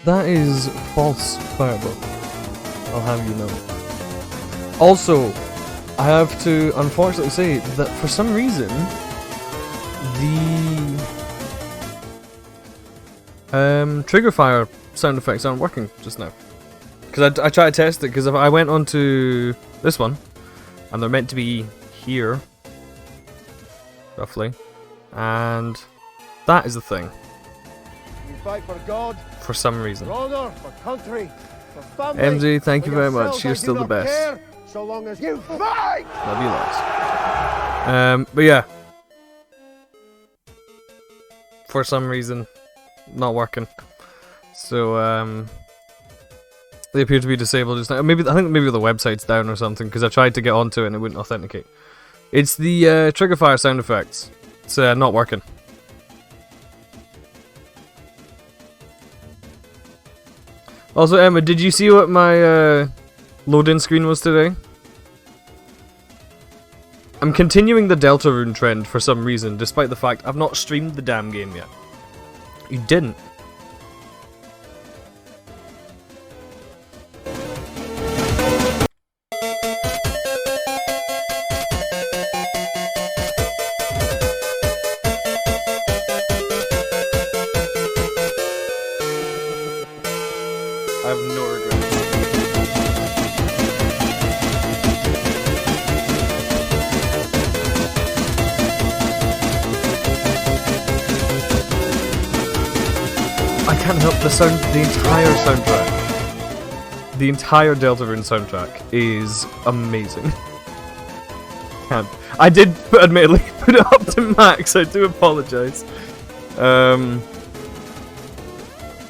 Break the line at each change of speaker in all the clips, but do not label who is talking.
That is false fireball. I'll have you know. Also, I have to unfortunately say that for some reason, the trigger fire sound effects aren't working just now. Because I tried to test it, because if I went onto this one, and they're meant to be here, roughly, and that is the thing.
You fight for God,
for some reason.
for honor, for country, for family.
MZ, thank you
For
very much.
yourself,
You're
I
still
do
the
not
best.
care, so long as you fight.
Love you lots. But yeah. For some reason, not working. So, they appear to be disabled just now. Maybe I think maybe the website's down or something, because I tried to get onto it and it wouldn't authenticate. It's the trigger fire sound effects. It's not working. Also, Emma, did you see what my load-in screen was today? I'm continuing the Deltarune trend for some reason, despite the fact I've not streamed the damn game yet. You didn't. I have no regrets. I can't help the entire soundtrack. The entire Deltarune soundtrack is amazing. Can't. I did, admittedly, put it up to max. I do apologize.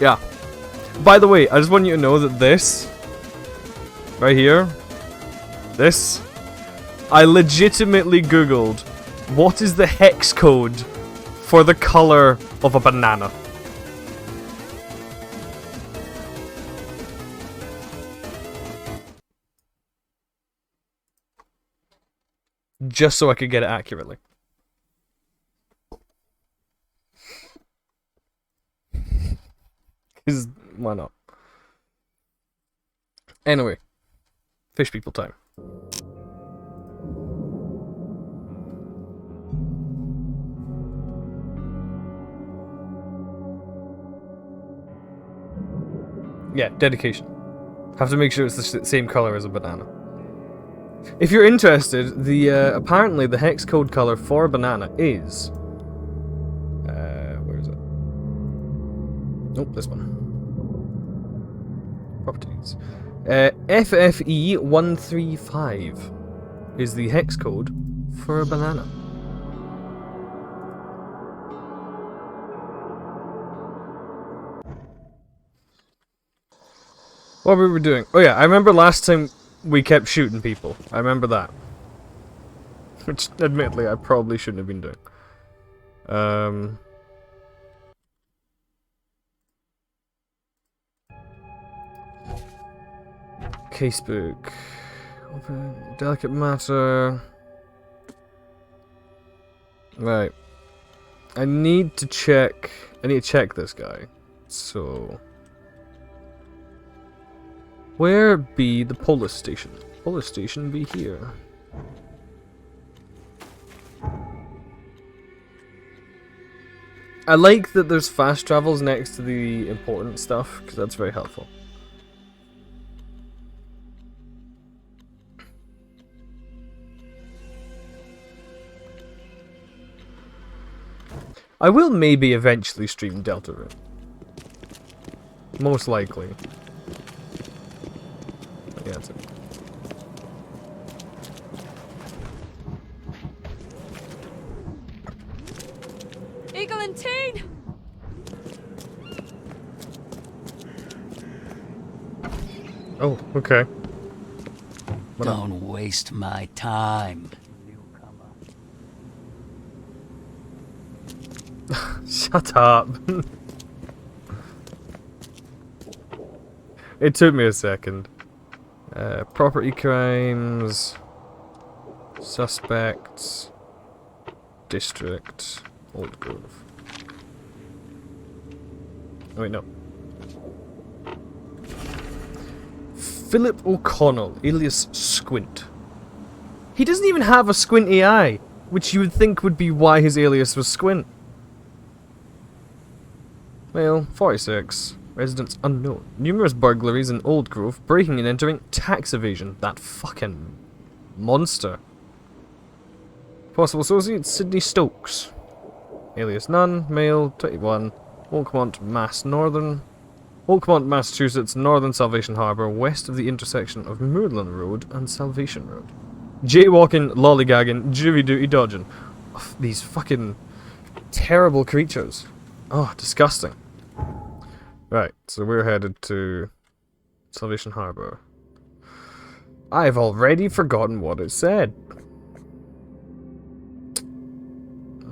Yeah. By the way, I just want you to know that this, right here, this, I legitimately googled, what is the hex code for the color of a banana? Just so I could get it accurately. Because, why not? Anyway. Fish people time. Yeah, dedication. Have to make sure it's the same color as a banana. If you're interested, the apparently the hex code color for a banana is... where is it? Nope, this one. Properties. FFE135 is the hex code for a banana. What were we doing? Oh yeah, I remember last time we kept shooting people. I remember that. Which, admittedly, I probably shouldn't have been doing. Casebook. Open. Delicate matter. Right. I need to check this guy. So... where be the police station? Police station be here. I like that there's fast travels next to the important stuff, because that's very helpful. I will maybe eventually stream Deltarune. Most likely. Yeah, that's it.
Eagle and Teen!
Oh, okay.
Don't waste my time.
Shut up. It took me a second. Property crimes, suspects, district, Old Grove. Oh wait, no. Philip O'Connell, alias Squint. He doesn't even have a squinty eye, which you would think would be why his alias was Squint. Male, 46. Residence unknown. Numerous burglaries in Old Grove, breaking and entering, tax evasion. That fucking monster. Possible associate, Sydney Stokes. Alias none. Male, 21. Oakmont, Massachusetts, northern Salvation Harbour, west of the intersection of Moorland Road and Salvation Road. Jaywalking, lollygagging, jury duty dodging. Ugh, these fucking terrible creatures. Oh, disgusting. Right, so we're headed to Salvation Harbour. I've already forgotten what it said.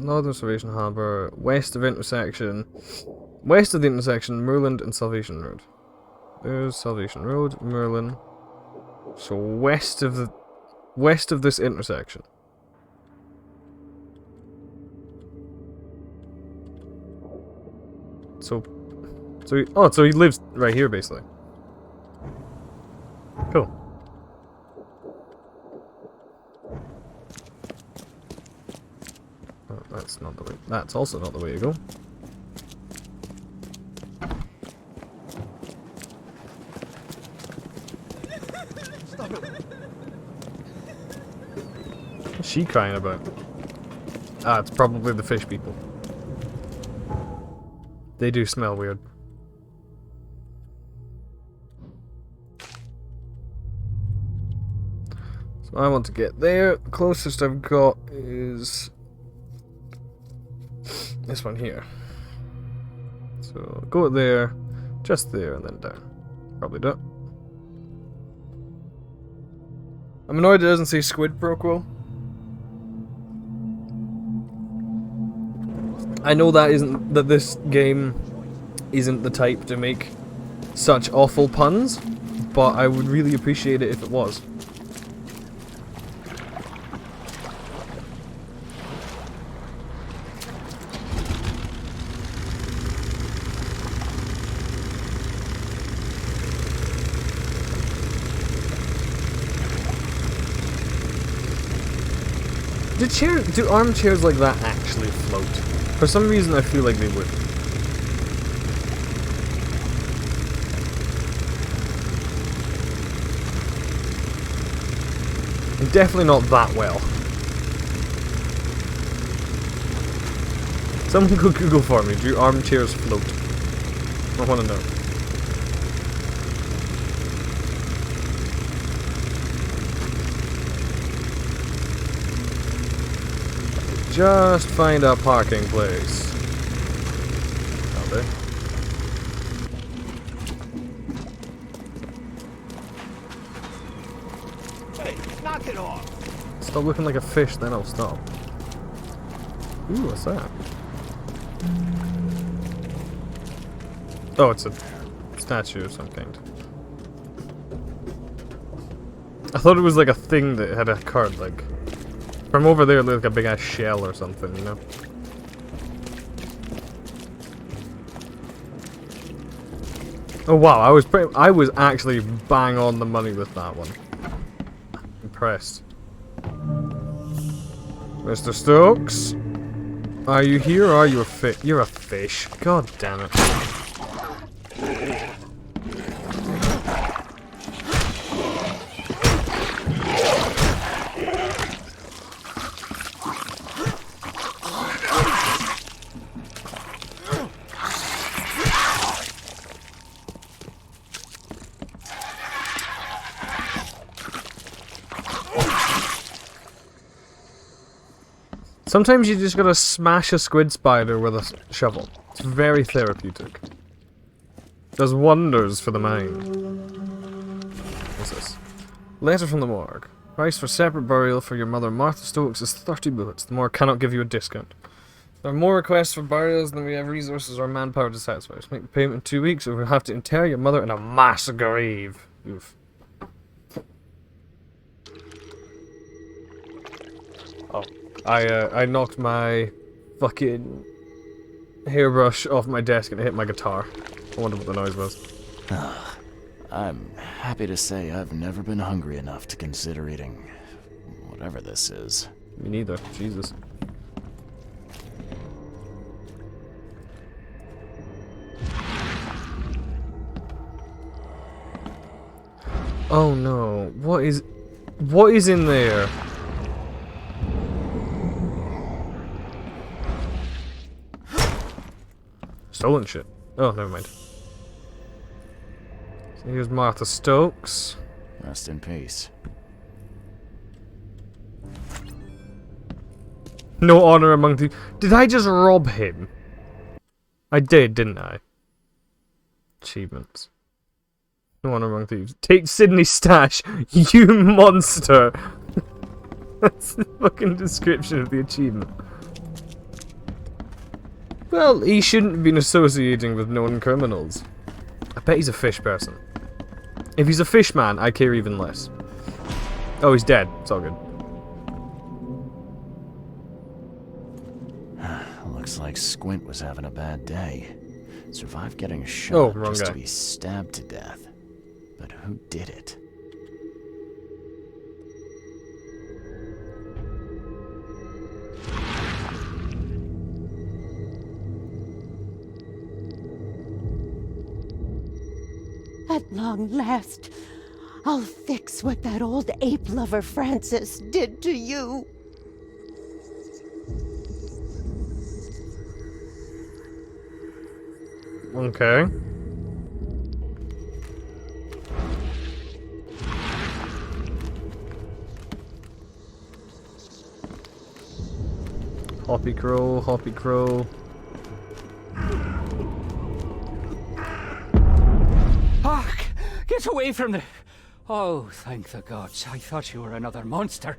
Northern Salvation Harbour, west of the intersection, Moorland and Salvation Road. There's Salvation Road, Moorland. So west of this intersection. So he lives right here, basically. Cool. Oh, that's not the way. That's also not the way to go. What's she crying about? Ah, it's probably the fish people. They do smell weird. So I want to get there. The closest I've got is this one here. So go there, just there, and then down. Probably do it. I'm annoyed it doesn't say Squid Proquo. I know that this game isn't the type to make such awful puns, but I would really appreciate it if it was. Do armchairs like that actually float? For some reason I feel like they would. And definitely not that well. Someone go Google for me, do armchairs float? I want to know. Just find a parking place. Out there.
Hey, knock it off!
Stop looking like a fish, then I'll stop. Ooh, what's that? Oh, it's a statue of some kind. I thought it was like a thing that had occurred, like... From over there, it looked like a big ass shell or something, you know? Oh wow, I was actually bang on the money with that one. Impressed. Mr. Stokes? Are you here or are you a fish? You're a fish. God damn it. Sometimes you just gotta smash a squid spider with a shovel. It's very therapeutic. Does wonders for the mind. What's this? Letter from the morgue. Price for separate burial for your mother Martha Stokes is 30 bullets. The morgue cannot give you a discount. There are more requests for burials than we have resources or manpower to satisfy. Just make the payment in 2 weeks or we'll have to inter your mother in a mass grave. Oof. Oh. I knocked my fucking hairbrush off my desk and it hit my guitar. I wonder what the noise was.
I'm happy to say I've never been hungry enough to consider eating whatever this is.
Me neither. Jesus. Oh no. What is in there? Stolen shit. Oh, never mind. So here's Martha Stokes.
Rest in peace.
No honor among the... Did I just rob him? I did, didn't I? Achievements. No honor among thieves. Take Sydney's stash, you monster! That's the fucking description of the achievement. Well, he shouldn't have been associating with known criminals. I bet he's a fish person. If he's a fish man, I care even less. Oh, he's dead. It's all good.
Looks like Squint was having a bad day. Survived getting shot
wrong
just
guy.
to be stabbed to death. But who did it?
At long last, I'll fix what that old ape lover Francis did to you.
Okay. Hoppy crow, hoppy crow.
Ah, get away from the... Oh, thank the gods. I thought you were another monster.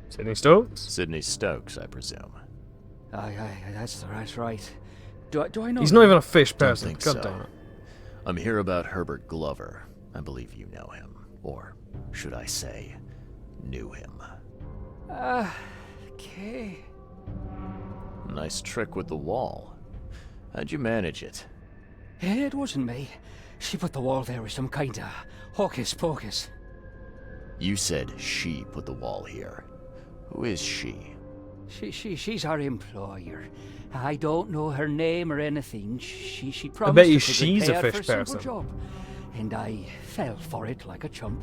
Sydney Stokes?
Sydney Stokes, I presume.
Aye, that's right. Do I know...
He's not even a fish
Don't
person.
think
God
so.
damn it.
I'm here about Herbert Glover. I believe you know him. Or, should I say, knew him.
Okay.
Nice trick with the wall. How'd you manage it?
It wasn't me. She put the wall there with some kind of hocus pocus.
You said she put the wall here. Who is she?
She's our employer. I don't know her name or anything. She promised
I bet you
us a good
she's a
payout
fish
for simple
person.
job. And I fell for it like a chump.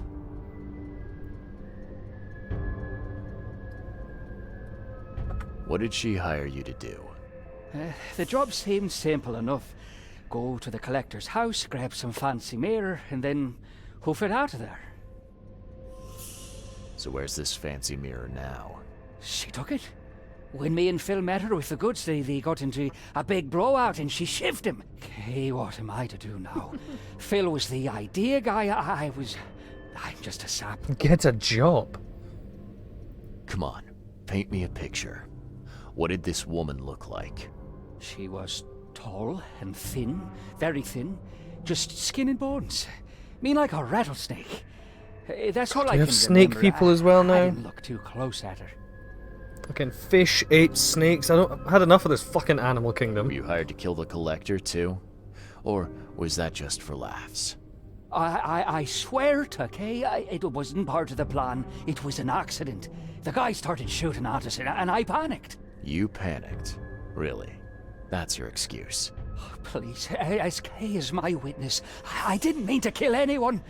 What did she hire you to do?
The job seemed simple enough. Go to the collector's house, grab some fancy mirror, and then hoof it out of there.
So where's this fancy mirror now?
She took it. When me and Phil met her with the goods, they got into a big blowout and she shivved him. Okay, what am I to do now? Phil was the idea guy, I'm just a sap.
Get a job.
Come on, paint me a picture. What did this woman look like?
She was tall and thin, very thin, just skin and bones. Mean like a rattlesnake. That's all I
we
can
have snake
remember.
people as well
I
now?
didn't look too close at her.
Fucking fish ate snakes. I had enough of this fucking animal kingdom.
Were you hired to kill the collector too? Or was that just for laughs?
I swear to Kay, it wasn't part of the plan. It was an accident. The guy started shooting at us and I panicked.
You panicked? Really? That's your excuse?
Please, as Kay is my witness, I didn't mean to kill anyone.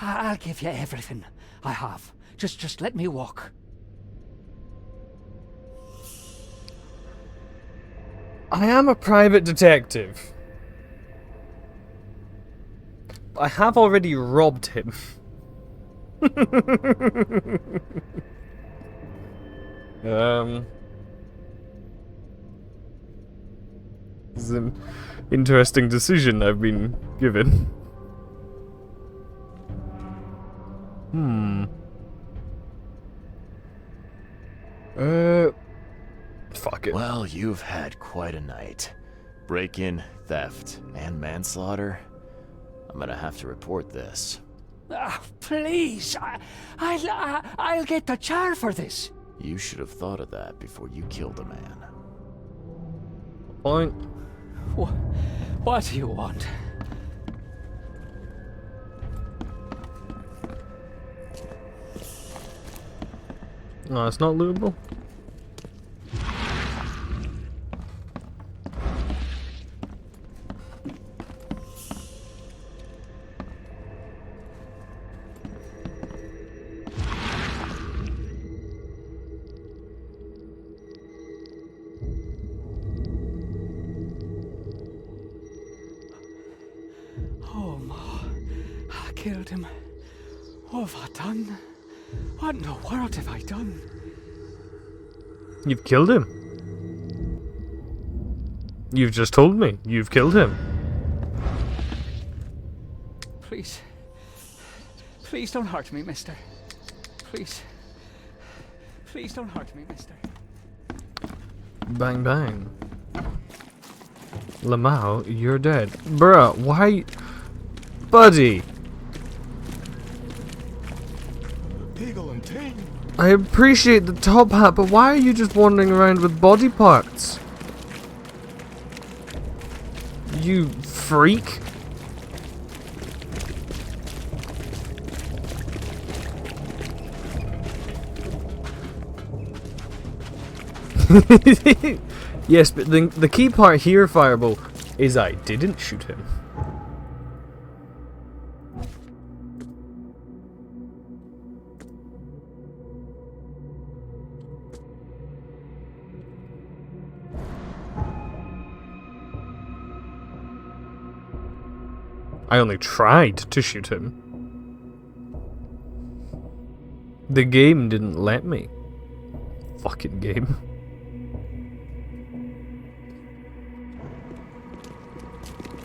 I'll give you everything. I have. Just let me walk.
I am a private detective. I have already robbed him. This is an interesting decision I've been given. Fuck it.
Well, you've had quite a night. Break-in, theft, and manslaughter. I'm gonna have to report this.
Please, I'll get the char for this.
You should have thought of that before you killed a man.
Point.
What do you want?
No, it's not lootable.
Oh, Ma. I killed him. What have I done? What in the world have I done?
You've killed him. You've just told me. You've killed him.
Please. Please don't hurt me, mister. Please. Please don't hurt me, mister.
Bang bang. Lamau, you're dead. Bruh, why? Buddy!
Eagle and Ting.
I appreciate the top hat, but why are you just wandering around with body parts? You freak. Yes, but the key part here, Fireball, is I didn't shoot him. I only tried to shoot him. The game didn't let me. Fucking game.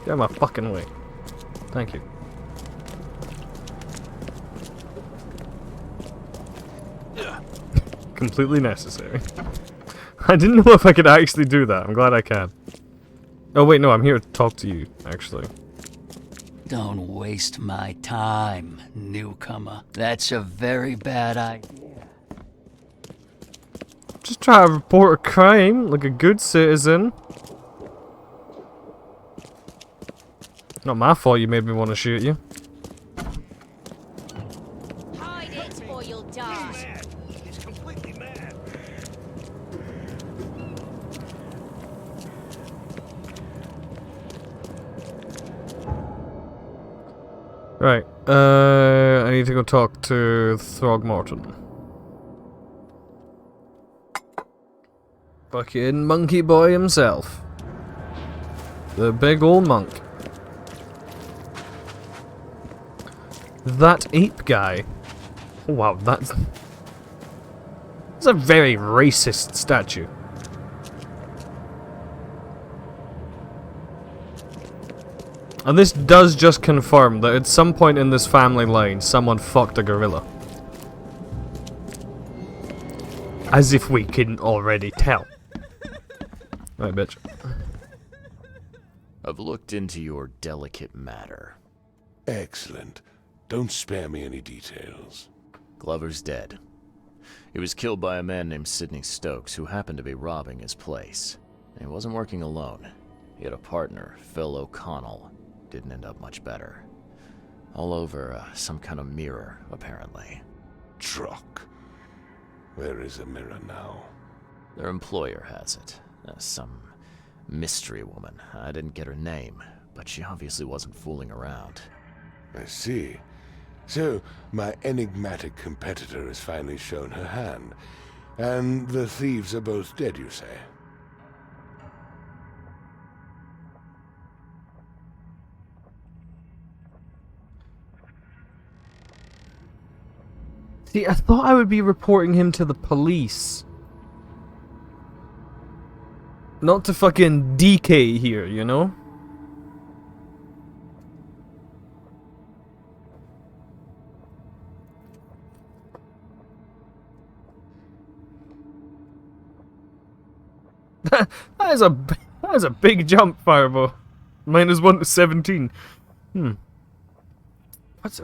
Get out of my fucking way. Thank you. Completely necessary. I didn't know if I could actually do that. I'm glad I can. Oh wait, no, I'm here to talk to you, actually.
Don't waste my time, newcomer. That's a very bad idea.
Just try to report a crime like a good citizen. Not my fault you made me want to shoot you.
Hide it or you'll die.
Mad. He's completely mad.
Right, I need to go talk to Throgmorton. Fucking monkey boy himself. The big old monk. That ape guy. Oh, wow, that's a very racist statue. And this does just confirm that at some point in this family line, someone fucked a gorilla. As if we couldn't already tell. Right, bitch.
I've looked into your delicate matter.
Excellent. Don't spare me any details.
Glover's dead. He was killed by a man named Sidney Stokes, who happened to be robbing his place. And he wasn't working alone. He had a partner, Phil O'Connell. Didn't end up much better. All over some kind of mirror, apparently.
Truck. Where is the mirror now?
Their employer has it. Some mystery woman. I didn't get her name, but she obviously wasn't fooling around.
I see. So, my enigmatic competitor has finally shown her hand. And the thieves are both dead, you say?
See, I thought I would be reporting him to the police. Not to fucking DK here, you know? that is a big jump, Fireball. -1 to 17. What's...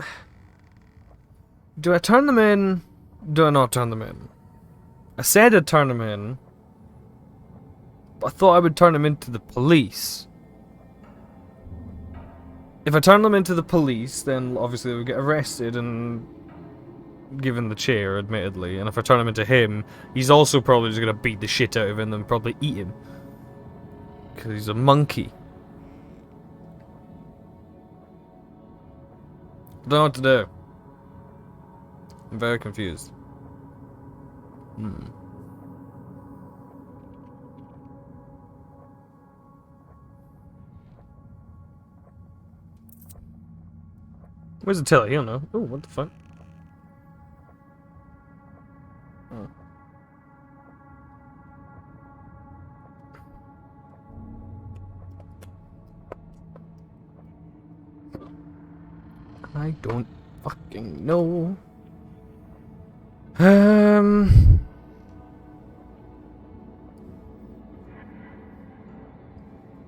Do I turn them in? Do I not turn them in? I said I'd turn them in. But I thought I would turn them into the police. If I turn them into the police, then obviously they would get arrested and given the chair, admittedly. And if I turn him into him, he's also probably just gonna beat the shit out of him and probably eat him. Because he's a monkey. I don't know what to do. I'm very confused. Where's the teller? You don't know. Oh, what the fuck? Oh. I don't fucking know.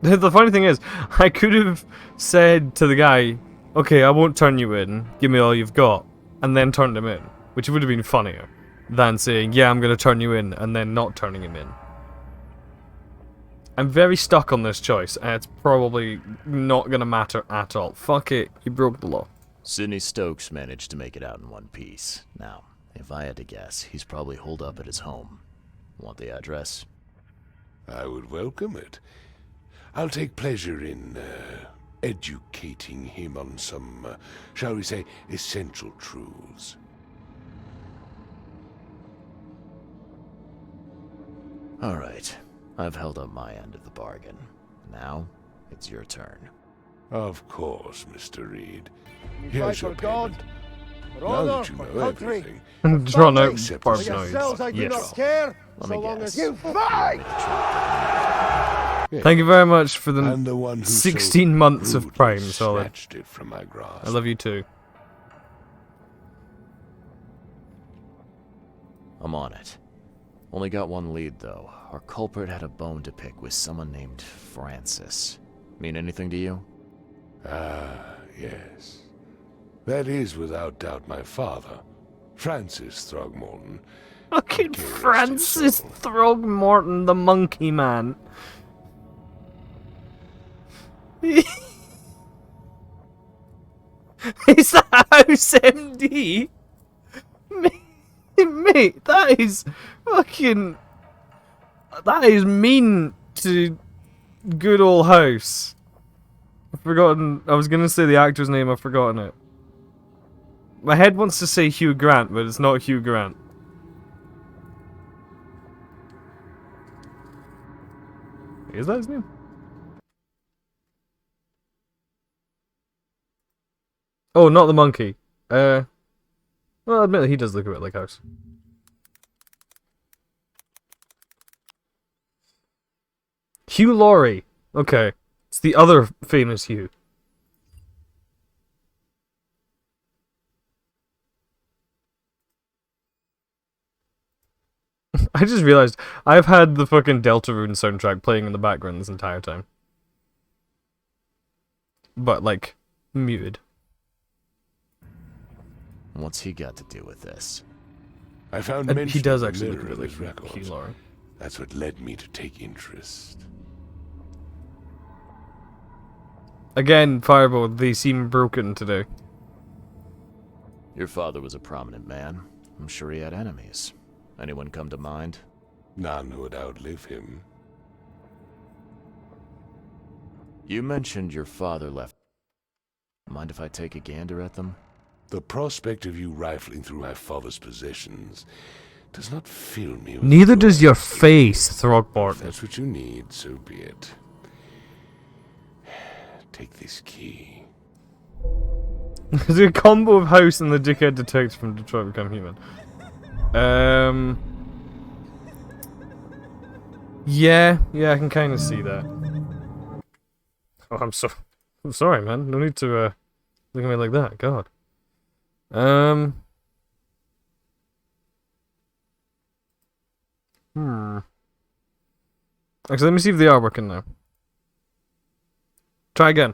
The funny thing is, I could have said to the guy, okay, I won't turn you in, give me all you've got, and then turned him in, which would have been funnier than saying, yeah, I'm gonna turn you in, and then not turning him in. I'm very stuck on this choice, and it's probably not gonna matter at all. Fuck it, you broke the law.
Sidney Stokes managed to make it out in one piece. Now, if I had to guess, he's probably holed up at his home. Want the address?
I would welcome it. I'll take pleasure in educating him on some, shall we say, essential truths.
All right. I've held up my end of the bargain. Now, it's your turn.
Of course, Mr. Reed.
We
Here's
fight
your
for God,
payment.
for
Now
honor,
that you
for
know
country.
everything,
Draw no
Except
barb
for
For
noise.
yourselves, I do
Yes.
not care,
Let
so
me
long
guess.
as you fight!
Thank you very much for the
and the one who
16
so
months of
rudely
Prime, solid.
snatched it from my grasp.
I love you too.
I'm on it. Only got one lead, though. Our culprit had a bone to pick with someone named Francis. Mean anything to you?
Ah, yes. That is without doubt my father, Francis Throgmorton.
Fucking
Dearest his
Francis
soul.
Throgmorton, the monkey man. Is that House MD? Mate, that is fucking... That is mean to good old House. I've forgotten... I was gonna say the actor's name, I've forgotten it. My head wants to say Hugh Grant, but it's not Hugh Grant. Is that his name? Oh, not the monkey. Well, admittedly, he does look a bit like House. Hugh Laurie. Okay. It's the other famous Hugh. I just realized I've had the fucking Deltarune soundtrack playing in the background this entire time. But, like, muted.
What's he got to do with this?
I found
And
mention
he does
of the
actually look a
mirror
bit
in his
like Hugh
records.
Laurie.
That's what led me to take interest.
Again, Fireball, they seem broken today.
Your father was a prominent man. I'm sure he had enemies. Anyone come to mind?
None who would outlive him.
You mentioned your father left. Mind if I take a gander at them?
The prospect of you rifling through my father's possessions does not fill me with
Neither
joy.
does your face,
If
Throgmorton.
that's what you need, so be it. Take this key.
There's a combo of House and the dickhead detective from Detroit Become Human. Yeah, I can kind of see that. Oh, I'm sorry, man. No need to look at me like that. God. Actually, let me see if they are working now. Try again.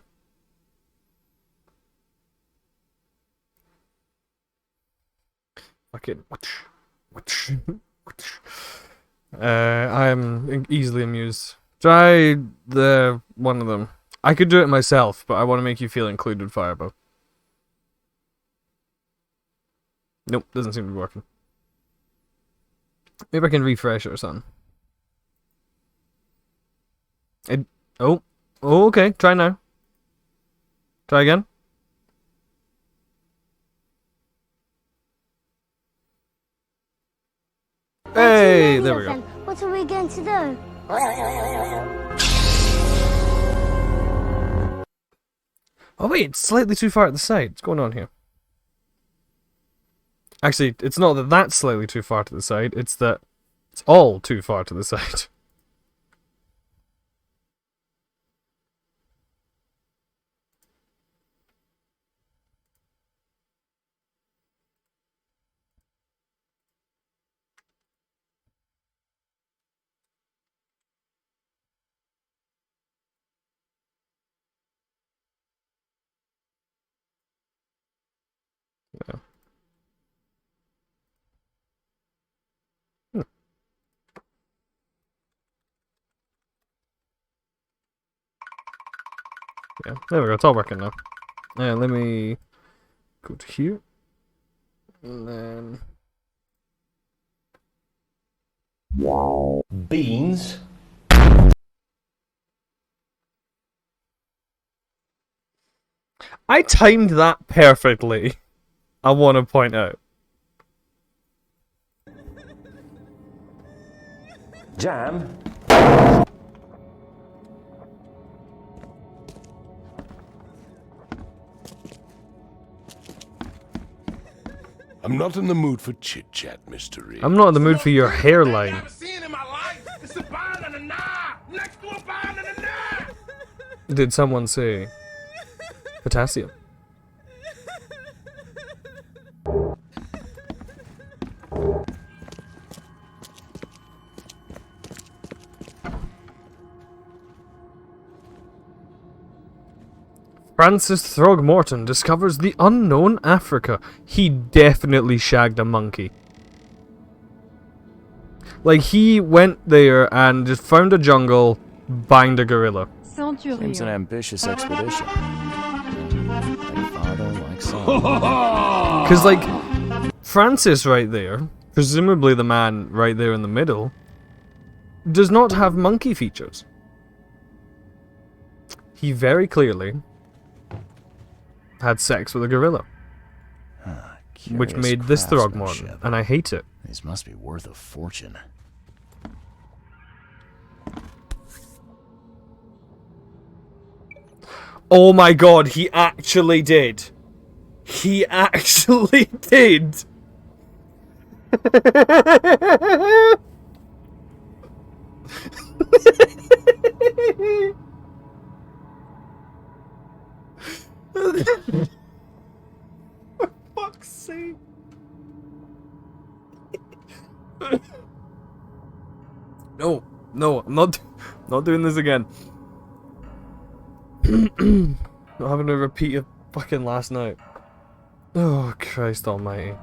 Fucking. I am easily amused. Try the one of them. I could do it myself, but I want to make you feel included, Fireball. Nope, doesn't seem to be working. Maybe I can refresh it or something. Oh, okay. Try now. Try again. Hey, there we go.
What are we going to do?
Oh wait, it's slightly too far at the side. What's going on here? Actually, it's not that that's slightly too far to the side, it's that it's all too far to the side. Yeah. Yeah, there we go, it's all working now. Yeah, let me go to here. And then...
Beans.
I timed that perfectly, I want to point out.
Jam.
I'm not in the mood for chit-chat, Mr. Reed.
I'm not in the mood for your hairline. Did someone say potassium? Francis Throgmorton discovers the unknown Africa. He definitely shagged a monkey. Like, he went there and just found a jungle, banged a gorilla.
Seems an ambitious expedition. Like father, like son.
Because, like, Francis right there, presumably the man right there in the middle, does not have monkey features. He very clearly had sex with a gorilla. Which made this Throgmorton, and I hate it.
These must be worth a fortune.
Oh my god, he actually did. He actually did. For fuck's sake. No, I'm not doing this again. Not having to repeat it fucking last night. Oh, Christ almighty.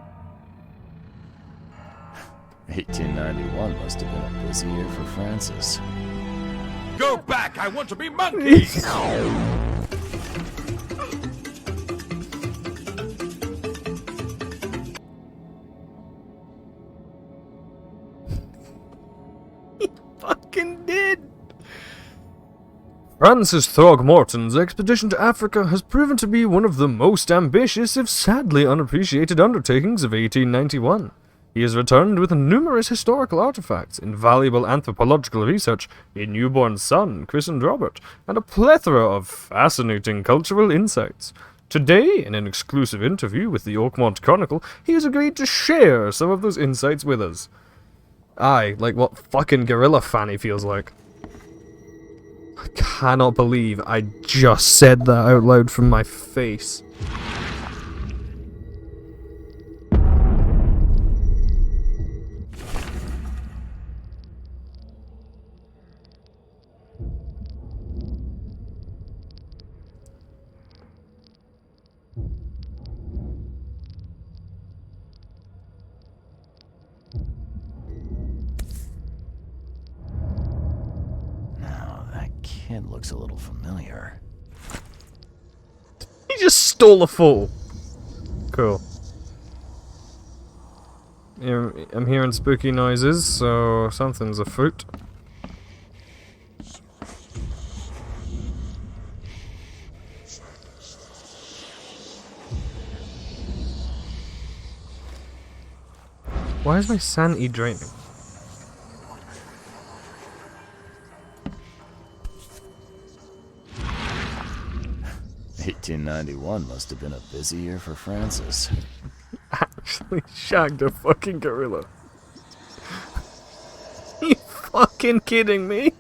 1891 must have been a busy year for Francis.
Go back! I want to be monkey!
Fucking did. Francis Throgmorton's expedition to Africa has proven to be one of the most ambitious, if sadly unappreciated, undertakings of 1891. He has returned with numerous historical artifacts, invaluable anthropological research, a newborn son, christened Robert, and a plethora of fascinating cultural insights. Today, in an exclusive interview with the Oakmont Chronicle, he has agreed to share some of those insights with us. Aye, like what fucking gorilla fanny feels like. I cannot believe I just said that out loud from my face.
Now, that kid looks a little familiar.
just stole a photo. Cool. I'm hearing spooky noises, so something's afoot. Why is my sanity draining?
$1891 must have been a busy year for Francis.
Actually shagged a fucking gorilla. You fucking kidding me?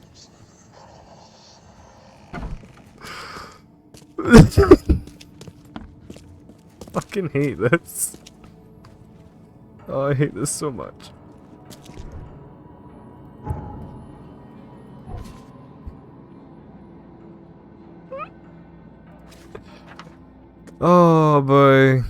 Fucking hate this. Oh, I hate this so much. Oh boy.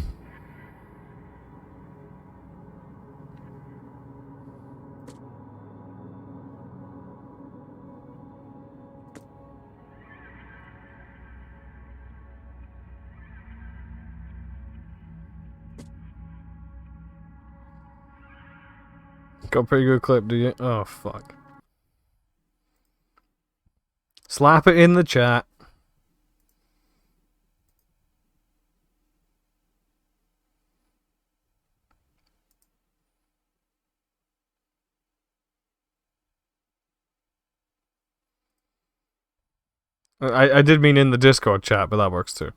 Got a pretty good clip, do you? Oh, fuck. Slap it in the chat. I did mean in the Discord chat, but that works too.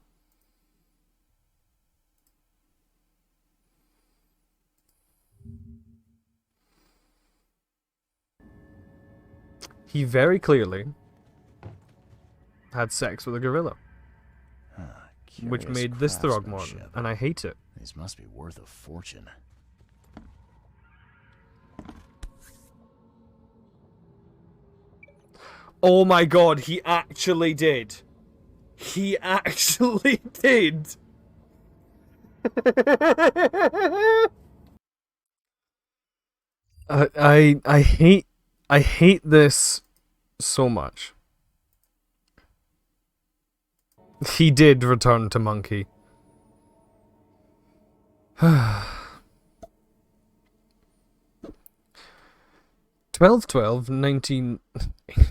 He very clearly had sex with a gorilla, which made this Throgmorton, and I hate it.
These must be worth a fortune.
Oh my god, he actually did. He actually did. I hate this so much. He did return to Monkey.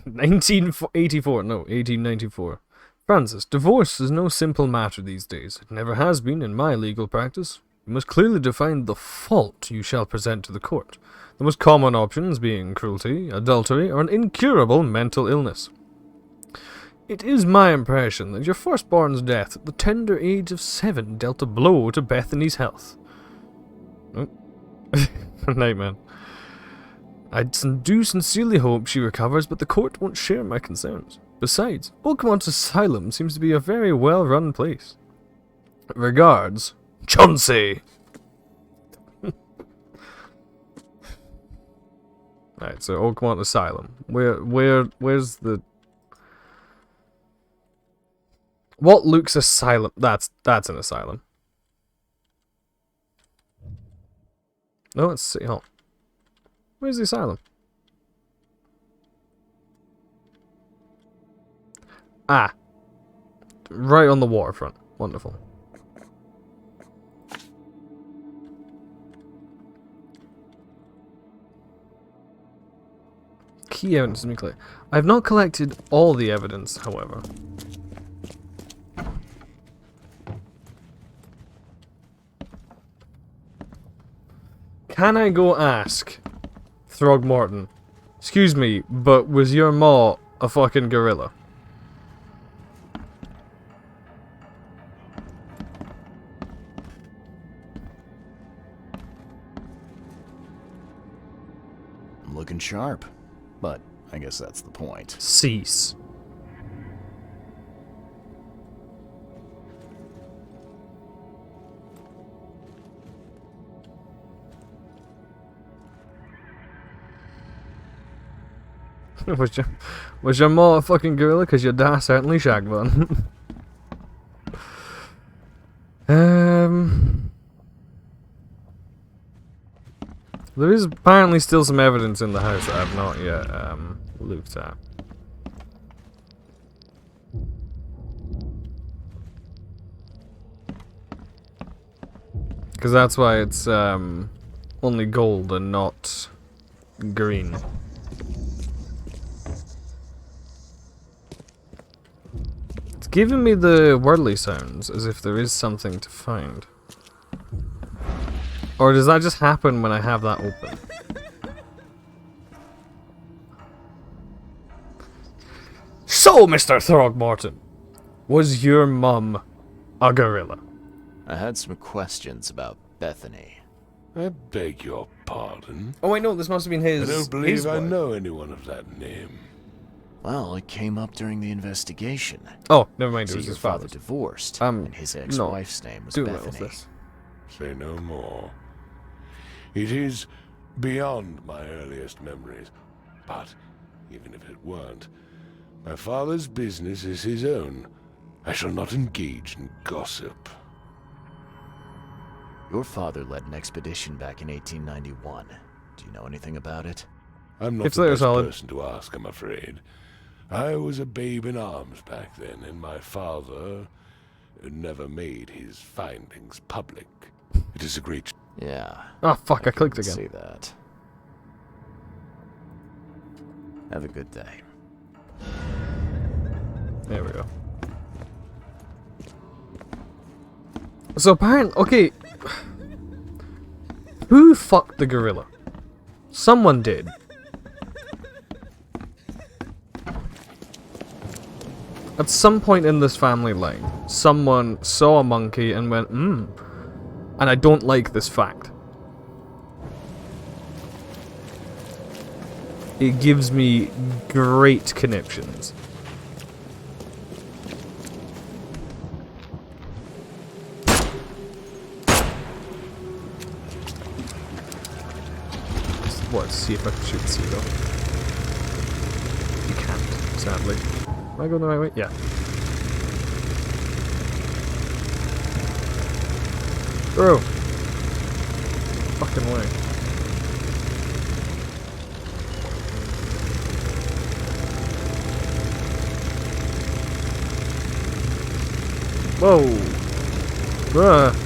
1984, no, 1894. Francis, divorce is no simple matter these days. It never has been in my legal practice. You must clearly define the fault you shall present to the court. The most common options being cruelty, adultery, or an incurable mental illness. It is my impression that your firstborn's death at the tender age of 7 dealt a blow to Bethany's health. Oh. Nightman. I do sincerely hope she recovers, but the court won't share my concerns. Besides, Oakmont Asylum seems to be a very well-run place. Regards, Chauncey! Right, so Oakmont Asylum. Where's the... What Luke's asylum? That's an asylum. No, it's City Hall. Where's the asylum? Ah. Right on the waterfront. Wonderful. Key evidence to be clear. I have not collected all the evidence, however. Can I go ask Throgmorton, excuse me, but was your maw a fucking gorilla?
I'm looking sharp, but I guess that's the point.
Cease. was your maw a fucking gorilla? Cause your dad certainly shagged one. There is apparently still some evidence in the house that I've not yet looked at. Because that's why it's only gold and not green. It's giving me the whirly sounds as if there is something to find. Or does that just happen when I have that open? So, Mr. Throgmorton, was your mum a gorilla?
I had some questions about Bethany.
I beg your pardon.
Oh wait, no, this must have been his.
I don't believe
his
I
wife.
know anyone of that name.
Well, it came up during the investigation.
Oh, never mind. It
See,
was
your
his
father
father's.
divorced,
Um,
and his
no.
ex-wife's name was
Do know of
Bethany.
this.
Say no more. It is beyond my earliest memories. But even if it weren't, my father's business is his own. I shall not engage in gossip.
Your father led an expedition back in 1891. Do you know anything about it?
I'm not
It's
the
there,
best
solid.
person to ask, I'm afraid. I was a babe in arms back then, and my father never made his findings public. It is a great...
Yeah.
Oh fuck! I clicked
can
again.
see that. Have a good day.
There we go. So apparently, okay, who fucked the gorilla? Someone did. At some point in this family line, someone saw a monkey and went, and I don't like this fact. It gives me great conniptions. Let's see if I can shoot the seagull. You can't, sadly. Am I going the right way? Yeah. Bro! Fucking way. Whoa! Bruh!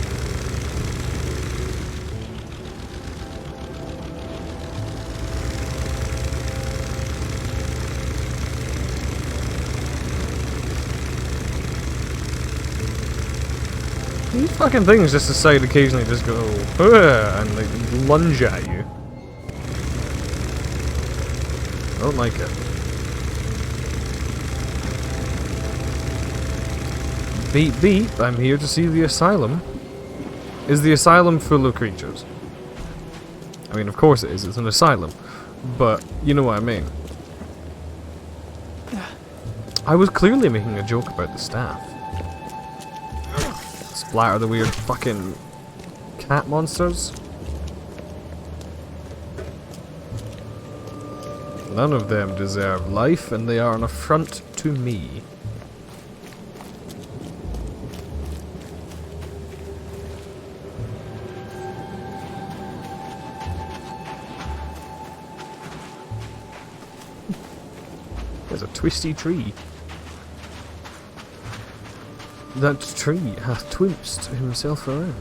These fucking things just decide occasionally just go and like lunge at you. I don't like it. Beep beep, I'm here to see the asylum. Is the asylum full of creatures? I mean, of course it is, it's an asylum. But, you know what I mean. I was clearly making a joke about the staff. Splatter the weird fucking cat monsters. None of them deserve life, and they are an affront to me. There's a twisty tree. That tree hath twinced himself around.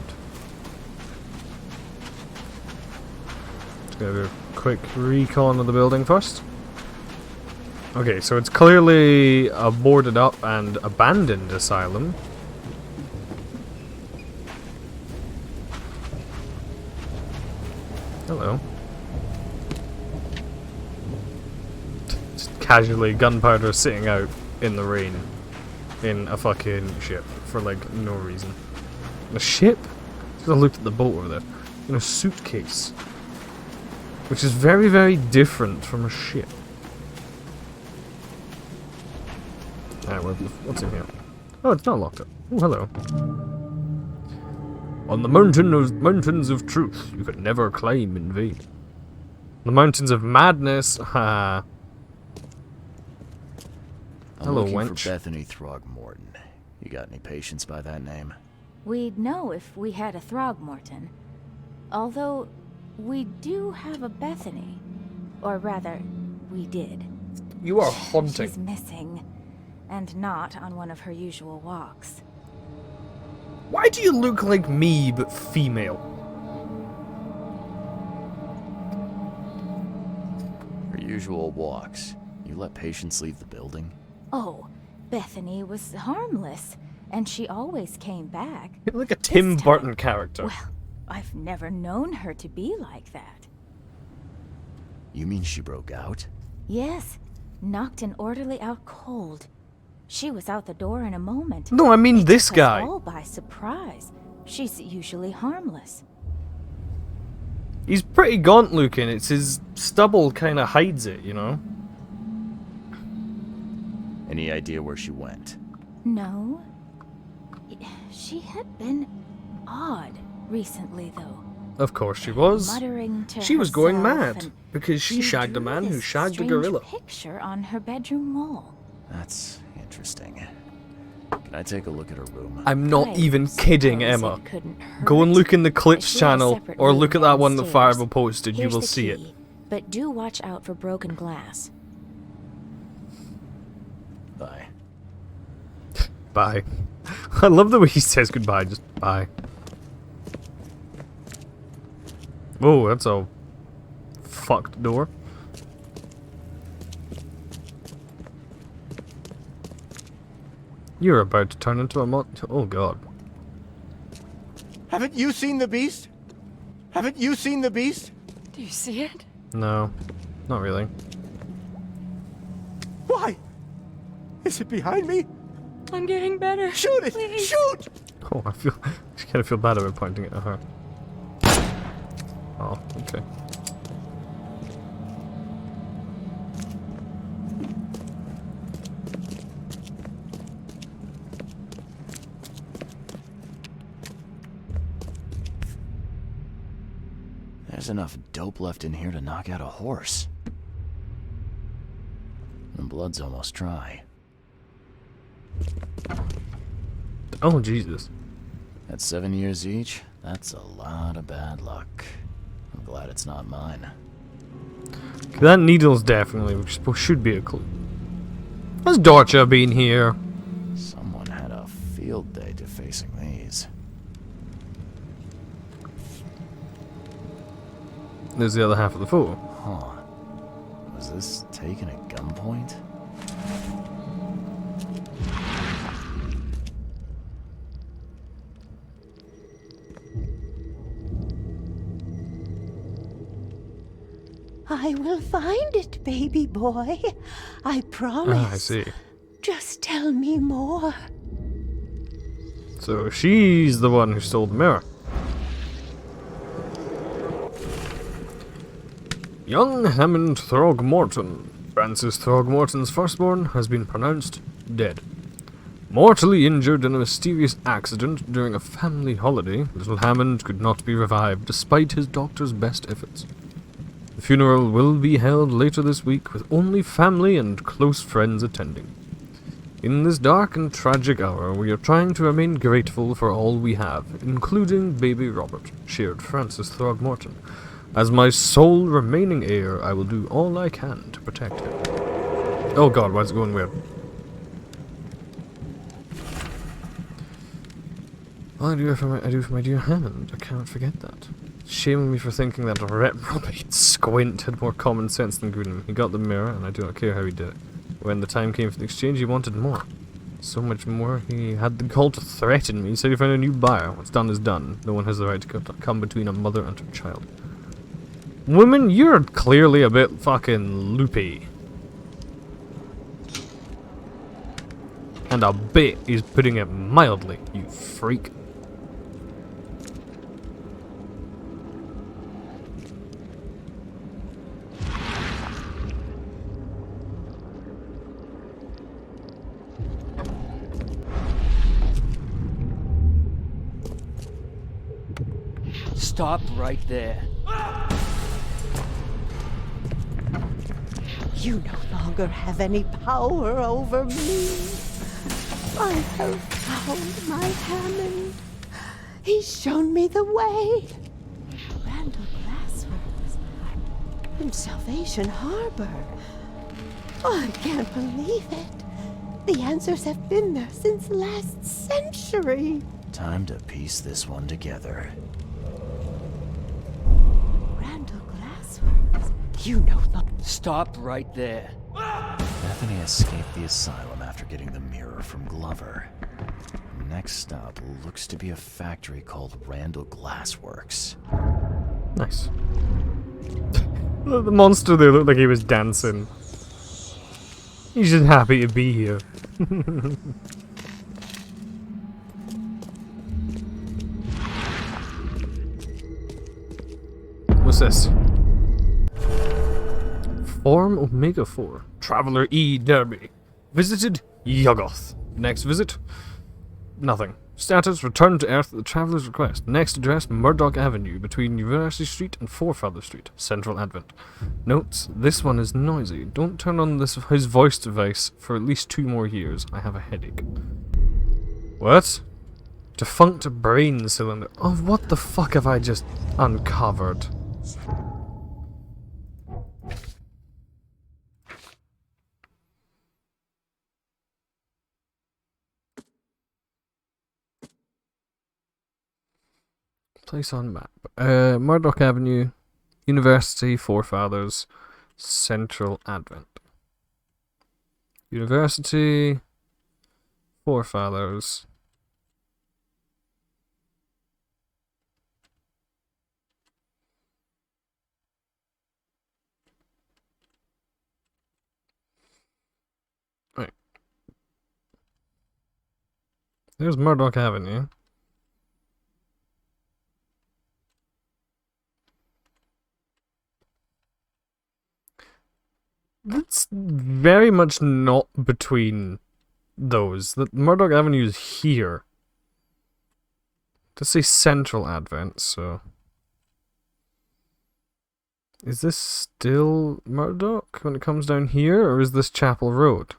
Just gonna do a quick recon of the building first. Okay, so it's clearly a boarded up and abandoned asylum. Hello. Just casually gunpowder sitting out in the rain. In a fucking ship for like no reason. A ship? Just looked at the boat over there. In a suitcase. Which is very, very different from a ship. Alright, what's in here? Oh, it's not locked up. Oh, hello. On the mountains of truth, you could never climb in vain. The mountains of madness, ha.
I'm
Hello,
looking
wench.
for Bethany Throgmorton. You got any patients by that name?
We'd know if we had a Throgmorton. Although, we do have a Bethany. Or rather, we did.
You are haunting.
She's missing. And not on one of her usual walks.
Why do you look like me, but female?
Her usual walks. You let patients leave the building?
Oh, Bethany was harmless, and she always came back.
You look like a
This
Tim
time-
Burton character.
Well, I've never known her to be like that.
You mean she broke out?
Yes, knocked an orderly out cold. She was out the door in a moment.
No, I mean
It
this
took us
guy.
all by surprise. She's usually harmless.
He's pretty gaunt looking. It's his stubble kind of hides it, you know?
Any idea where she went?
No. She had been odd recently, though.
Of course she was.
Muttering to
She was going
herself,
mad
and
because she shagged a
drew
man who
this
shagged a
strange
gorilla.
picture on her bedroom wall.
That's interesting. Can I take a look at her room?
I'm not
I
even kidding,
suppose
Emma.
it couldn't
Go and
hurt.
look in the clips
She had a
channel
separate
or
room
look at that one that
downstairs.
Fireball posted. You
Here's
will
the
see it.
key, but do watch out for broken glass.
Bye.
Bye. I love the way he says goodbye, just bye. Oh, that's a fucked door. You're about to turn into a oh god.
Haven't you seen the beast? Haven't you seen the beast?
Do you see it?
No, not really.
Why? Is it behind me?
I'm getting better.
Shoot it!
Please.
Shoot!
Oh, I kind of feel bad about pointing it at her. Oh, okay.
There's enough dope left in here to knock out a horse. The blood's almost dry.
Oh, Jesus.
At 7 years each, that's a lot of bad luck. I'm glad it's not mine.
That needle's definitely should be a clue. Has Dorcha been here?
Someone had a field day defacing these.
There's the other half of the photo.
Huh. Was this taken at gunpoint?
I will find it, baby boy. I promise.
Ah, I see.
Just tell me more.
So she's the one who stole the mirror. Young Hammond Throgmorton, Francis Throgmorton's firstborn, has been pronounced dead. Mortally injured in a mysterious accident during a family holiday, little Hammond could not be revived despite his doctor's best efforts. The funeral will be held later this week with only family and close friends attending. In this dark and tragic hour, we are trying to remain grateful for all we have, including baby Robert, shared Francis Throgmorton. As my sole remaining heir, I will do all I can to protect him. Oh god, why is it going weird? All I do for my dear Hammond, I cannot forget that. Shame on me for thinking that reprobate squint had more common sense than Greenham. He got the mirror, and I do not care how he did it. When the time came for the exchange, he wanted more. So much more, he had the gall to threaten me. He said he found a new buyer. What's done is done. No one has the right to come between a mother and her child. Woman, you're clearly a bit fucking loopy. And a bit is putting it mildly, you freak.
Stop right there.
You no longer have any power over me. I have found my Hammond. He's shown me the way. Randall Glassworks. In Salvation Harbor. I can't believe it. The answers have been there since last century.
Time to piece this one together.
Randall Glassworks. You know the...
Stop right there.
Bethany escaped the asylum after getting the mirror from Glover. Next stop looks to be a factory called Randall Glassworks.
Nice. The monster there looked like he was dancing. He's just happy to be here. What's this? Form Omega 4. Traveler E. Derby. Visited Yuggoth. Next visit? Nothing. Status: returned to Earth at the Traveler's request. Next address: Murdoch Avenue, between University Street and Forefather Street, Central Advent. Notes: this one is noisy. Don't turn on his voice device for at least 2 more years. I have a headache. What? Defunct brain cylinder. Oh, what the fuck have I just uncovered? Place on map. Murdoch Avenue, University, Forefathers, Central Advent. University, Forefathers. Right. There's Murdoch Avenue. That's very much not between those. The Murdoch Avenue is here. To say Central Advent, so... Is this still Murdoch when it comes down here, or is this Chapel Road?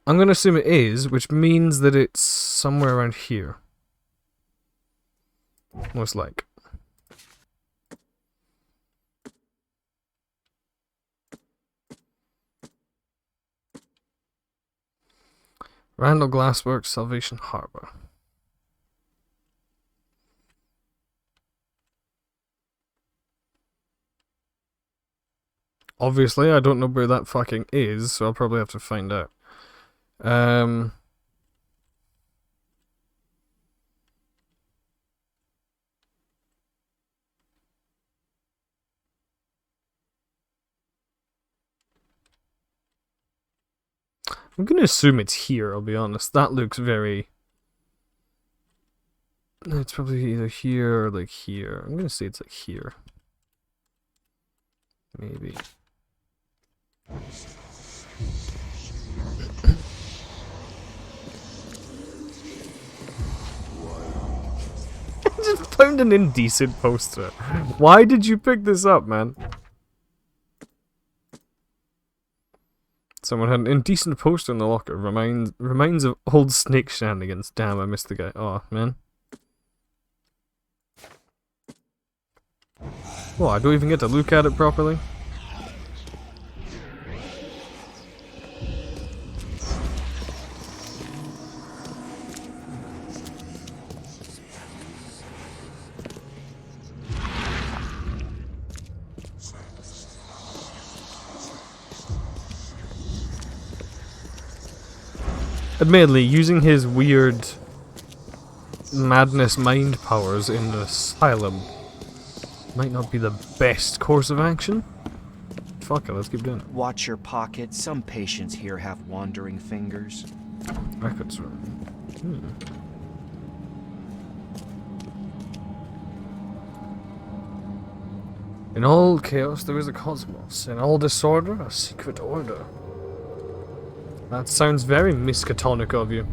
I'm going to assume it is, which means that it's somewhere around here. Most like. Randall Glassworks, Salvation Harbor. Obviously, I don't know where that fucking is, so I'll probably have to find out. I'm gonna assume it's here, I'll be honest. That looks very... It's probably either here or like here. I'm gonna say it's like here. Maybe. Just found an indecent poster. Why did you pick this up, man? Someone had an indecent poster in the locker. Reminds of old snake shenanigans. Damn, I missed the guy. Oh, man. Oh, I don't even get to look at it properly. Admittedly, using his weird madness mind powers in an asylum might not be the best course of action. Fuck it, let's keep doing it.
Watch your pocket. Some patients here have wandering fingers.
Records room. In all chaos there is a cosmos. In all disorder, a secret order. That sounds very miskatonic of you.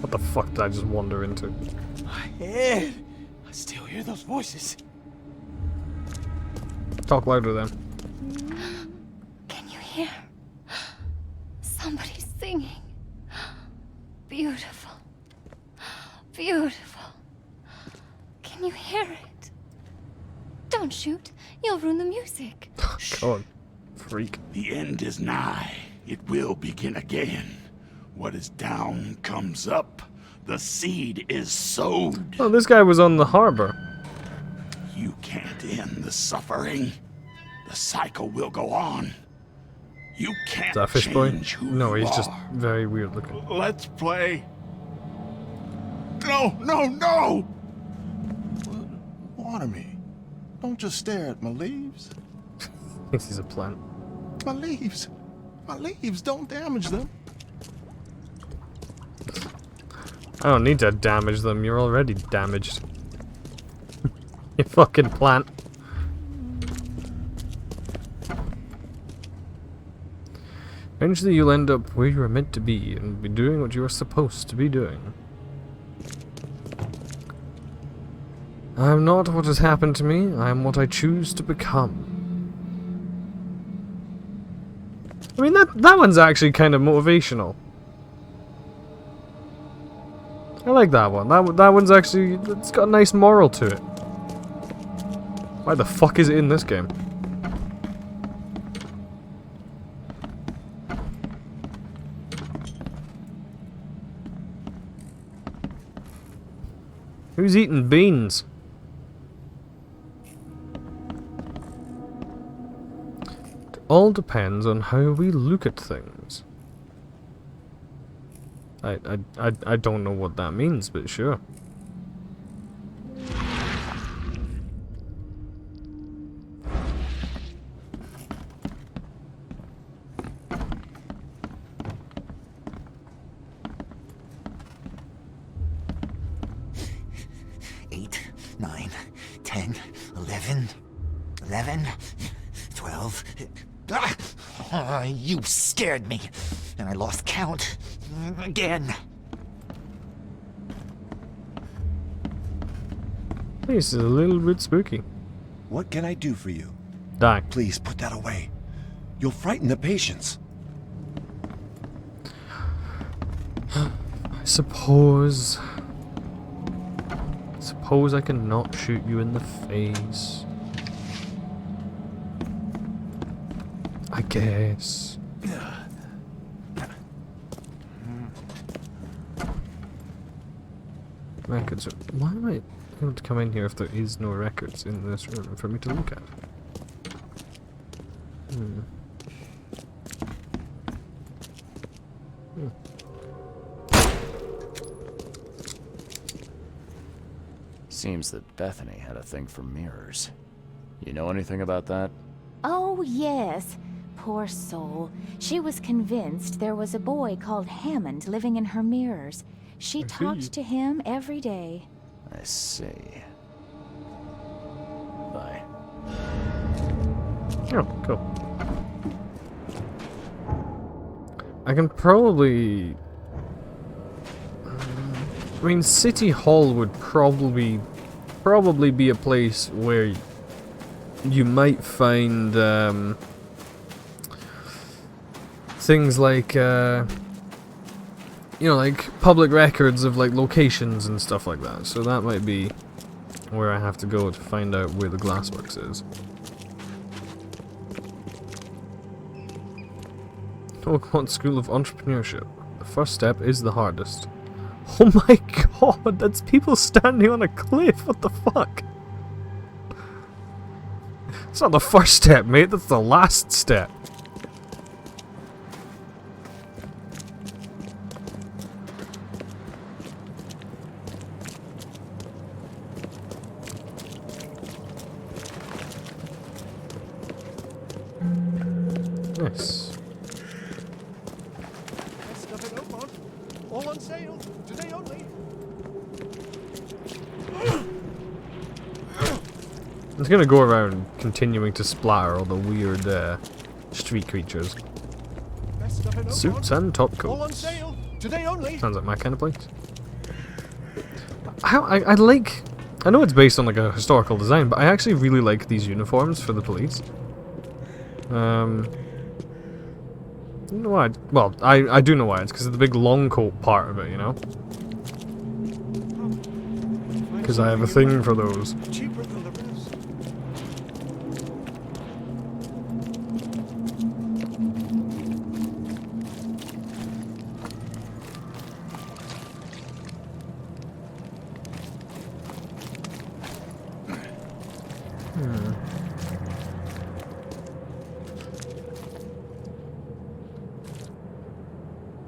What the fuck did I just wander into?
My head! I still hear those voices.
Talk louder then.
Can you hear? Somebody singing. Beautiful. Beautiful. Can you hear it? Don't shoot. You'll ruin the music.
God. Freak.
The end is nigh. It will begin again. What is down comes up. The seed is sowed.
Oh, this guy was on the harbor.
You can't end the suffering. The cycle will go on. You can't
Is that a fish boy?
change who
No,
you
he's just
are.
very weird looking.
Let's play. No, no, no!
Water me. Don't just stare at my leaves.
Thinks he's a plant.
My leaves. My leaves, don't damage them.
I don't need to damage them, you're already damaged. You fucking plant. Eventually you'll end up where you are meant to be and be doing what you are supposed to be doing. I am not what has happened to me, I am what I choose to become. I mean, that one's actually kind of motivational. I like that one. That one's actually, it's got a nice moral to it. Why the fuck is it in this game? Who's eating beans? It all depends on how we look at things. I don't know what that means, but sure.
Eight, 9, 10, 11, 11, 12. Ah, you scared me, and I lost count again.
This is a little bit spooky.
What can I do for you?
Die.
Please put that away. You'll frighten the patients.
I suppose I can not shoot you in the face. I guess. Records. Why am I able to come in here if there is no records in this room for me to look at?
Seems that Bethany had a thing for mirrors. You know anything about that?
Oh, yes. Poor soul. She was convinced there was a boy called Hammond living in her mirrors. She talked to him every day.
I see. Bye.
Oh, cool. I can probably... I mean, City Hall would probably be a place where you might find things like you know, like public records of like locations and stuff like that. So that might be where I have to go to find out where the glassworks is. Oakmont School of Entrepreneurship. The first step is the hardest. Oh my god, that's people standing on a cliff, what the fuck? It's not the first step, mate, that's the last step. Nice.
All on sale. Today only.
I'm just gonna go around continuing to splatter all the weird street creatures. Suits and top
All on
coats.
sale. Today only.
Sounds like my kind of place. I like... I know it's based on like a historical design, but I actually really like these uniforms for the police. I don't know why. Well, I do know why. It's because of the big long coat part of it, you know? Because I have a thing for those.
Cheaper than the rest.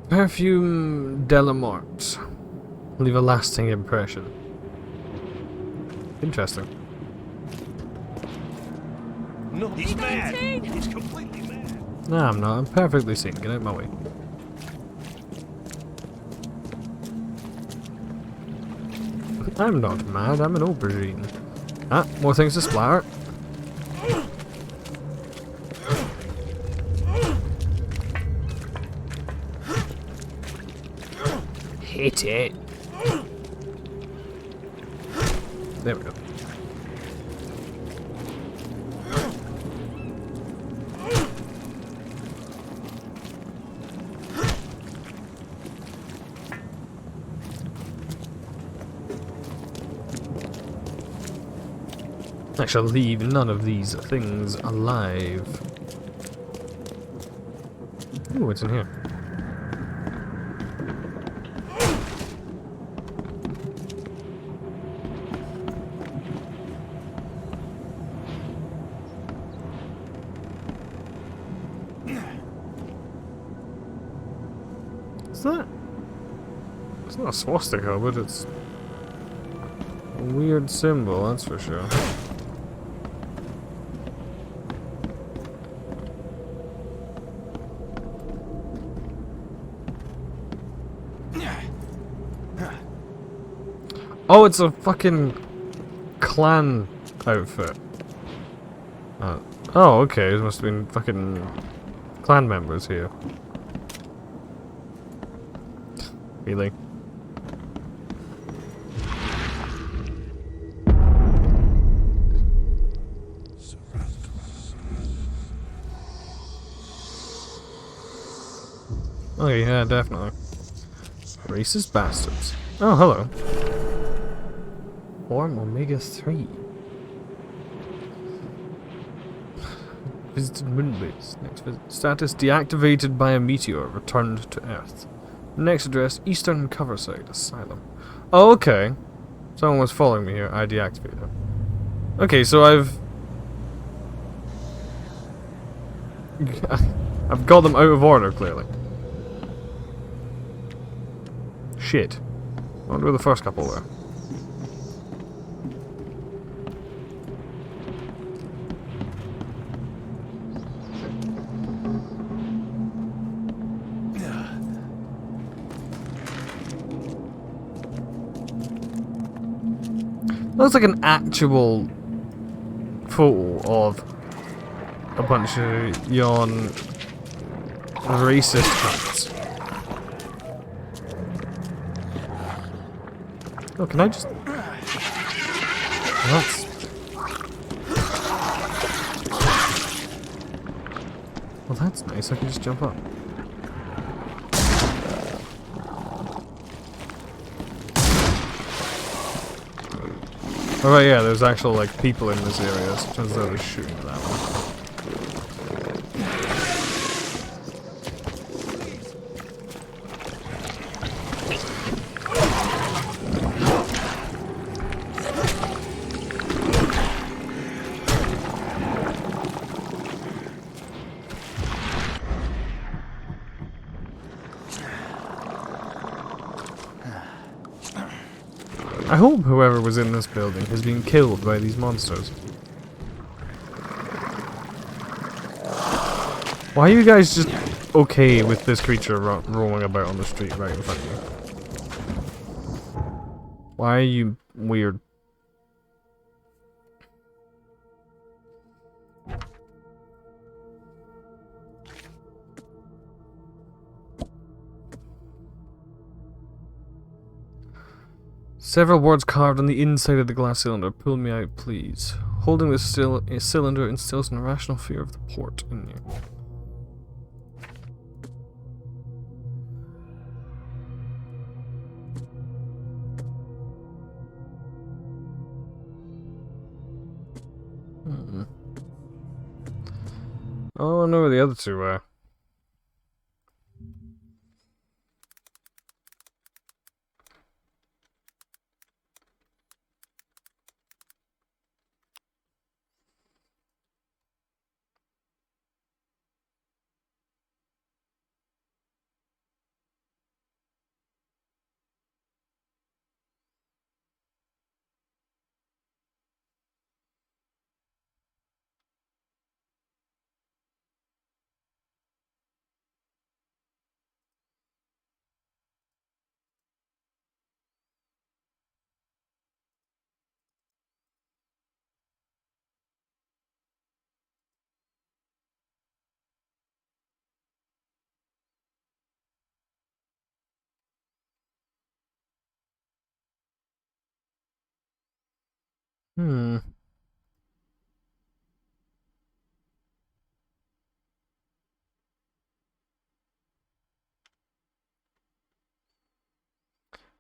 Perfume Delamort. Leave a lasting impression. Interesting.
No, he's mad. He's completely mad.
No, I'm not. I'm perfectly sane. Get out of my way. I'm not mad. I'm an aubergine. Ah, more things to splatter. Hit it. There we go. I shall leave none of these things alive. Ooh, what's in here? What's that? It's not a swastika, but it's a weird symbol, that's for sure. Oh, it's a fucking clan outfit. Oh, okay. It must have been fucking clan members here. Really? Oh yeah, definitely. Racist bastards. Oh, hello. Form Omega-3. Visited Moonbase. Next visit. Status deactivated by a meteor. Returned to Earth. Next address, Eastern Coverside Asylum. Oh, okay. Someone was following me here. I deactivated it. Okay, so I've got them out of order, clearly. Shit. I wonder where the first couple were. Looks like an actual photo of a bunch of yawn racist cunts. Oh, can I just... That's... Well, that's nice. I can just jump up. Alright, yeah, there's actual, like, people in this area, so it turns out they're shooting at that one. I hope whoever was in this building has been killed by these monsters. Why are you guys just okay with this creature roaming about on the street right in front of you? Why are you weird? Several words carved on the inside of the glass cylinder. Pull me out, please. Holding this cylinder instills an irrational fear of the port in you. Oh, I know where the other two were. Hmm.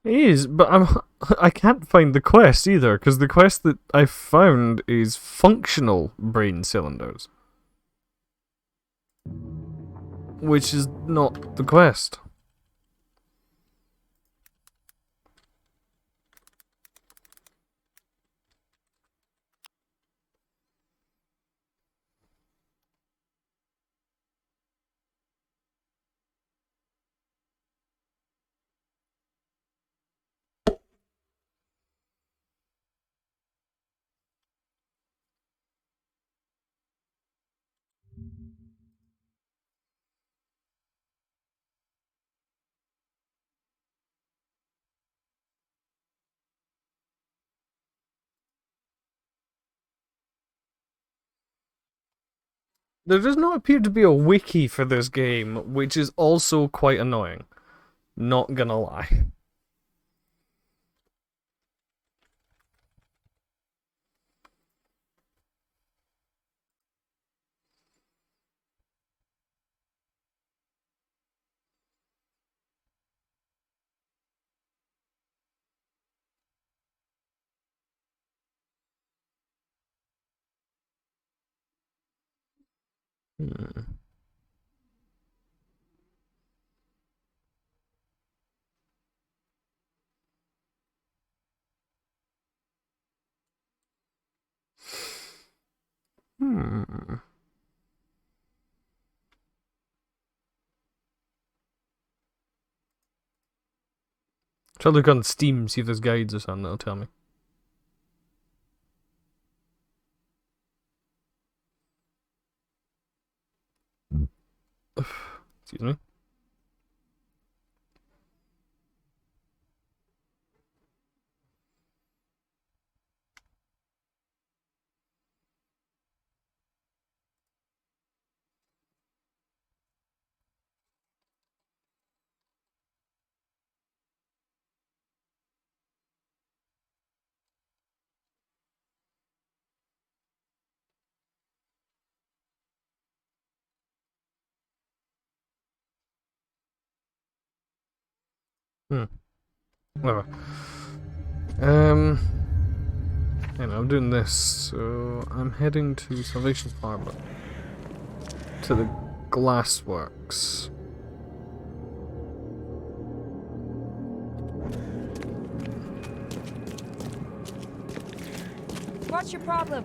It is, but I can't find the quest either, because the quest that I found is functional brain cylinders. Which is not the quest. There does not appear to be a wiki for this game, which is also quite annoying. Not gonna lie. Hmm. Hmm. Try to look on Steam, see if there's guides or something that'll tell me. Excuse me. Hmm. Whatever. And I'm doing this, so I'm heading to Salvation Harbor. To the Glassworks.
What's your problem?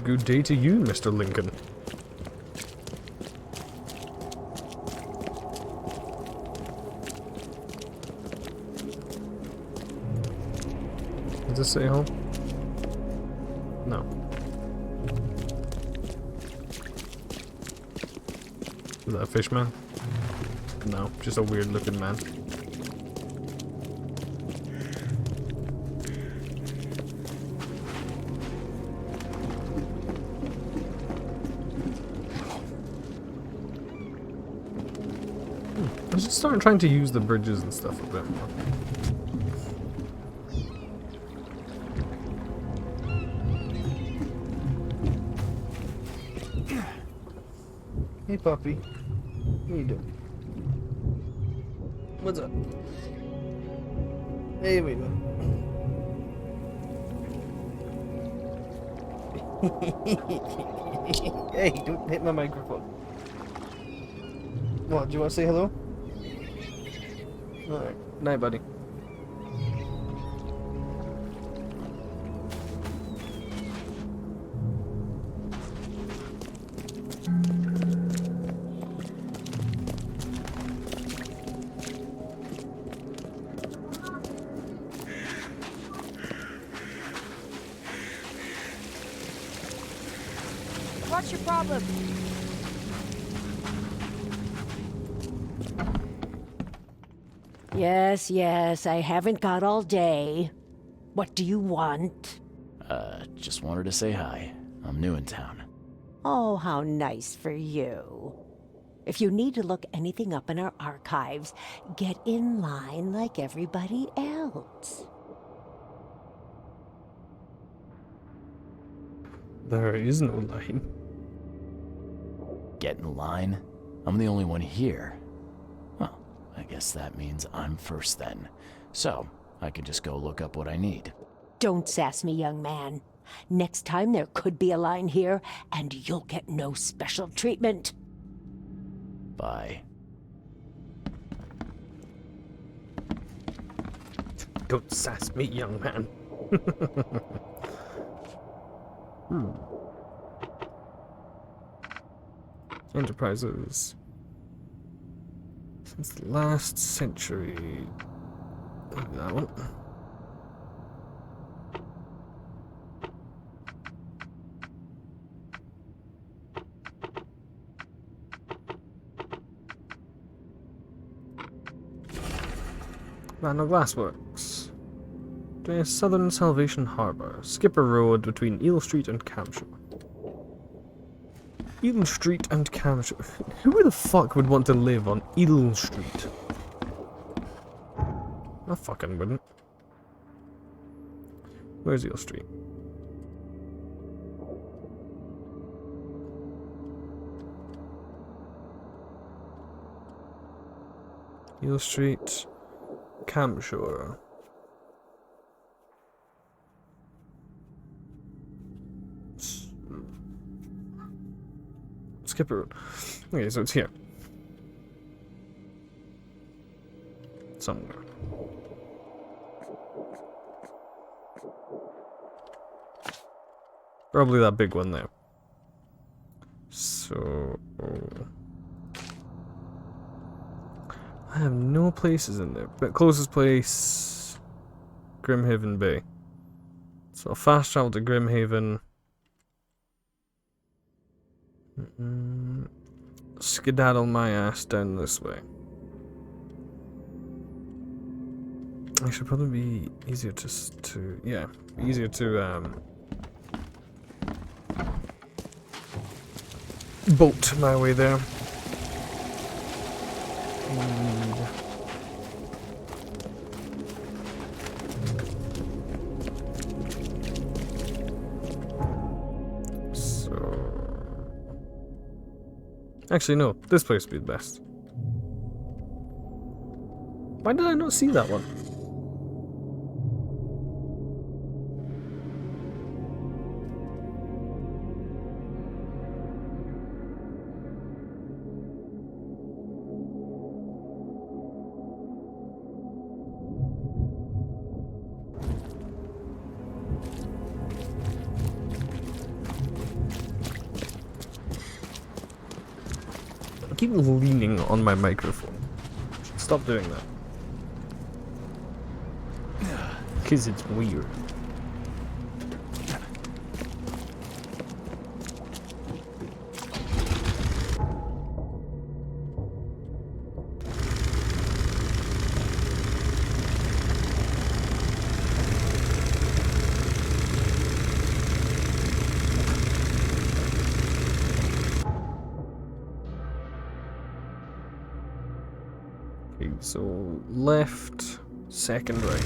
Good day to you, Mr. Lincoln. Does this say home? No. Is that a fish man? No, just a weird looking man. I should start trying to use the bridges and stuff a bit more. Hey puppy, how you doing? What's up? Hey, wait a minute. Hey, don't hit my microphone. What, do you want to say hello? Alright, night, buddy.
What's your problem?
Yes, yes, I haven't got all day. What do you want?
Just wanted to say hi. I'm new in town.
Oh, how nice for you. If you need to look anything up in our archives, get in line like everybody else.
There is no line.
Get in line? I'm the only one here. Well, I guess that means I'm first then. So, I can just go look up what I need.
Don't sass me, young man. Next time there could be a line here, and you'll get no special treatment.
Bye.
Don't sass me, young man. Enterprises. Since the last century. That one. Randall Glassworks. Southern Salvation Harbor. Skipper Road between Eel Street and Camshire. Eel Street and Camshire. Who the fuck would want to live on Eel Street? I fucking wouldn't. Where's Eel Street? Eel Street, Camshire. Skipper Road. Okay, so it's here. Somewhere. Probably that big one there. So... I have no places in there. But closest place... Grimhaven Bay. So I'll fast travel to Grimhaven. Skedaddle my ass down this way. It should probably be easier to yeah, easier to boat my way there. Actually, no. This place would be the best. Why did I not see that one? I keep leaning on my microphone. Stop doing that. Because it's weird. Okay, so left, second right.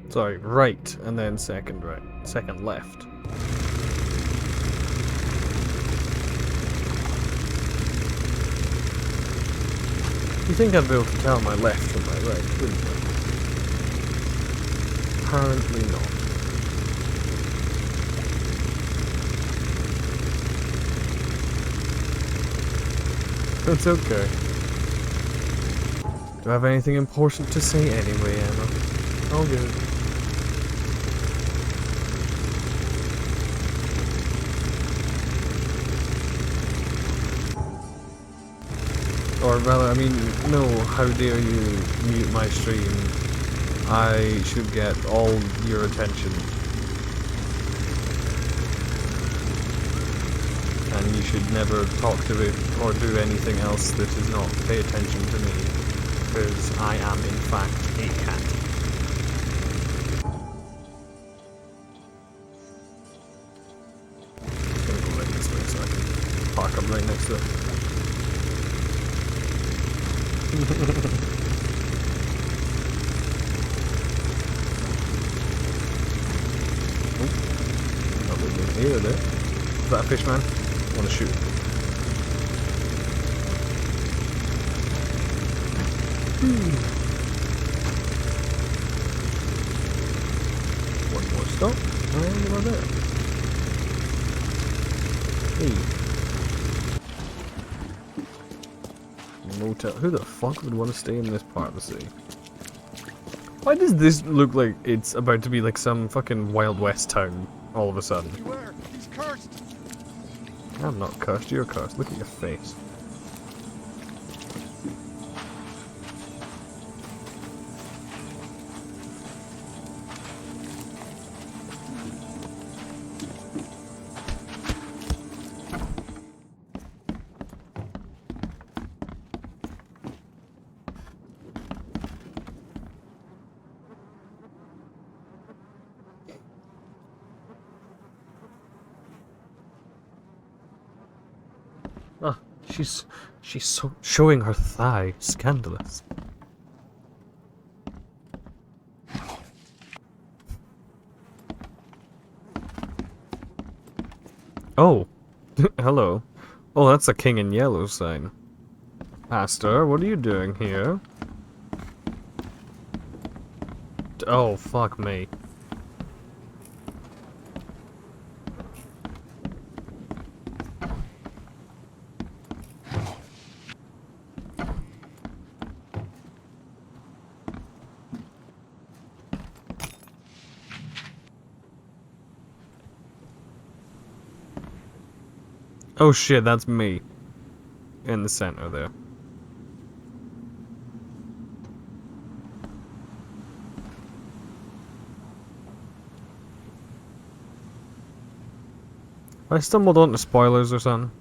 Sorry, right, and then second right. Second left. You think I'd be able to tell my left from my right, wouldn't you? apparently not. It's okay. Do I have anything important to say anyway, Emma? All good. Or rather, I mean, no, how dare you mute my stream? I should get all your attention. And you should never talk to it or do anything else that is not pay attention to me. Because I am, in fact, a cat. I'm gonna go right this way so I can park up right next to it. Either there. Is that a fish man? I want to shoot him. One more stop. And we're there. Hey. Motel. Who the fuck would want to stay in this part of the city? Why does this look like it's about to be like some fucking Wild West town all of a sudden?
Beware, he's cursed.
I'm not cursed, you're cursed. Look at your face. Ah, she's so showing her thigh. Scandalous. Oh, hello. Oh, that's a king in yellow sign. Pastor, what are you doing here? Oh, fuck me. Oh shit, that's me. In the center there. I stumbled onto spoilers or something.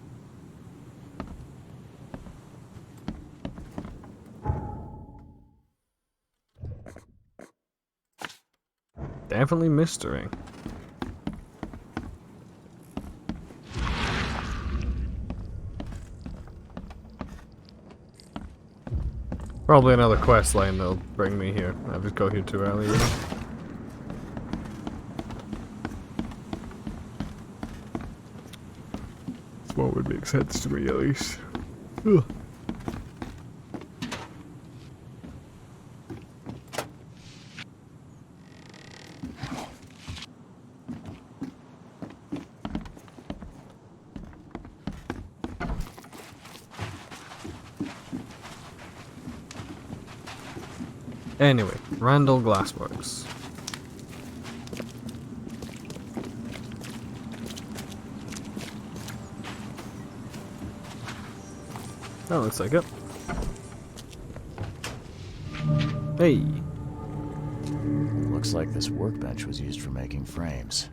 Definitely mystery. Probably another quest line that'll bring me here. I just got here too early, you know? That's what would make sense to me, at least. Ugh. Anyway, Randall Glassworks. That looks like it. Hey.
Looks like this workbench was used for making frames.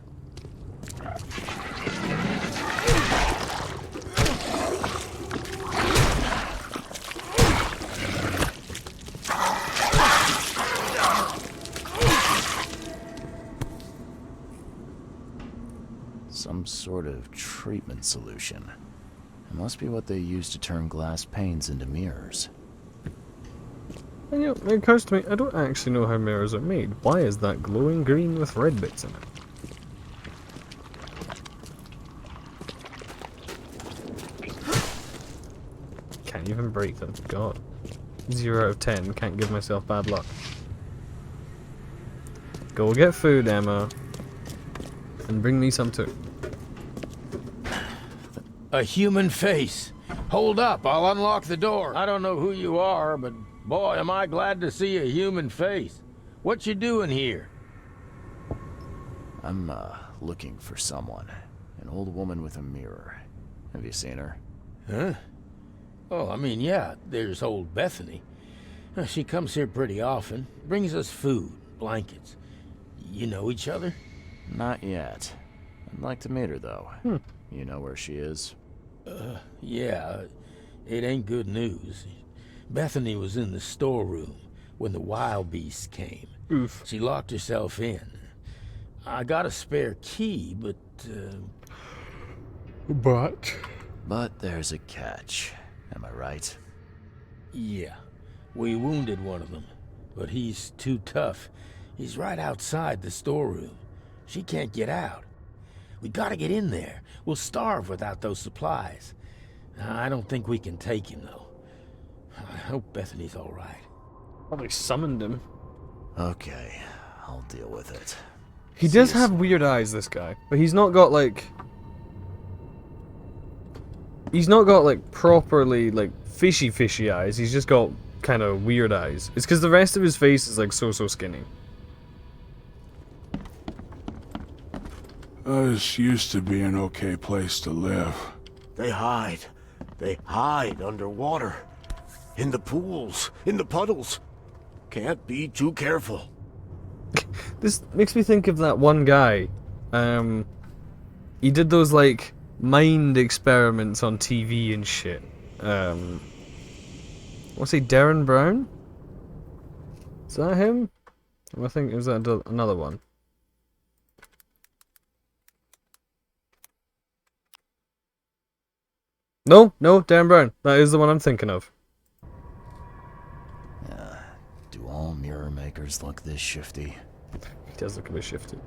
Some sort of treatment solution. It must be what they use to turn glass panes into mirrors.
And you know, it occurs to me, I don't actually know how mirrors are made. Why is that glowing green with red bits in it? Can't even break them. God. 0 out of 10. Can't give myself bad luck. Go get food, Emma. And bring me some too.
A human face. Hold up, I'll unlock the door. I don't know who you are, but boy, am I glad to see a human face. What you doing here?
I'm, looking for someone. An old woman with a mirror. Have you seen her?
Huh? Oh, I mean, yeah, there's old Bethany. She comes here pretty often. Brings us food, blankets. You know each other?
Not yet. I'd like to meet her, though. You know where she is?
Yeah. It ain't good news. Bethany was in the storeroom when the wild beasts came.
Oof.
She locked herself in. I got a spare key, but...
But there's a catch. Am I right?
Yeah. We wounded one of them, but he's too tough. He's right outside the storeroom. She can't get out. We gotta get in there. We'll starve without those supplies. I don't think we can take him, though. I hope Bethany's all right.
Probably summoned him.
Okay, I'll deal with it.
He does have weird eyes, this guy. But he's not got, like... He's not got, like, properly, like, fishy eyes. He's just got kind of weird eyes. It's because the rest of his face is, like, so skinny.
This used to be an okay place to live.
They hide. They hide underwater. In the pools. In the puddles. Can't be too careful.
This makes me think of that one guy. He did those, like, mind experiments on TV and shit. What's he, Darren Brown? Is that him? I think it was that another one. No, Darren Brown. That is the one I'm thinking of.
Do all mirror makers look this shifty?
He does look a bit shifty.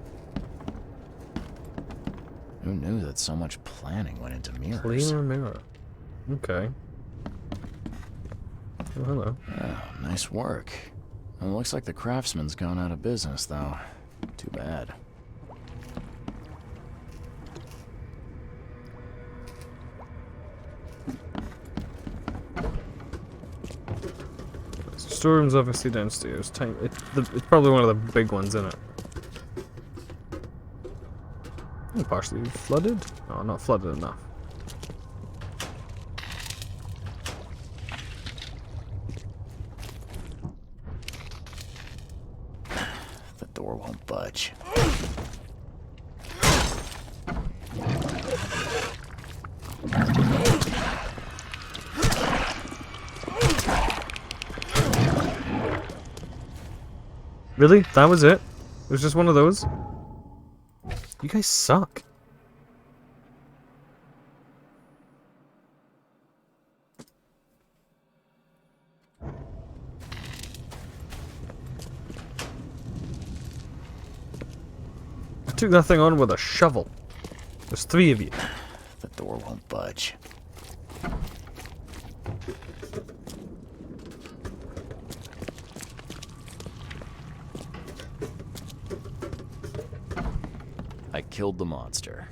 Who knew that so much planning went into mirrors?
Cleaner mirror. Okay. Oh, hello.
Oh, nice work. It looks like the craftsman's gone out of business, though. Too bad.
Storeroom's obviously downstairs. It's probably one of the big ones, isn't it? Oh, partially flooded? Oh, not flooded enough.
The door won't budge.
Really? That was it? It was just one of those? You guys suck. I took that thing on with a shovel. There's 3 of you.
The door won't budge. I killed the monster.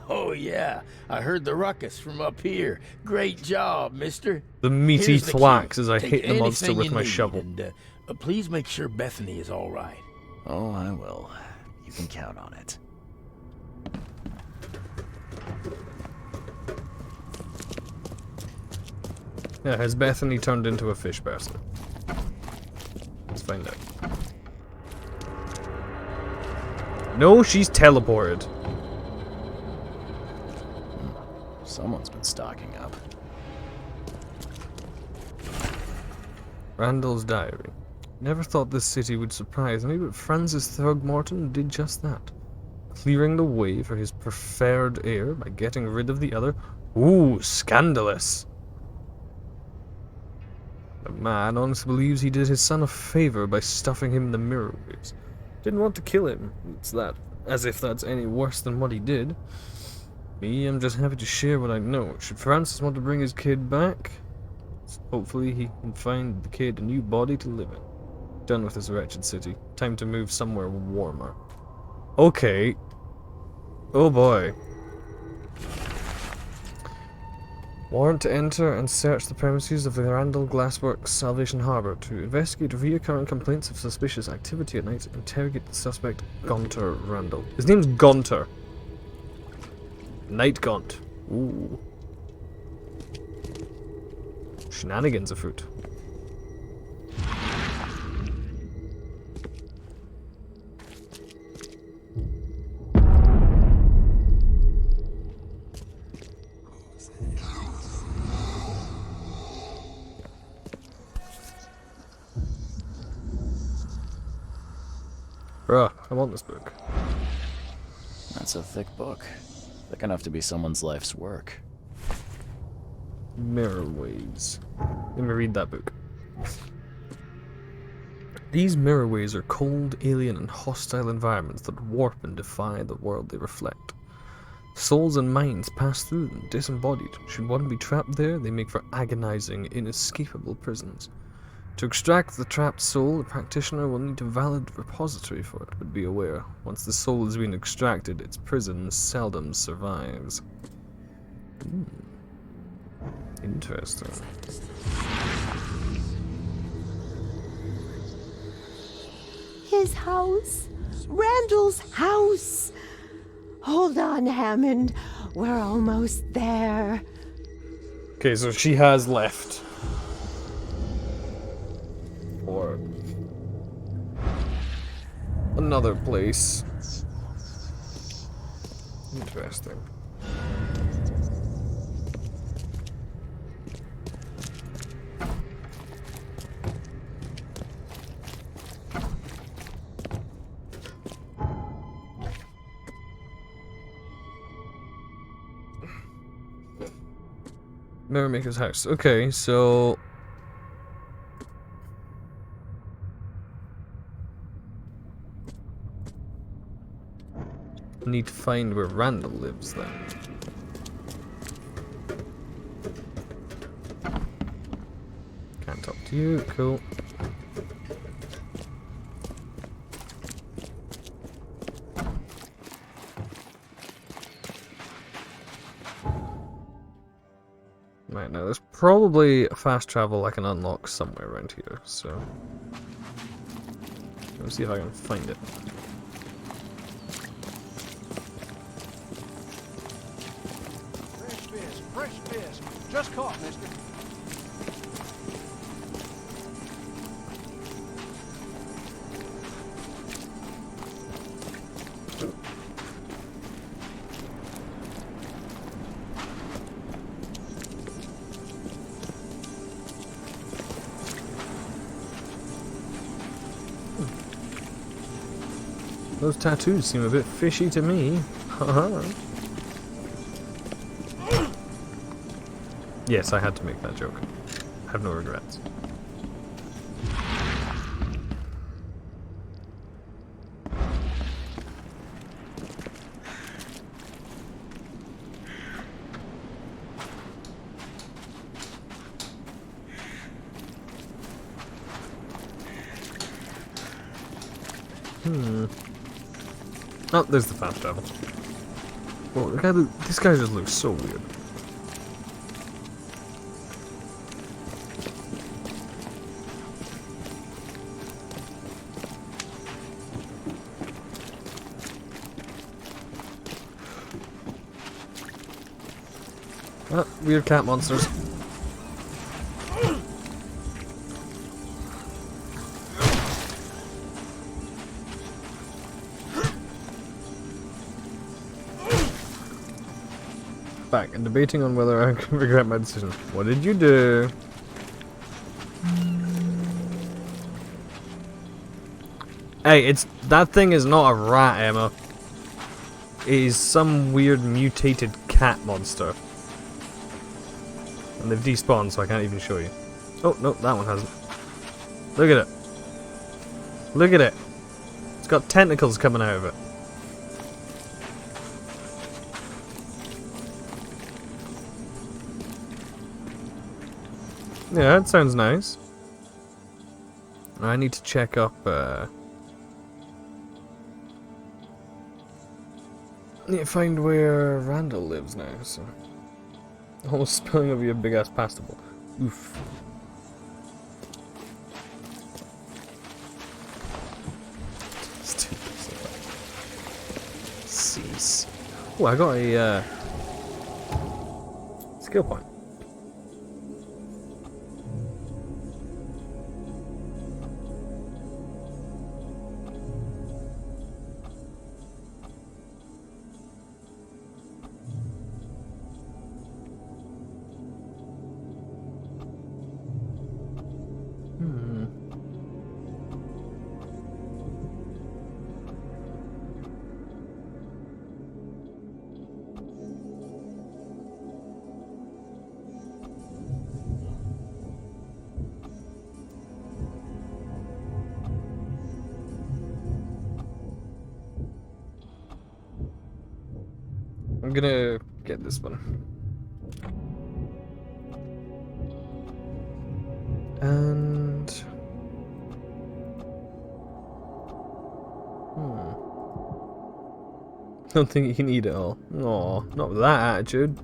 Oh, yeah. I heard the ruckus from up here. Great job, mister.
The meaty
Here's the
thwacks
key.
as I
Take
hit the monster
anything
with
you
my
need,
shovel.
And, please make sure Bethany is all right.
Oh, I will. You can count on it.
Yeah, has Bethany turned into a fish person? Let's find out. No, she's teleported.
Someone's been stocking up.
Randall's diary. Never thought this city would surprise me, but Francis Throgmorton did just that. Clearing the way for his preferred heir by getting rid of the other. Ooh, scandalous. The man honestly believes he did his son a favor by stuffing him in the mirror waves. Didn't want to kill him. It's that. As if that's any worse than what he did. Me, I'm just happy to share what I know. Should Francis want to bring his kid back? Hopefully he can find the kid a new body to live in. Done with this wretched city. Time to move somewhere warmer. Okay. Oh boy. Warrant to enter and search the premises of the Randall Glassworks Salvation Harbor to investigate recurrent complaints of suspicious activity at night. Interrogate the suspect, Gunter Randall. His name's Gunter. Night Gaunt. Ooh. Shenanigans afoot. Bruh, I want this book.
That's a thick book. Thick enough to be someone's life's work.
Mirrorways. Let me read that book. These mirrorways are cold, alien, and hostile environments that warp and defy the world they reflect. Souls and minds pass through them, disembodied. Should one be trapped there, they make for agonizing, inescapable prisons. To extract the trapped soul, the practitioner will need a valid repository for it, but be aware, once the soul has been extracted, its prison seldom survives. Interesting.
His house. Randall's house. Hold on, Hammond. We're almost there.
Okay, so she has left. Or another place. Interesting. Mirrormaker's house. Okay, so need to find where Randall lives then. Can't talk to you, cool. Right, now there's probably a fast travel I can unlock somewhere around here, so let's see if I can find it.
Fresh fish. Just caught, mister.
Those tattoos seem a bit fishy to me. Haha. Yes, I had to make that joke. I have no regrets. Oh, there's the fast travel. Well, this guy just looks so weird. Oh, weird cat monsters. Back and debating on whether I can regret my decision. What did you do? Hey, that thing is not a rat, Emma. It is some weird mutated cat monster. And they've despawned, so I can't even show you. Oh, no, that one hasn't. Look at it. Look at it. It's got tentacles coming out of it. Yeah, it sounds nice. I need to check up. Need to find where Randall lives now. So, almost spilling over your big ass pastable. Oof. Cease. Oh, I got a skill point. I'm gonna get this one. And... Don't think you can eat it all. Aw, not with that attitude.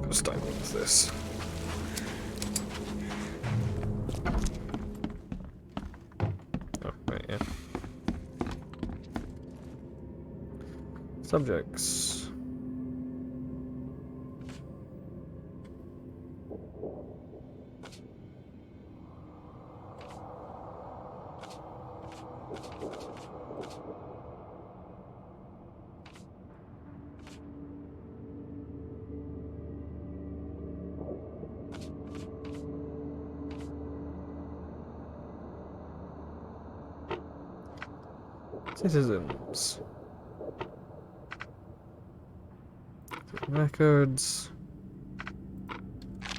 Gotta start with this. Oh, right, yeah. Subjects. Citizens. Records.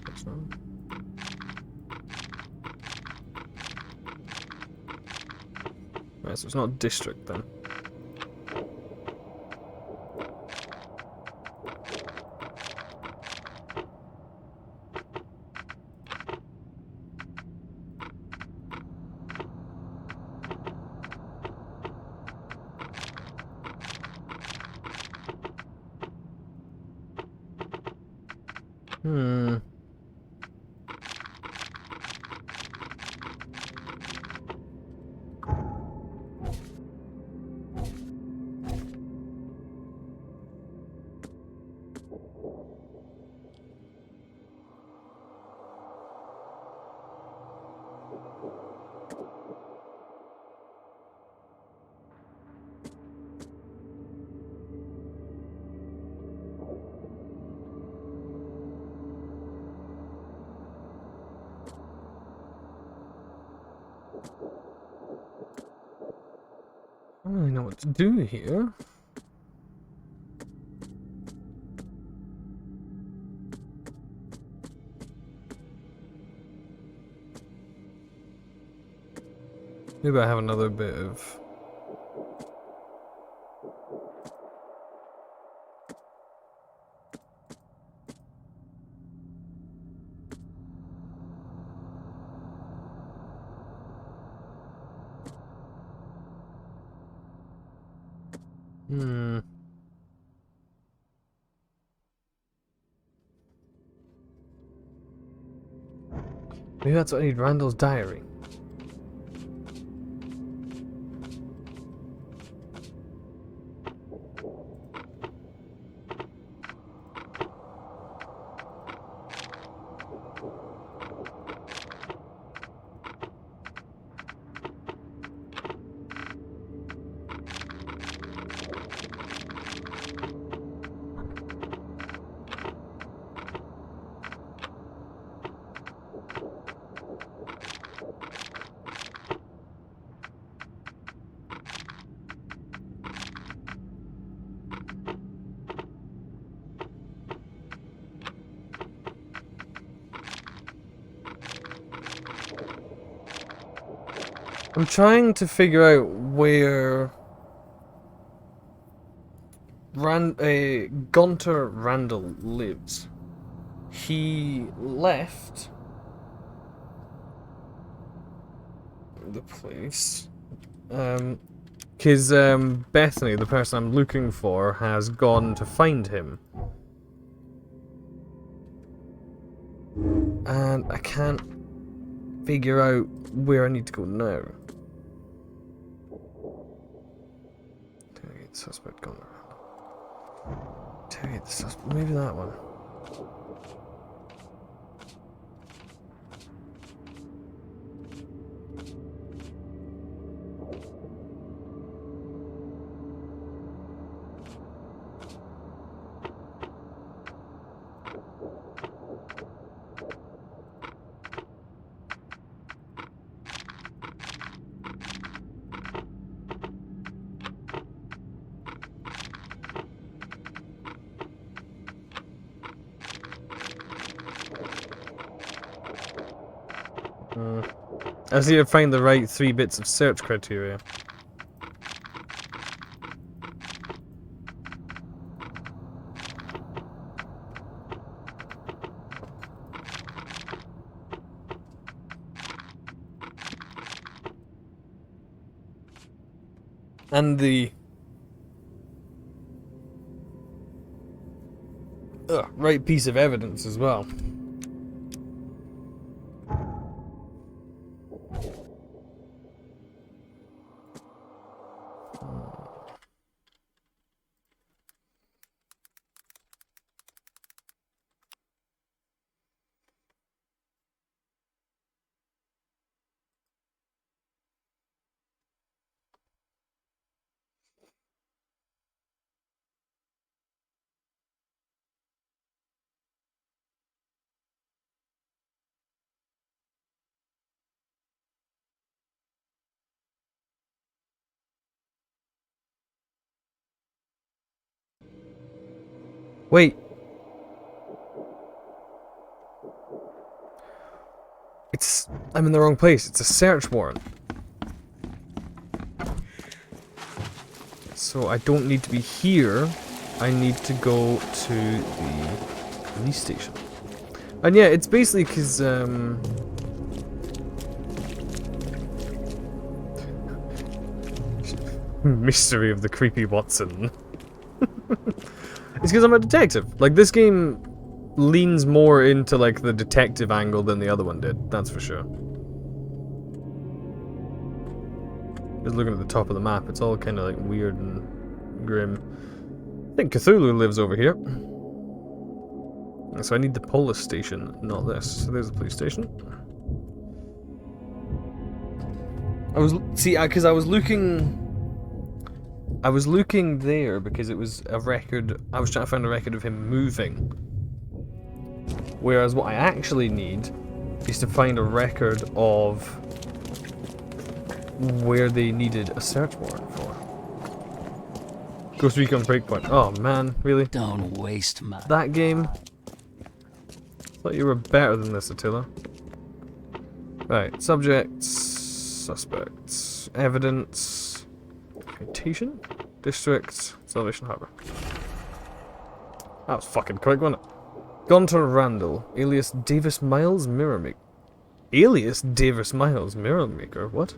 That's wrong. Right, so it's not district then. I don't really know what to do here. Maybe I have another bit of... Maybe that's what I need, Randall's diary. I'm trying to figure out where Gunter Randall lives. he left the place. Because Bethany, the person I'm looking for, has gone to find him. And I can't figure out where I need to go now. Interrogate the suspect gone around. Interrogate the suspect. Maybe that one. I just need to find the right 3 bits of search criteria. And the right piece of evidence as well. Wait. I'm in the wrong place. It's a search warrant. So I don't need to be here. I need to go to the police station. And yeah, it's basically because, mystery of the creepy Watson. It's because I'm a detective. Like, this game leans more into, like, the detective angle than the other one did. That's for sure. Just looking at the top of the map, it's all kind of, like, weird and grim. I think Cthulhu lives over here. So I need the police station, not this. So there's the police station. Because I was looking there because it was a record. I was trying to find a record of him moving. Whereas what I actually need is to find a record of where they needed a search warrant for. Ghost Recon Breakpoint. Oh man, really?
Don't waste my...
That game? Thought you were better than this, Attila. Right, subjects, suspects, evidence, citation, district, Salvation Harbor. That was fucking quick, wasn't it? Gunter Randall, alias Davis Miles Mirror Maker. Alias Davis Miles Mirror Maker? What?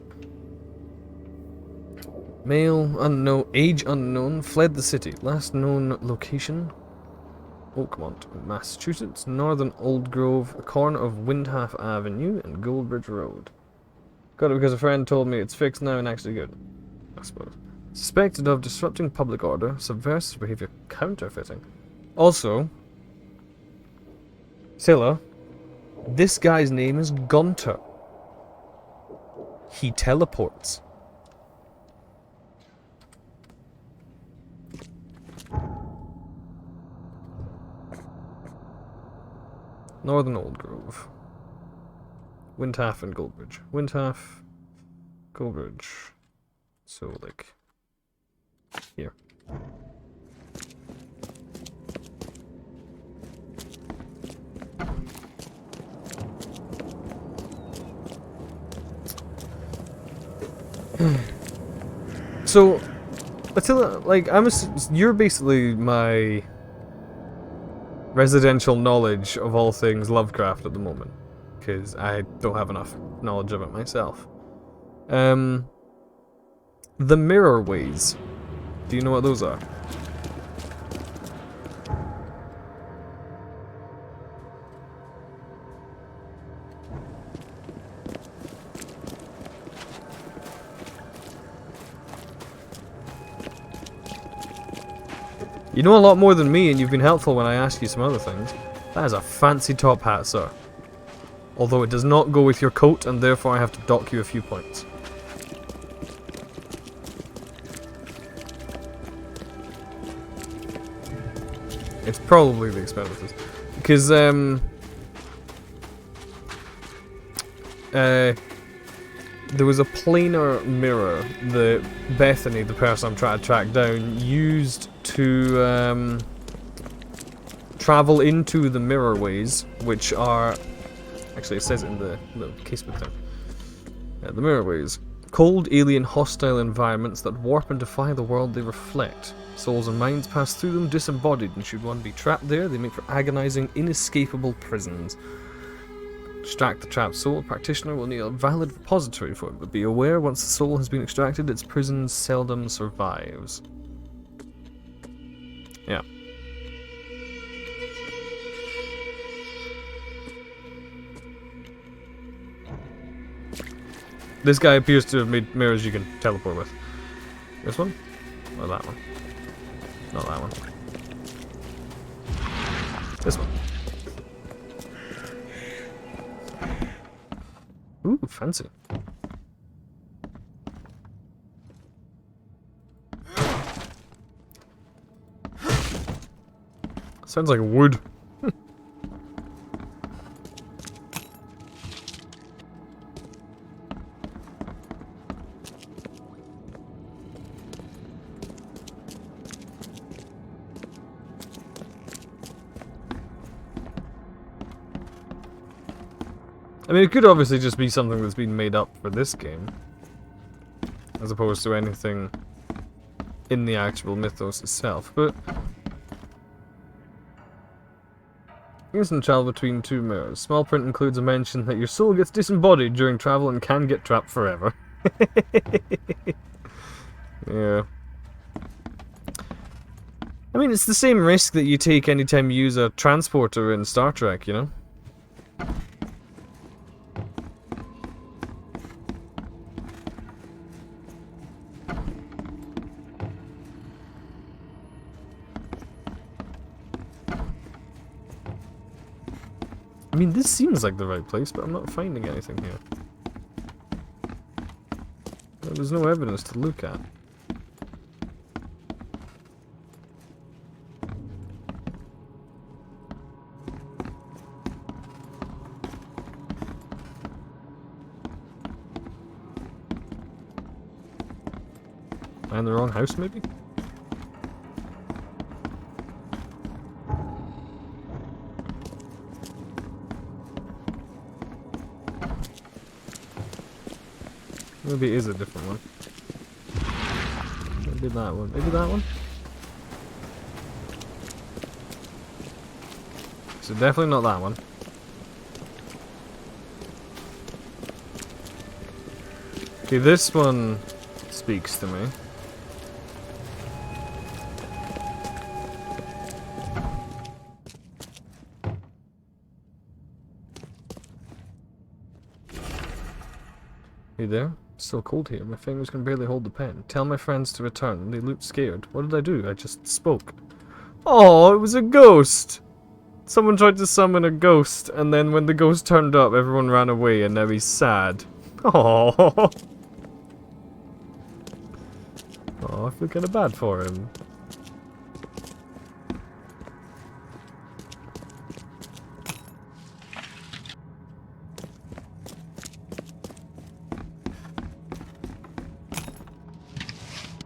Male, unknown, age unknown, fled the city. Last known location: Oakmont, Massachusetts, northern Old Grove, a corner of Windhalf Avenue and Goldbridge Road. Got it because a friend told me it's fixed now and actually good, I suppose. Suspected of disrupting public order, subversive behavior, counterfeiting. Also, Scylla, this guy's name is Gunter. He teleports. Northern Old Grove. Windhalf and Goldbridge. Windhalf, Goldbridge. So, like, here. So, Attila, like, you're basically my residential knowledge of all things Lovecraft at the moment, because I don't have enough knowledge of it myself. The mirror ways. Do you know what those are? You know a lot more than me, and you've been helpful when I asked you some other things. That is a fancy top hat, sir. Although it does not go with your coat, and therefore I have to dock you a few points. It's probably the expenses. Because, there was a planar mirror that Bethany, the person I'm trying to track down, used to travel into the mirror ways, which are... Actually, it says it in the little casebook thing. The mirror ways. Cold, alien, hostile environments that warp and defy the world they reflect. Souls and minds pass through them disembodied, and should one be trapped there, they make for agonizing, inescapable prisons. Extract the trapped soul, a practitioner will need a valid repository for it, but be aware once the soul has been extracted, its prison seldom survives. Yeah. This guy appears to have made mirrors you can teleport with. This one? Or that one? Not that one. This one. Ooh, fancy. Sounds like wood. I mean, it could obviously just be something that's been made up for this game, as opposed to anything in the actual mythos itself, but... Instant travel between two mirrors. Small print includes a mention that your soul gets disembodied during travel and can get trapped forever. Yeah. I mean, it's the same risk that you take anytime you use a transporter in Star Trek, you know? I mean, this seems like the right place, but I'm not finding anything here. There's no evidence to look at. Am I in the wrong house, maybe? Maybe it is a different one. Maybe that one. Maybe that one? So definitely not that one. Okay, this one speaks to me. Hey there? Still cold here. My fingers can barely hold the pen. Tell my friends to return. They looked scared. What did I do? I just spoke. Oh, it was a ghost! Someone tried to summon a ghost, and then when the ghost turned up, everyone ran away, and now he's sad. Oh, oh, I feel kind of bad for him.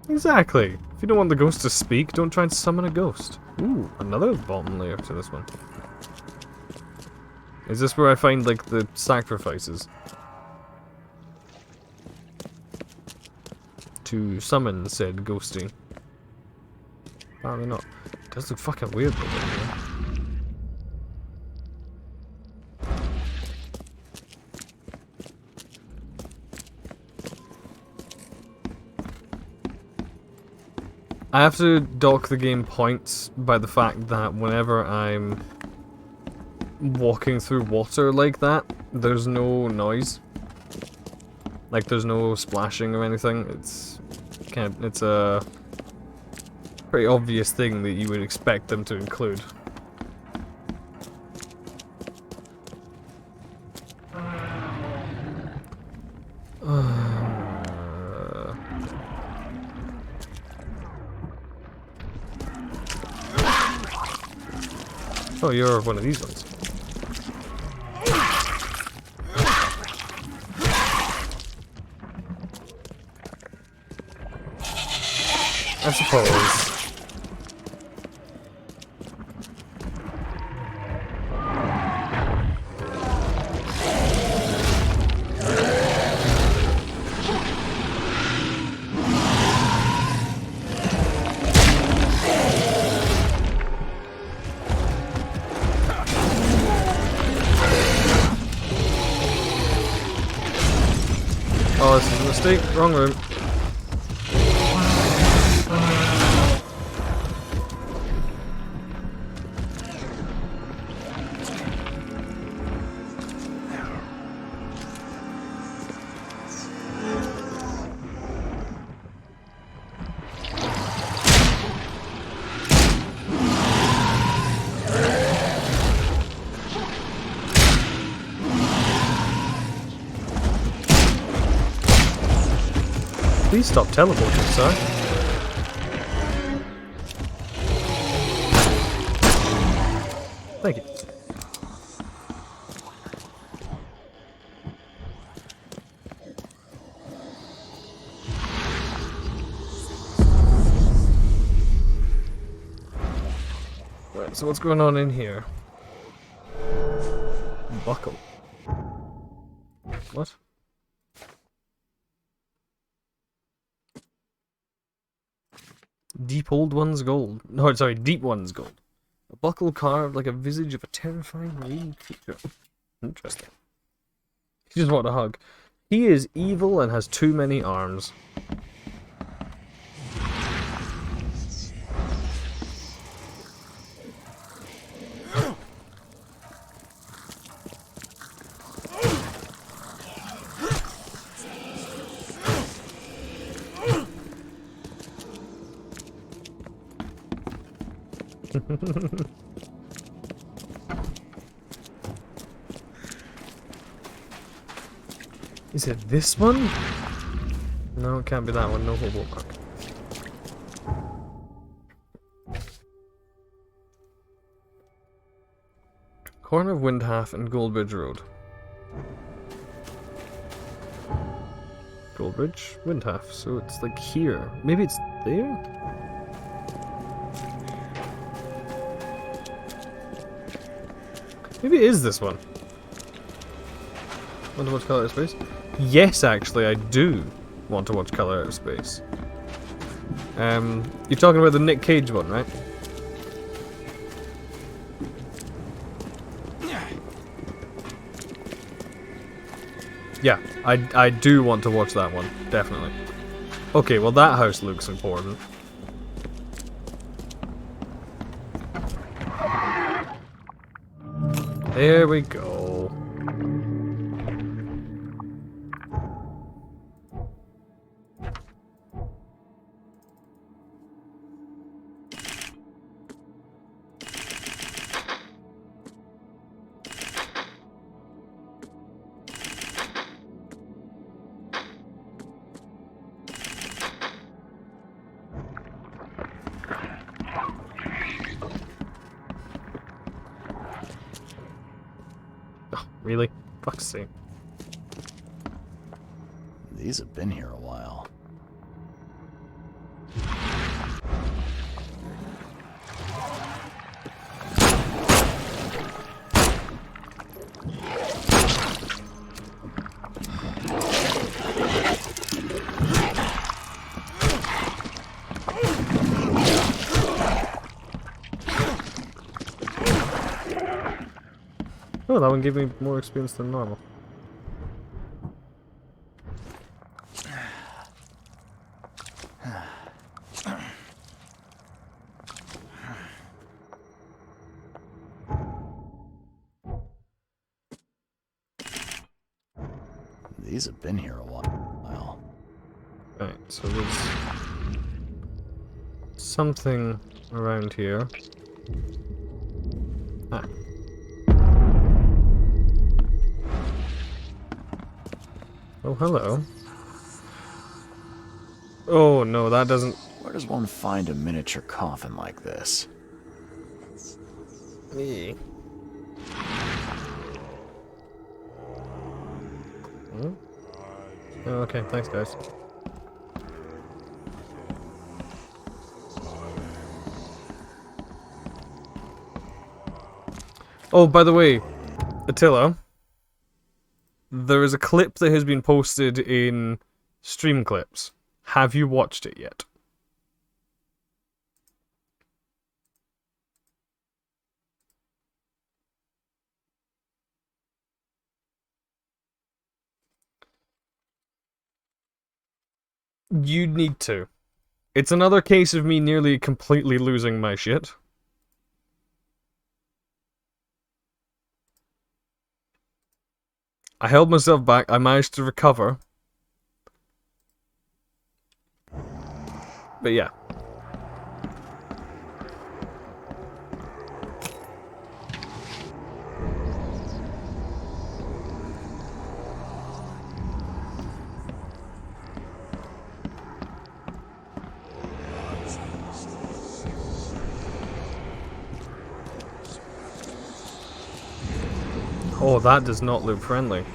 Exactly. If you don't want the ghost to speak, don't try and summon a ghost. Ooh, another bottom layer to this one. Is this where I find, like, the sacrifices? To summon said ghosty. Apparently not. It does look fucking weird though. I have to dock the game points by the fact that whenever I'm walking through water like that, there's no noise. Like there's no splashing or anything. It's a pretty obvious thing that you would expect them to include. Oh, you're one of these ones. I suppose. Oh, this is a mistake. Wrong room. Please stop teleporting, sir. Thank you. Right, so what's going on in here? Buckle. What? Deep old one's gold. No, sorry, deep one's gold. A buckle carved like a visage of a terrifying marine creature. Interesting. He just wanted a hug. He is evil and has too many arms. Is it this one? No, it can't be that one. No hobo mark. Corner of Windhalf and Goldbridge Road. Goldbridge, Windhalf. So it's like here. Maybe it's there? Maybe it is this one. Want to watch Color Out of Space? Yes, actually, I do want to watch Color Out of Space. You're talking about the Nick Cage one, right? Yeah, I do want to watch that one, definitely. Okay, well that house looks important. There we go. Really? Fuck's sake.
These have been here a while.
Oh, that one gave me more experience than normal.
These have been here a while.
Right, so there's something around here. Ah. Oh, hello. Oh no, that doesn't...
Where does one find a miniature coffin like this?
Me. Oh, okay, thanks guys. Oh, by the way, Attila, there is a clip that has been posted in Stream Clips. Have you watched it yet? You need to. It's another case of me nearly completely losing my shit. I held myself back, I managed to recover. But yeah. Oh, that does not look friendly.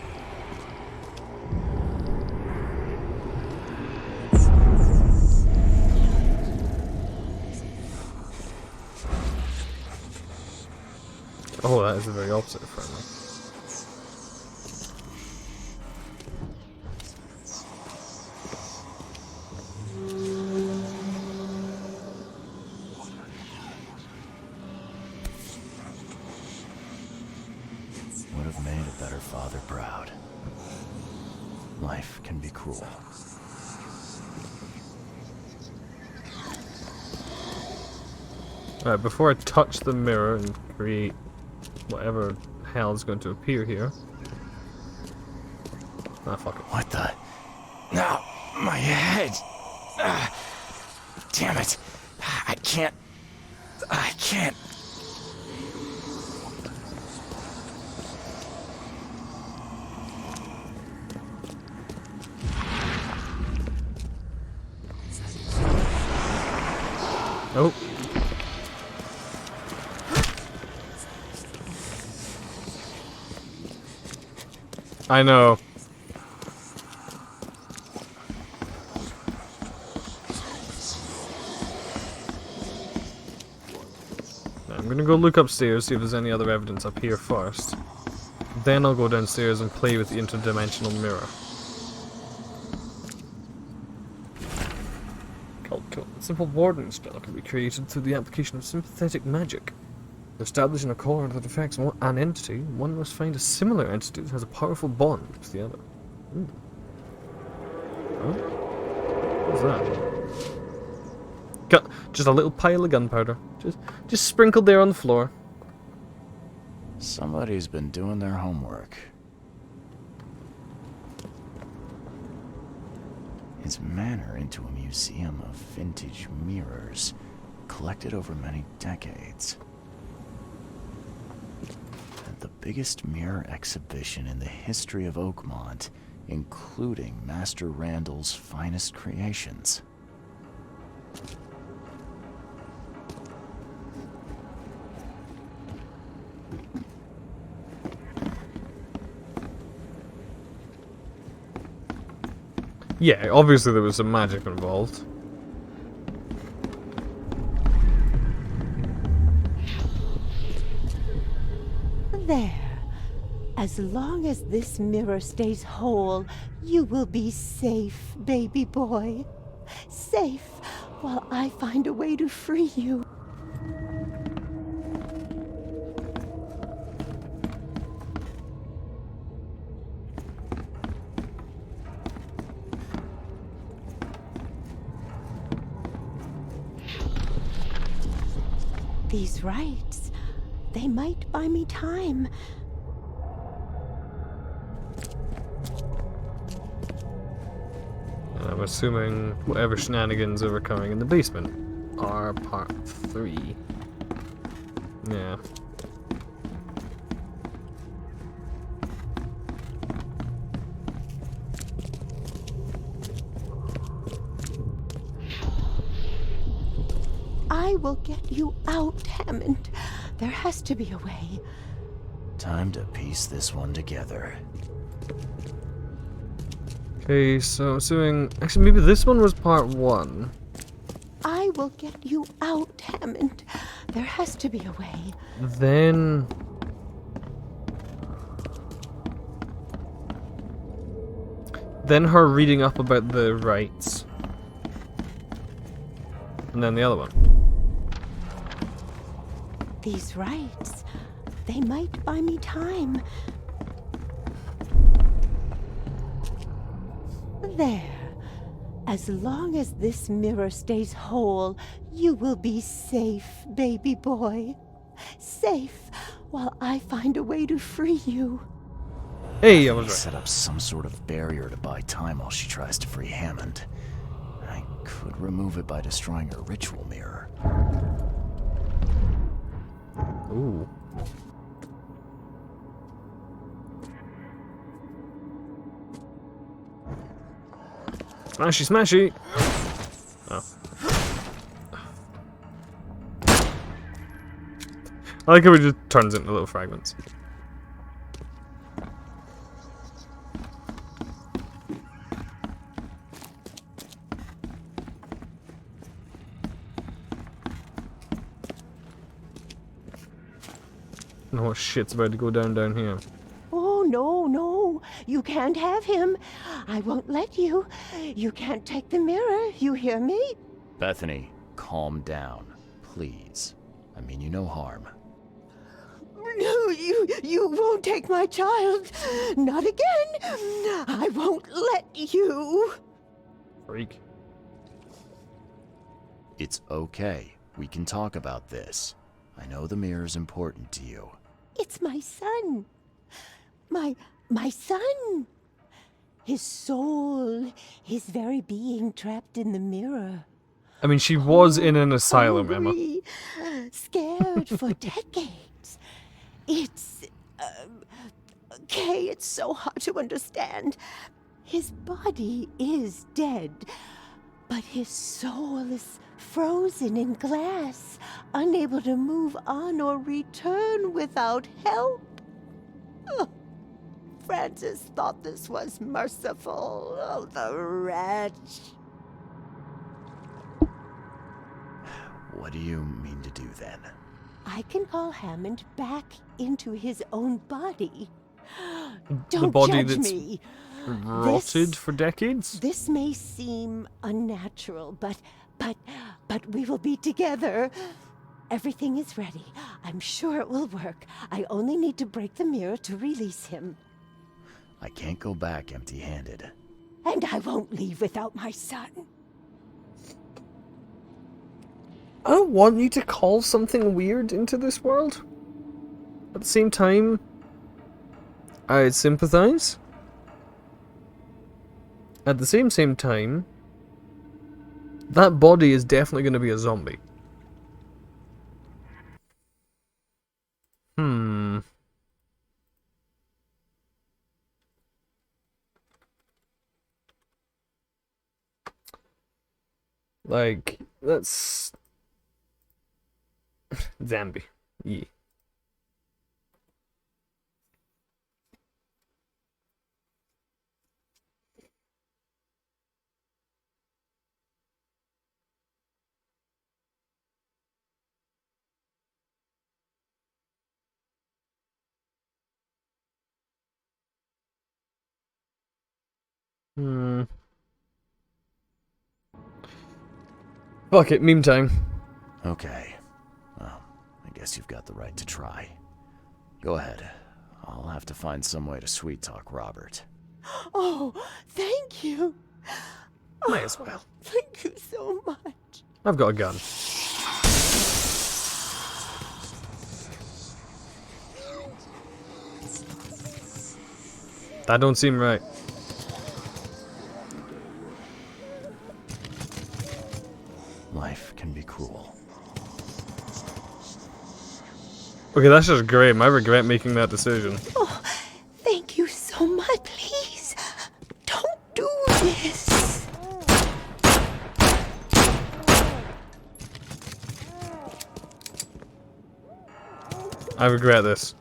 Oh, that is the very opposite of friendly.
Would have made a better father proud. Life can be cruel.
Alright, before I touch the mirror and create whatever hell is going to appear here. Ah, fuck it.
What the? No, my head. Damn it. I can't.
Oh. I know. I'm gonna go look upstairs, see if there's any other evidence up here first. Then I'll go downstairs and play with the interdimensional mirror. A simple warding spell can be created through the application of sympathetic magic. To establish an accord that affects an entity, one must find a similar entity that has a powerful bond with the other. Oh? What's that? Just a little pile of gunpowder. Just sprinkled there on the floor.
Somebody's been doing their homework. His manor into a museum of vintage mirrors, collected over many decades. And the biggest mirror exhibition in the history of Oakmont, including Master Randall's finest creations.
Yeah, obviously there was some magic involved.
There. As long as this mirror stays whole, you will be safe, baby boy. Safe while I find a way to free you. These rites, they might buy me time.
assuming whatever shenanigans are occurring in the basement are part 3. Yeah.
I will get you out, Hammond. There has to be a way.
Time to piece this one together.
Okay, so assuming... Actually, maybe this one was part 1.
I will get you out, Hammond. There has to be a way.
Then... Then her reading up about the rights. And then the other one.
These rights, they might buy me time. There. As long as this mirror stays whole, you will be safe, baby boy. Safe, while I find a way to free you.
Hey, I was right.
Set up some sort of barrier to buy time while she tries to free Hammond. I could remove it by destroying her ritual mirror.
Ooh. Smashy, smashy! Oh. I like how it just turns into little fragments. No, what shit's about to go down here.
Oh, no. You can't have him. I won't let you. You can't take the mirror. You hear me?
Bethany, calm down, please. I mean you no harm.
No, you won't take my child. Not again. I won't let you.
Freak.
It's okay. We can talk about this. I know the mirror's important to you.
It's my son. My son. His soul, his very being trapped in the mirror.
I mean, she was in an asylum, Emma.
Hungry, scared for decades. It's... okay, it's so hard to understand. His body is dead, but his soul is frozen in glass, unable to move on or return without help. Oh, Francis thought this was merciful. Oh, the wretch.
What do you mean to do then?
I can call Hammond back into his own body. Don't
the body
judge
that's
me.
rotted for decades?
This may seem unnatural, but we will be together. Everything is ready. I'm sure it will work. I only need to break the mirror to release him.
I can't go back empty-handed.
And I won't leave without my son.
I don't want you to call something weird into this world. At the same time, I sympathize. At the same time, that body is definitely going to be a zombie. Like, that's... Zombie. Yeah. Fuck it, meme time.
Okay. Well, I guess you've got the right to try. Go ahead. I'll have to find some way to sweet-talk Robert.
Oh, thank you.
Might as well.
Thank you so much.
I've got a gun. That don't seem right.
Life can be cruel.
Okay, that's just grim. I regret making that decision.
Oh, thank you so much. Please, don't do this.
I regret this.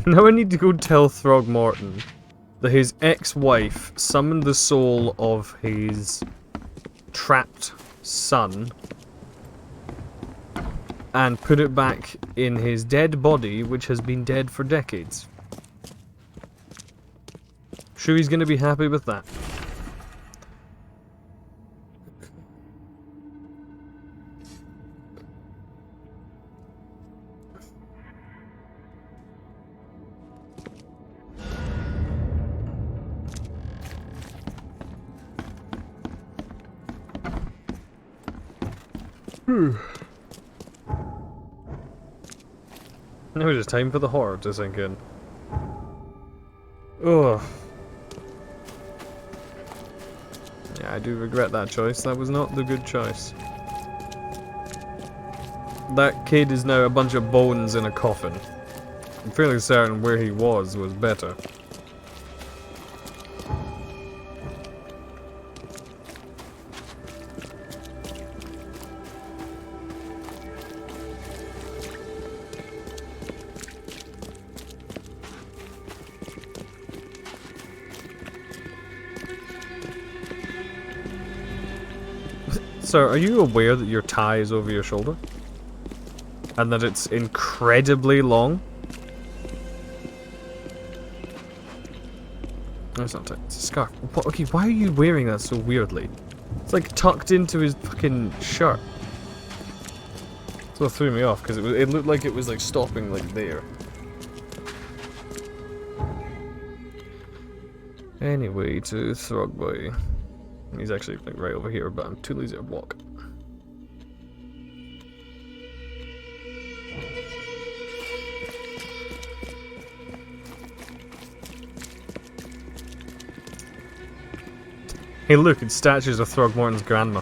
Now I need to go tell Throgmorton that his ex-wife summoned the soul of his trapped son and put it back in his dead body, which has been dead for decades. Sure, he's going to be happy with that. Now it's just time for the horror to sink in. Ugh. Yeah, I do regret that choice. That was not the good choice. That kid is now a bunch of bones in a coffin. I'm fairly certain where he was better. Sir, are you aware that your tie is over your shoulder? And that it's incredibly long? No, it's not a tie, it's a scarf. Okay, why are you wearing that so weirdly? It's like tucked into his fucking shirt. That's what threw me off, because it looked like it was like stopping like there. Anyway, to Throgboy. He's actually like right over here, but I'm too lazy to walk. Hey look, it's statues of Throgmorton's grandma.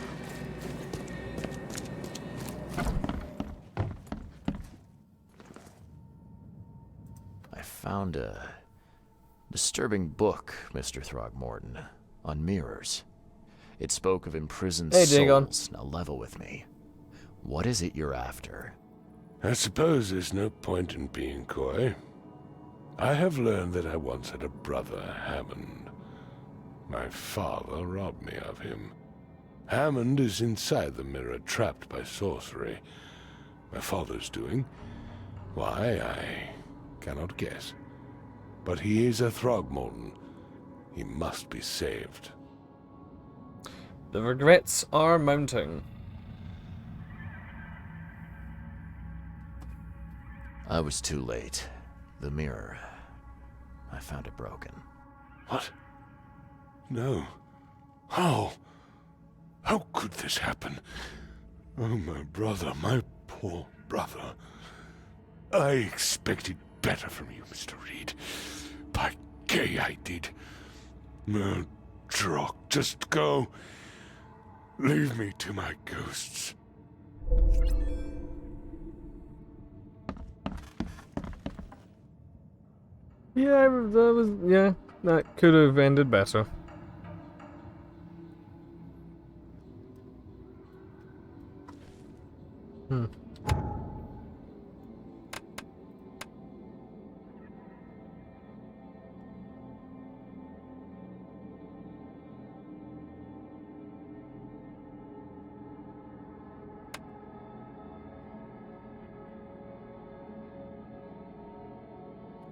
I found a disturbing book, Mr. Throgmorton, on mirrors. It spoke of imprisoned souls. Now level with me. What is it you're after?
I suppose there's no point in being coy. I have learned that I once had a brother, Hammond. My father robbed me of him. Hammond is inside the mirror, trapped by sorcery. My father's doing? Why, I cannot guess. But he is a Throgmorton. He must be saved.
The regrets are mounting.
I was too late. The mirror. I found it broken.
What? No. How? How could this happen? Oh, my brother, my poor brother. I expected better from you, Mr. Reed. By gay, I did. No, Drock, just go. Leave me to my ghosts.
Yeah, that could have ended better.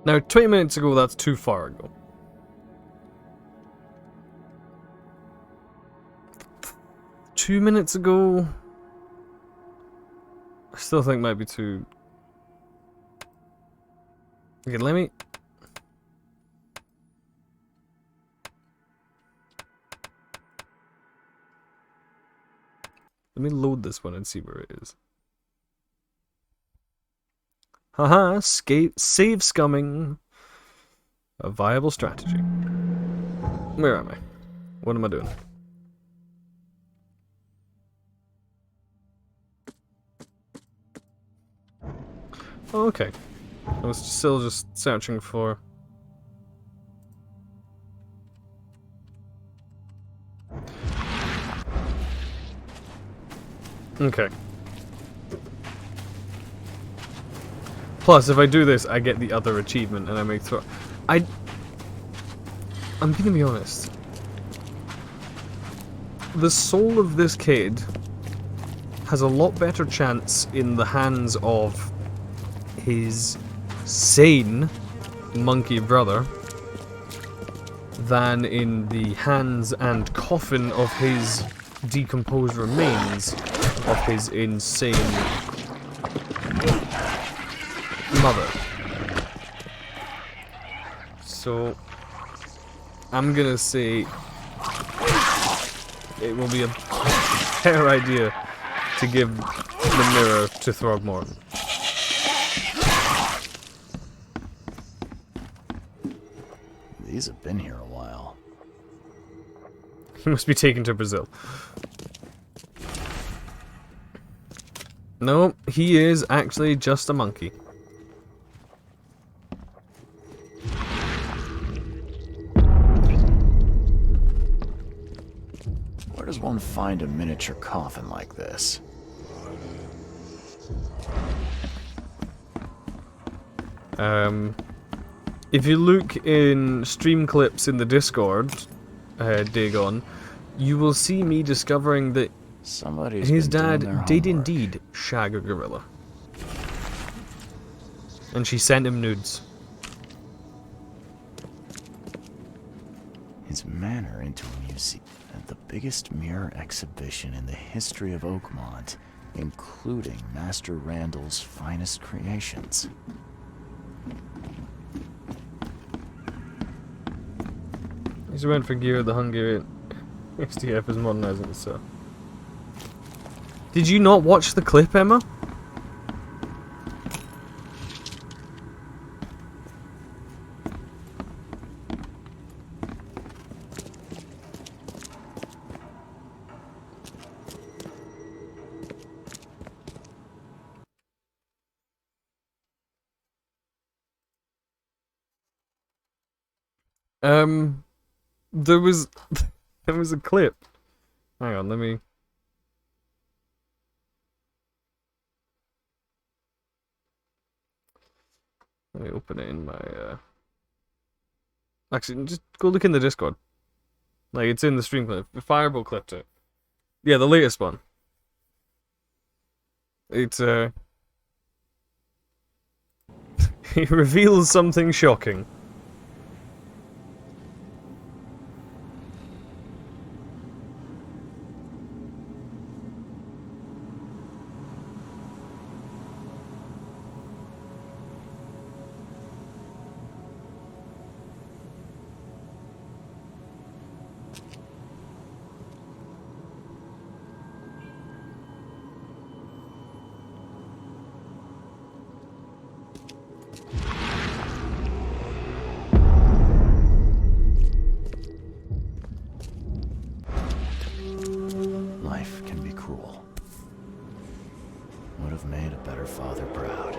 Now, 20 minutes ago, that's too far ago. Two minutes ago, I still think might be too... Okay, let me... me load this one and see where it is. Haha, save scumming. A viable strategy. Where am I? What am I doing? Oh, okay. I was still just searching for... Okay. Plus, if I do this, I get the other achievement, and I make throw. I'm gonna be honest. The soul of this kid has a lot better chance in the hands of his sane monkey brother than in the hands and coffin of his decomposed remains of his insane mother. So I'm gonna say it will be a better idea to give the mirror to Throgmorton.
These have been here a while.
He must be taken to Brazil. No, he is actually just a monkey.
Where does one find a miniature coffin like this?
If you look in stream clips in the Discord, Dagon, you will see me discovering that his dad did indeed shag a gorilla. And she sent him nudes.
His manor into a museum at the biggest mirror exhibition in the history of Oakmont, including Master Randall's finest creations.
He's went for gear, the Hungarian XTF is modernizing itself. Did you not watch the clip, Emma? There was a clip. Hang on, let me open it in my actually just go look in the Discord. Like it's in the stream clip. The Fireball clipped it. Yeah, the latest one. It's it reveals something shocking.
Life can be cruel. Would have made a better father proud.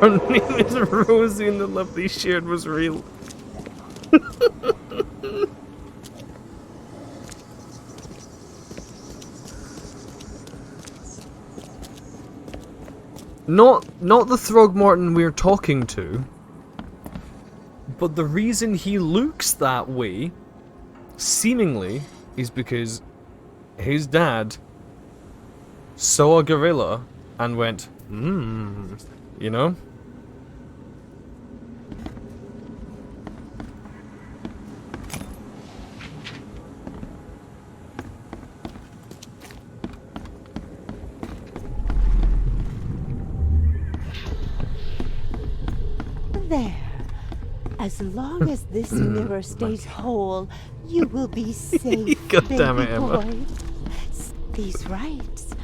Her name is Rosie and the love they shared was real. Not the Throgmorton we're talking to, but the reason he looks that way, seemingly, is because his dad saw a gorilla and went, you know?
There. As long as this mirror stays whole, you will be safe,
God
baby
damn it, Emma.
boy. These rites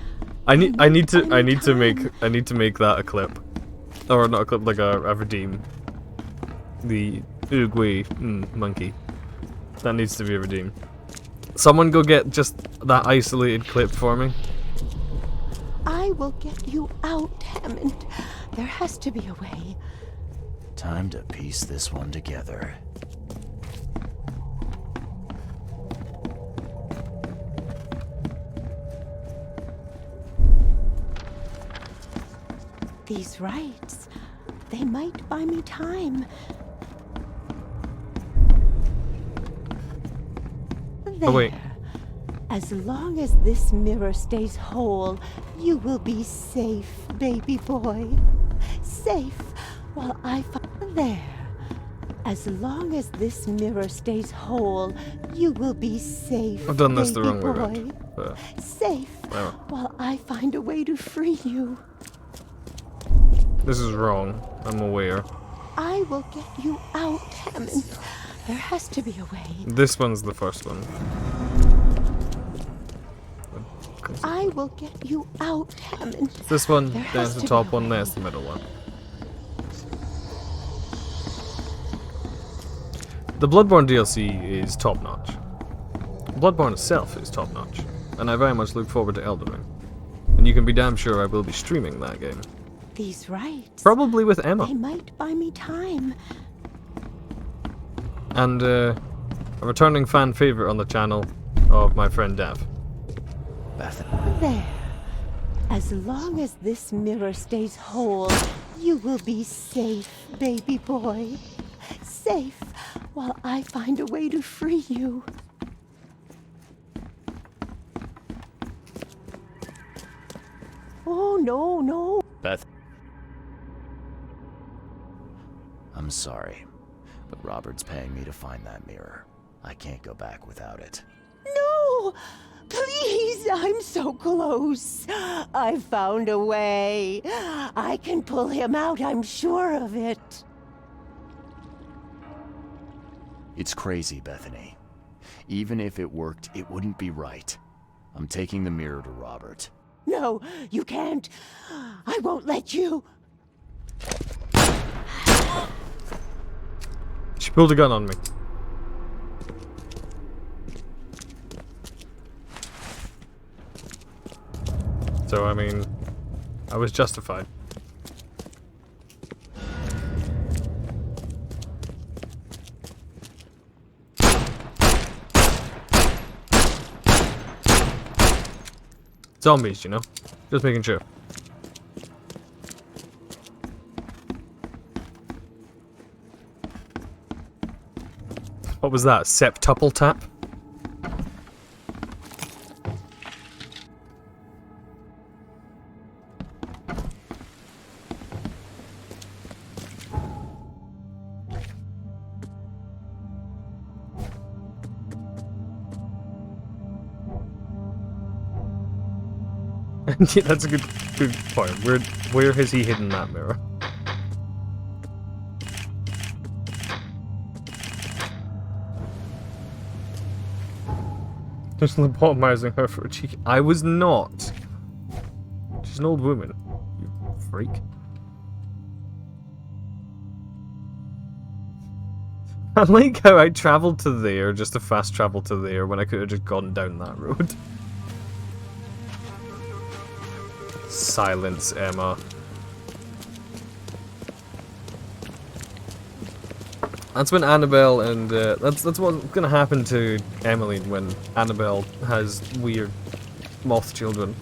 I need to make that a clip, or not a clip, like a redeem. The Uruguay monkey. That needs to be redeemed. Someone go get just that isolated clip for me.
I will get you out, Hammond. There has to be a way.
Time to piece this one together.
These rites, they might buy me time. There.
Oh wait.
As long as this mirror stays whole, you will be safe, baby boy. Safe while I find there. As long as this mirror stays whole, you will be safe.
I've done this the
baby
wrong way
boy.
around, but
Safe while I find a way to free you.
this is wrong. I'm aware.
I will get you out, Hammond. There has to be a way.
This one's the first one.
I will get you out, Hammond.
This one,
There
there's
has
the
to
top
be a
one,
way.
there's the middle one. The Bloodborne DLC is top notch. Bloodborne itself is top notch, and I very much look forward to Elden Ring. And you can be damn sure I will be streaming that game.
These rites.
Probably with Emma.
They might buy me time.
And a returning fan favorite on the channel of my friend Dev.
There. As long as this mirror stays whole, you will be safe, baby boy. Safe while I find a way to free you. Oh, no, no.
Beth. I'm sorry, but Robert's paying me to find that mirror. I can't go back without it.
No! Please, I'm so close. I've found a way. I can pull him out, I'm sure of it.
It's crazy, Bethany. Even if it worked, it wouldn't be right. I'm taking the mirror to Robert.
No, you can't. I won't let you.
She pulled a gun on me. So, I mean, I was justified. Zombies, you know? Just making sure. What was that? Septuple tap? Yeah, that's a good point. Where has he hidden that mirror? Just lobotomizing her for a cheek. I was not. She's an old woman. You freak. I like how I travelled to there just to fast travel to there when I could have just gone down that road. Silence, Emma. That's when Annabelle and that's what's gonna happen to Emily when Annabelle has weird moth children.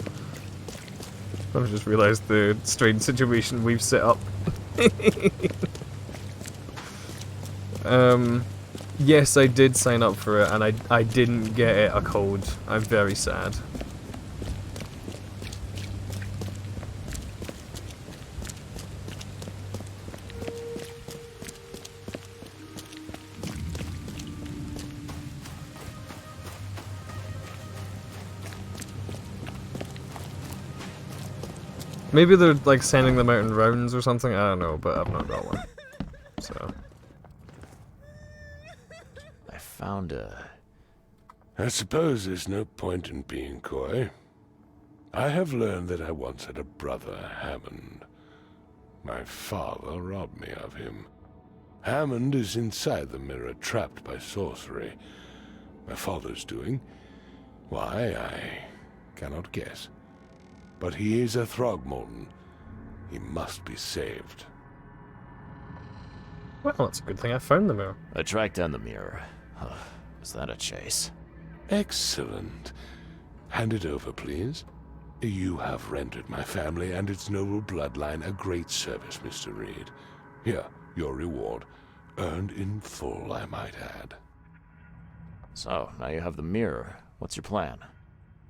I've just realised the strange situation we've set up. Yes, I did sign up for it, and I didn't get it a code. I'm very sad. Maybe they're like sending them out in rounds or something, I don't know, but I've not got one. So.
I found a...
I suppose there's no point in being coy. I have learned that I once had a brother, Hammond. My father robbed me of him. Hammond is inside the mirror, trapped by sorcery. My father's doing? Why, I cannot guess. But he is a Throgmorton. He must be saved.
Well, that's a good thing I found the mirror.
I tracked down the mirror. Was that a chase?
Excellent. Hand it over, please. You have rendered my family and its noble bloodline a great service, Mr. Reed. Here, your reward. Earned in full, I might add.
So, now you have the mirror. What's your plan?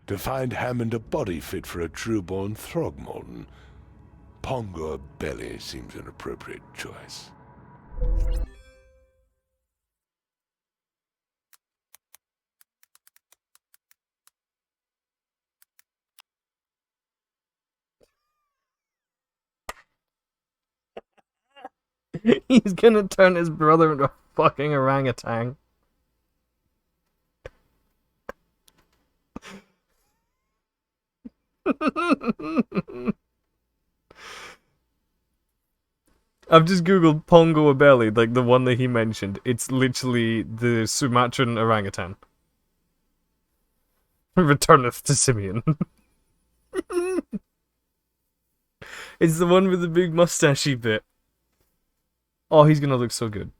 To find Hammond a body fit for a true-born Throgmorton. Pongo Belly seems an appropriate choice.
He's gonna turn his brother into a fucking orangutan. I've just googled Pongo Abeli, like the one that he mentioned. It's literally the Sumatran orangutan. Returneth to Simeon. It's the one with the big mustachy bit. Oh, he's gonna look so good.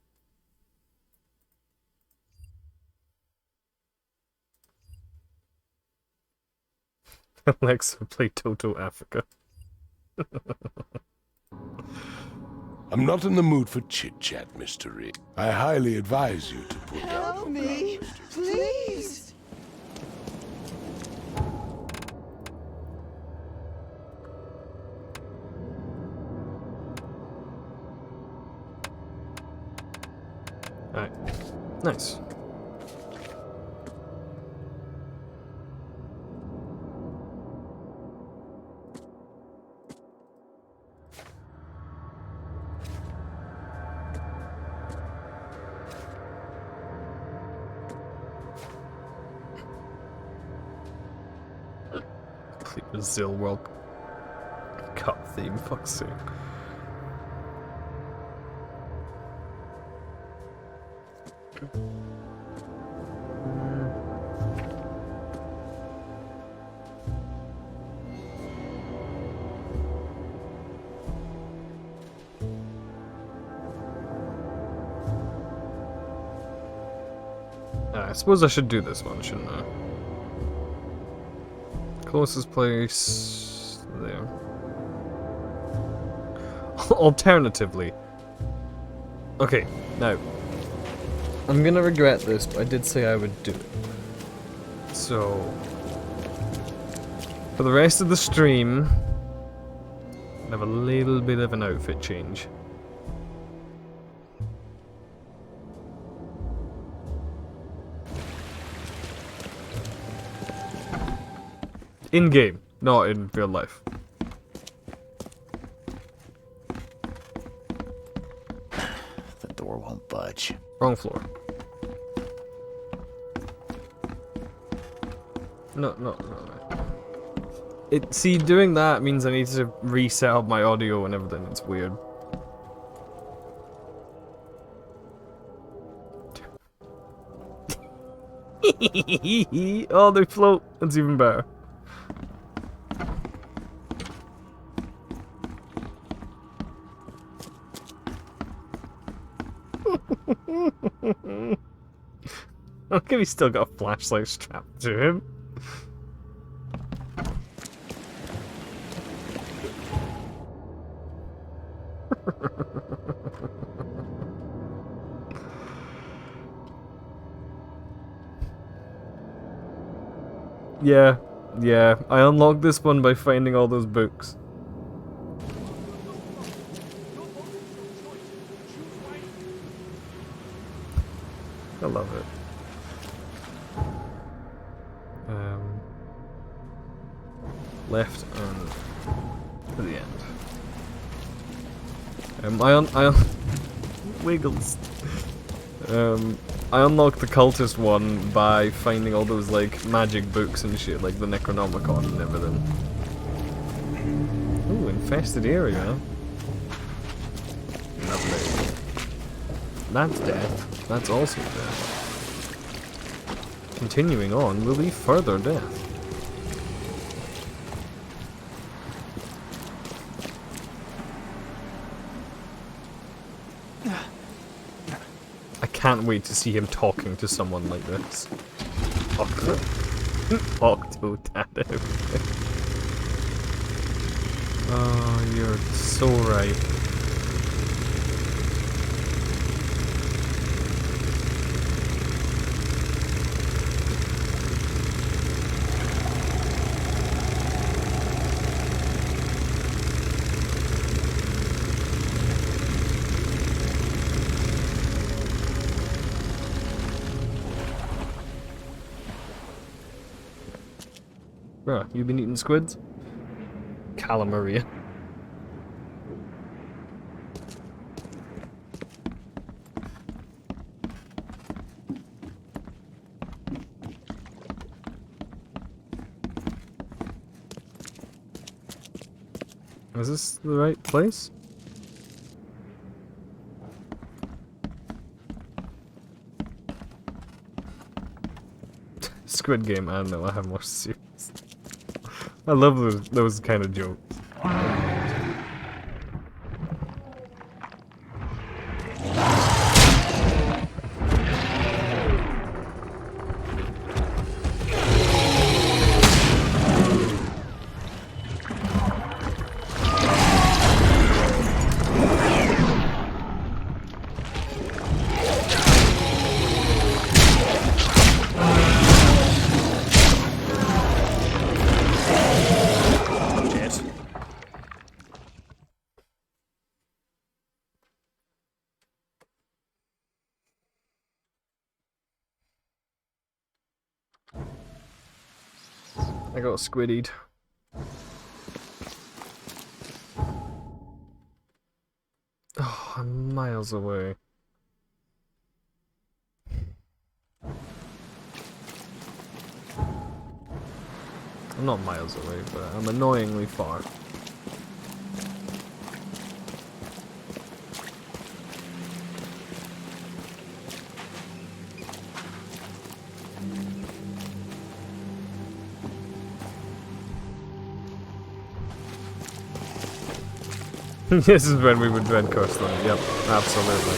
Alexa, play Toto Africa.
I'm not in the mood for chit-chat, Mr. Reed. I highly advise you to put down...
Help me, please!
Alright. Nice. Brazil World Cup theme, fuck's sake. I suppose I should do this one, shouldn't I? Closest place there. Alternatively. Okay, now. I'm gonna regret this, but I did say I would do it. So. For the rest of the stream, I have a little bit of an outfit change. In game, not in real life.
The door won't budge.
Wrong floor. No. See, doing that means I need to reset up my audio and everything. It's weird. Oh, they float. That's even better. Look at he's still got a flashlight strapped to him. Yeah. I unlocked this one by finding all those books. I love it. Left and to the end. I Wiggles. I unlocked the cultist one by finding all those like magic books and shit, like the Necronomicon and everything. Ooh, infested area. Lovely. That's death. That's also death. Continuing on will be further death. I can't wait to see him talking to someone like this. Octodad. Oh, you're so right. Bro, you been eating squids? Calamaria. Is this the right place? Squid Game, I don't know, I have more serious. I love those kind of jokes. I got squiddied. Oh, I'm miles away. I'm not miles away, but I'm annoyingly far. This is when we would dread curse them. Yep, absolutely.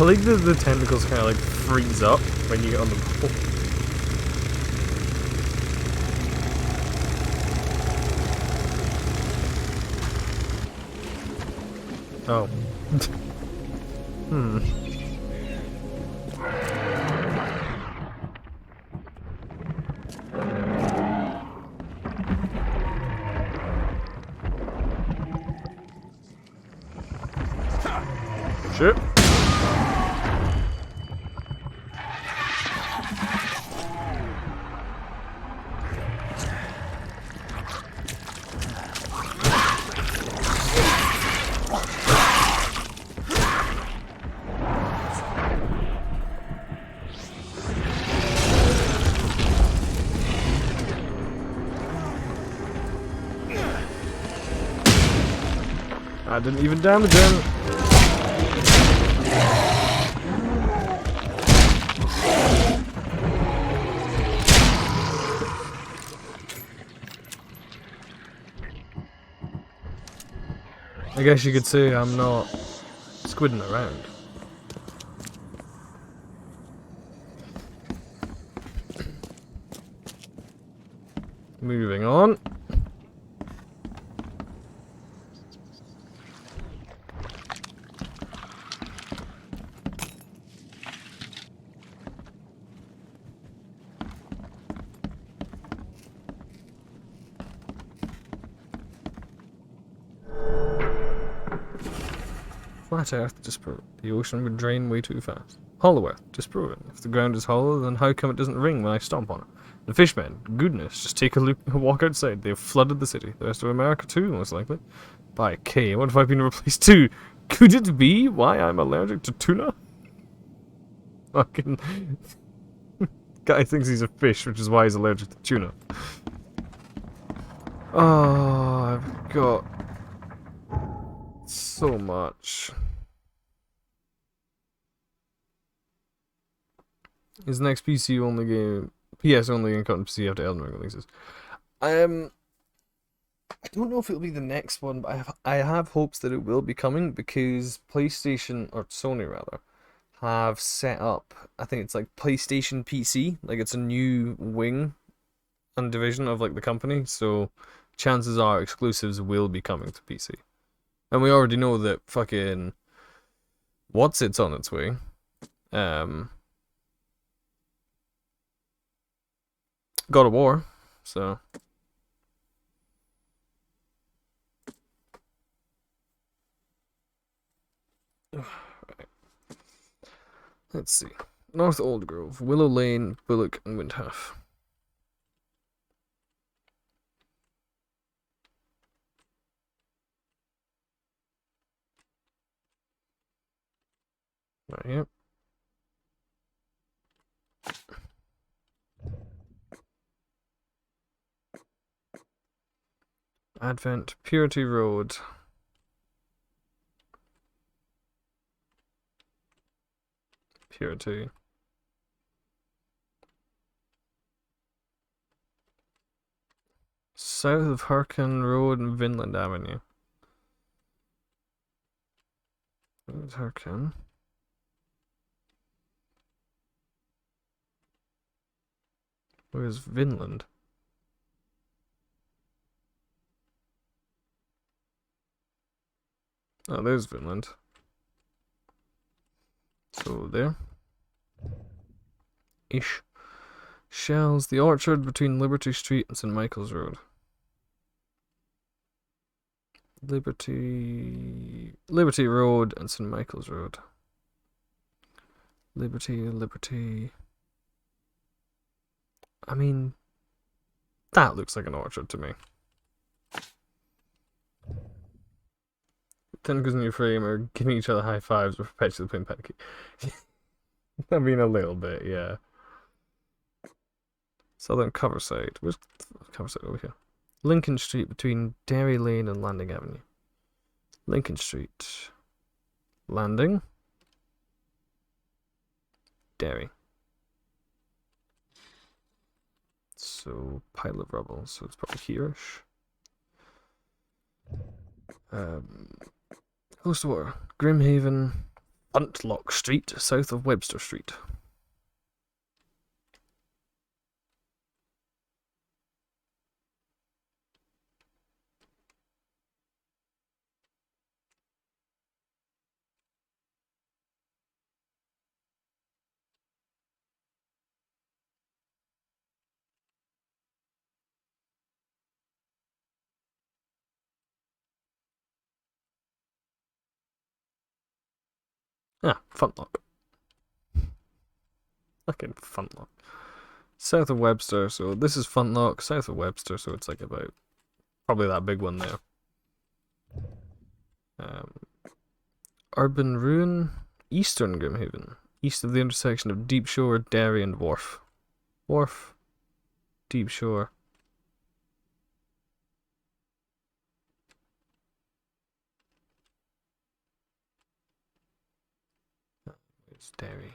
I like that the tentacles kind of like freeze up when you get on the ball. Oh. Hmm. Shit. I didn't even damage him. I guess you could say I'm not squidding around. Moving on. Flat Earth, disproven. The ocean would drain way too fast. Hollow Earth, disproven. If the ground is hollow, then how come it doesn't ring when I stomp on it? The fishmen, goodness, just take a walk outside. They've flooded the city. The rest of America too, most likely. By K. What if I've been replaced too? Could it be why I'm allergic to tuna? Fucking guy thinks he's a fish, which is why he's allergic to tuna. Oh, I've got so much. His next PC only game, PS only game coming to PC after Elden Ring releases. I don't know if it'll be the next one, but I have hopes that it will be coming because PlayStation, or Sony rather, have set up, I think it's like PlayStation PC, like it's a new wing and division of like the company, so chances are exclusives will be coming to PC. And we already know that fucking what's it's on its way. God of War, so right. Let's see. North Old Grove, Willow Lane, Bullock, and Windhalf. Right here. Advent, Purity Road. Purity. South of Harkin Road and Vinland Avenue. Where's Harkin? Where's Vinland? Oh, there's Vinland. So there. Ish. Shells, the orchard between Liberty Street and St. Michael's Road. Liberty Road and St. Michael's Road. Liberty. I mean, that looks like an orchard to me. Tentacles in your frame are giving each other high fives or perpetually playing petty. I mean, a little bit, yeah. Southern Coverside. Where's Coverside? Over here. Lincoln Street between Derry Lane and Landing Avenue. Lincoln Street. Landing. Derry. So, pile of rubble, so it's probably here-ish. Close to water. Grimhaven. Huntlock Street, south of Webster Street. Ah, Funtlock. Fucking Funtlock. South of Webster, so this is Funtlock, south of Webster, so it's like about probably that big one there. Urban Ruin, Eastern Grimhaven, east of the intersection of Deep Shore, Derry, and Wharf. Wharf, Deep Shore. It's Derry.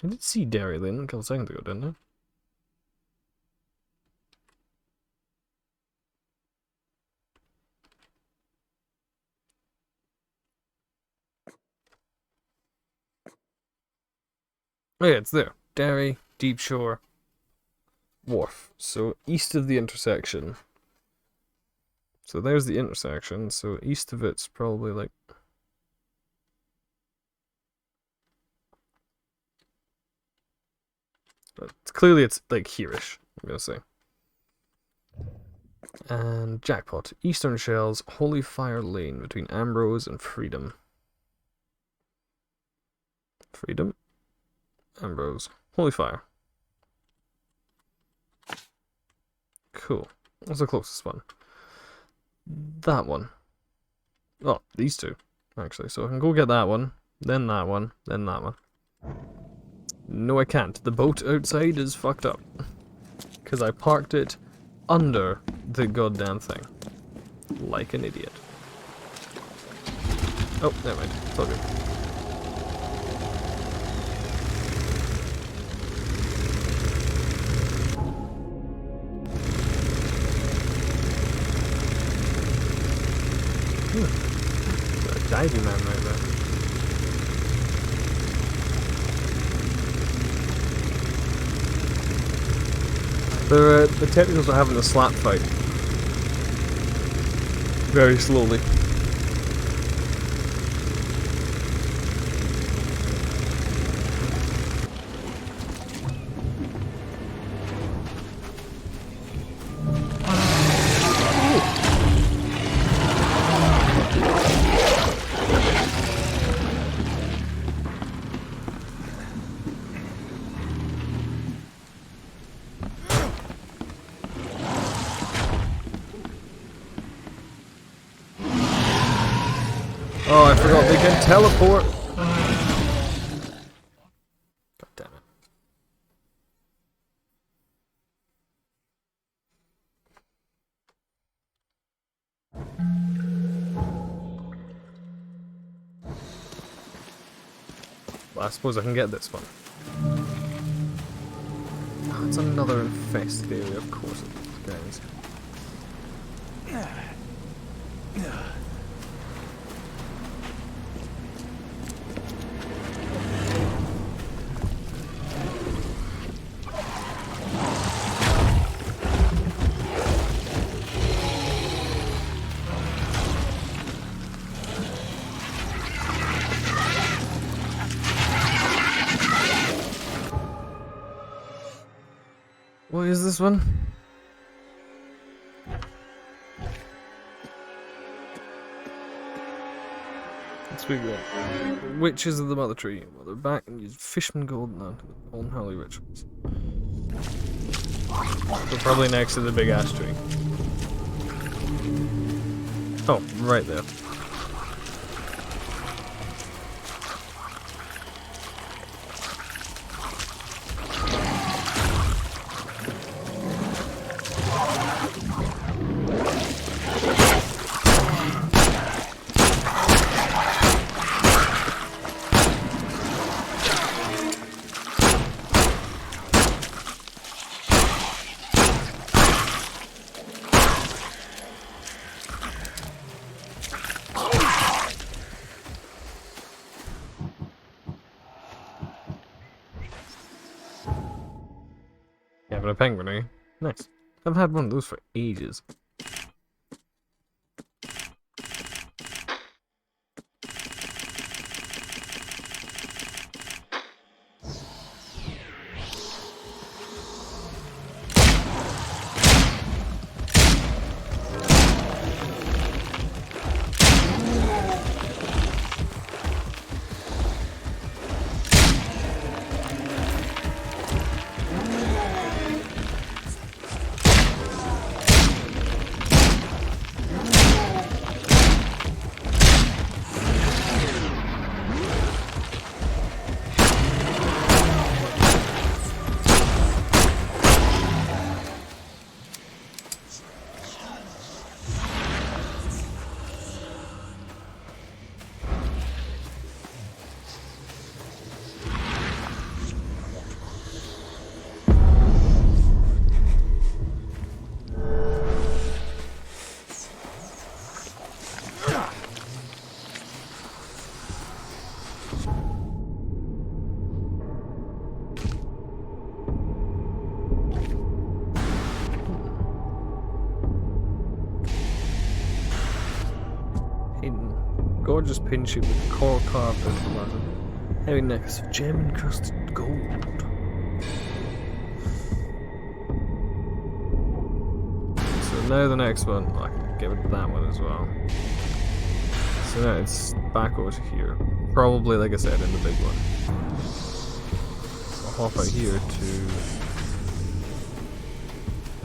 I did see Derry Lane a couple seconds ago, didn't I? Oh yeah, it's there. Derry, Deep Shore, Wharf. So east of the intersection. So there's the intersection, so east of it's probably like... But clearly it's like here-ish, I'm gonna say. And jackpot. Eastern Shells, Holy Fire Lane between Ambrose and Freedom. Freedom. Ambrose. Holy Fire. Cool. What's the closest one? That one. Oh, these two, actually. So I can go get that one, then that one, then that one. No, I can't. The boat outside is fucked up. Because I parked it under the goddamn thing. Like an idiot. Oh, never mind. It's all good. Diving man right there. The technicals are having a slap fight. Very slowly. Oh, I forgot they can teleport. God damn it. Well, I suppose I can get this one. Oh, it's another infested area, of course it is, guys. What is this one? Let's speak that. Witches of the Mother Tree. Well, they're back and use Fishman Gold and unholy rituals. They're probably next to the big ash tree. Oh, right there. A penguin, are you? Nice. I've had one of those for ages. Gorgeous pin shoot with coral carved out of the bottom. Heavy necklace of gem encrusted gold. So So now the next one, I can get rid of that one as well. So now it's back over to here. Probably, like I said, in the big one. I'll hop out here to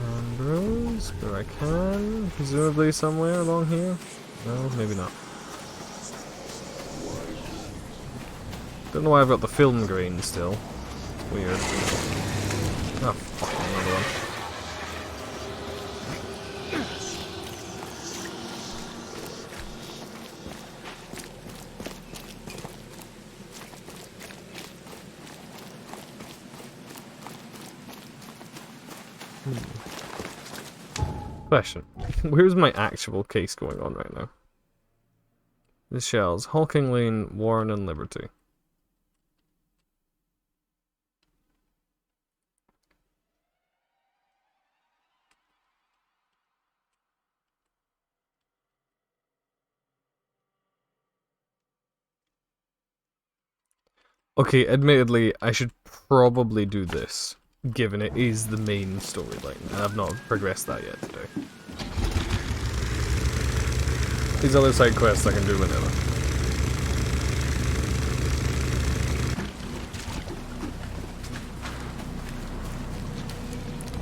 Ambrose, where I can. Presumably somewhere along here. No, maybe not. Don't know why I've got the film grain still. It's weird. Oh, fuck, another one. Question. Where's my actual case going on right now? The shells. Hawking Lane, Warren and Liberty. Okay, admittedly, I should probably do this, given it is the main storyline, and I've not progressed that yet today. These other side quests I can do whenever.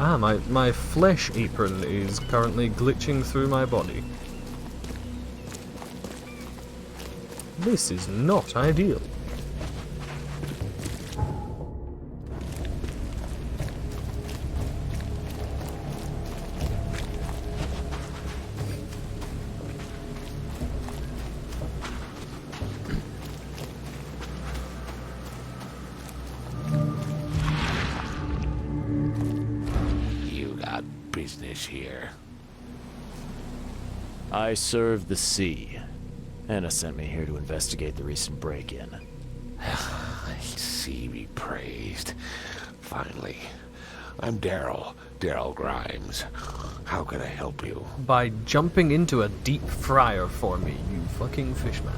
Ah, my flesh apron is currently glitching through my body. This is not ideal.
Here.
I serve the sea. Anna sent me here to investigate the recent break-in.
Sea be praised. Finally. I'm Daryl Grimes. How can I help you?
By jumping into a deep fryer for me, you fucking fishman.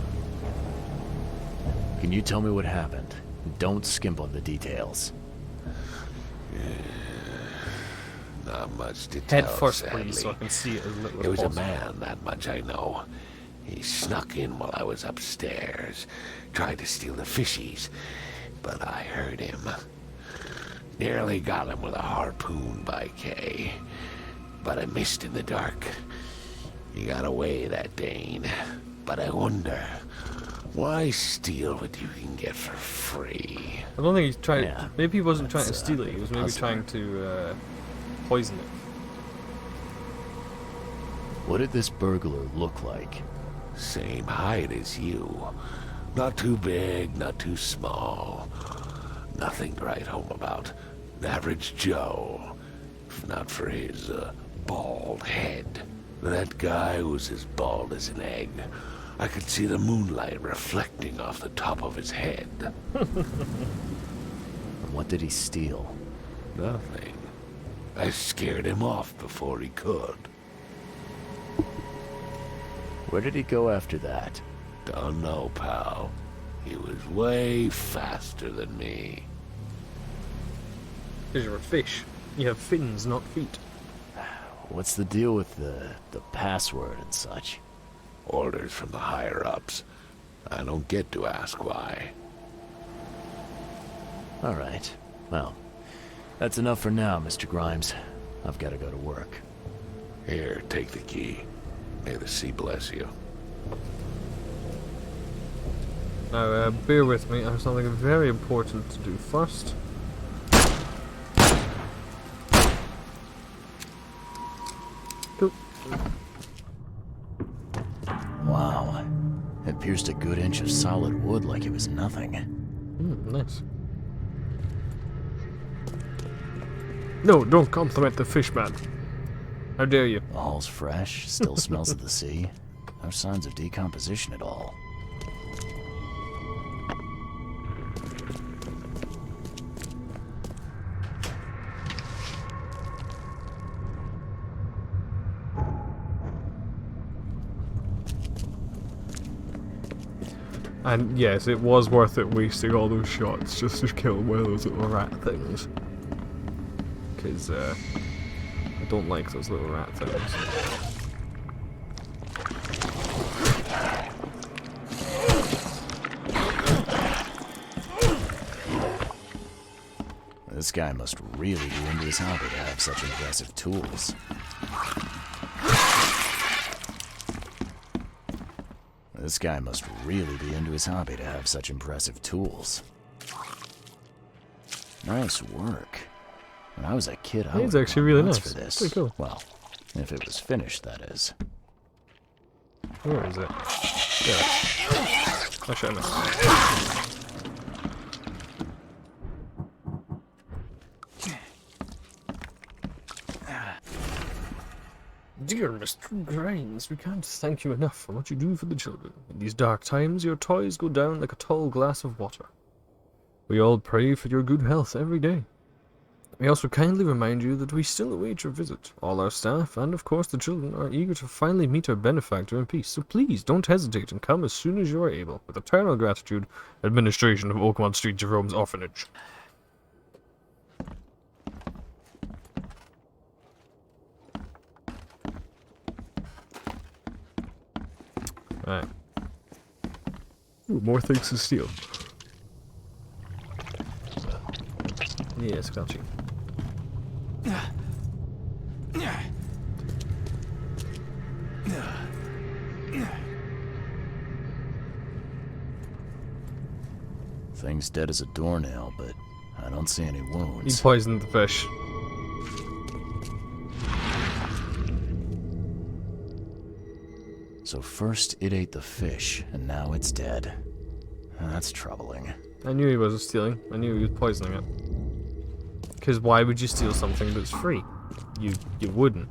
Can you tell me what happened? Don't skimp on the details.
Not much to tell,
Head first,
sadly.
please, so I can see it as little as
It was
possible.
a man, that much I know. He snuck in while I was upstairs, tried to steal the fishies, but I heard him. Nearly got him with a harpoon by Kay, but I missed in the dark. He got away, that Dane, but I wonder, why steal what you can get for free?
I don't think he's trying.
Yeah,
maybe he wasn't trying to
that's,
steal it. He was maybe
puzzling.
trying to poison it.
What did this burglar look like?
Same height as you. Not too big, not too small. Nothing to write home about. An average Joe. If not for his bald head. That guy was as bald as an egg. I could see the moonlight reflecting off the top of his head.
What did he steal?
Nothing. I scared him off before he could.
Where did he go after that?
Don't know, pal. He was way faster than me.
Because you're a fish. You have fins, not feet.
What's the deal with the password and such?
Orders from the higher-ups. I don't get to ask why.
All right. Well, that's enough for now, Mr. Grimes. I've got to go to work.
Here, take the key. May the sea bless you.
Now, bear with me. I have something very important to do first. Cool.
Wow. It pierced a good inch of solid wood like it was nothing.
Nice. No, don't compliment the fishman. How dare you?
The hull's fresh, still smells of the sea. No signs of decomposition at all.
And yes, it was worth it wasting all those shots just to kill one of those little rat things. Because, I don't like those little rat things.
This guy must really be into his hobby to have such impressive tools. This guy must really be into his hobby to have such impressive tools. Nice work. When I was a kid, I
It's
would
actually really nice.
for this.
Pretty cool.
Well, if it was finished, that is.
Where is it? Yeah. Actually, I missed. Dear Mr. Grimes, we can't thank you enough for what you do for the children. In these dark times, your toys go down like a tall glass of water. We all pray for your good health every day. We also kindly remind you that we still await your visit. All our staff, and of course the children, are eager to finally meet our benefactor in peace, so please don't hesitate and come as soon as you are able. With eternal gratitude, Administration of Oakmont Street Jerome's Orphanage. Alright. Ooh, more things to steal. Yeah, Scotchy.
Thing's dead as a doornail, but I don't see any wounds.
He poisoned the fish.
So first it ate the fish, and now it's dead. That's troubling.
I knew he wasn't stealing. I knew he was poisoning it. Because why would you steal something that's free? You wouldn't.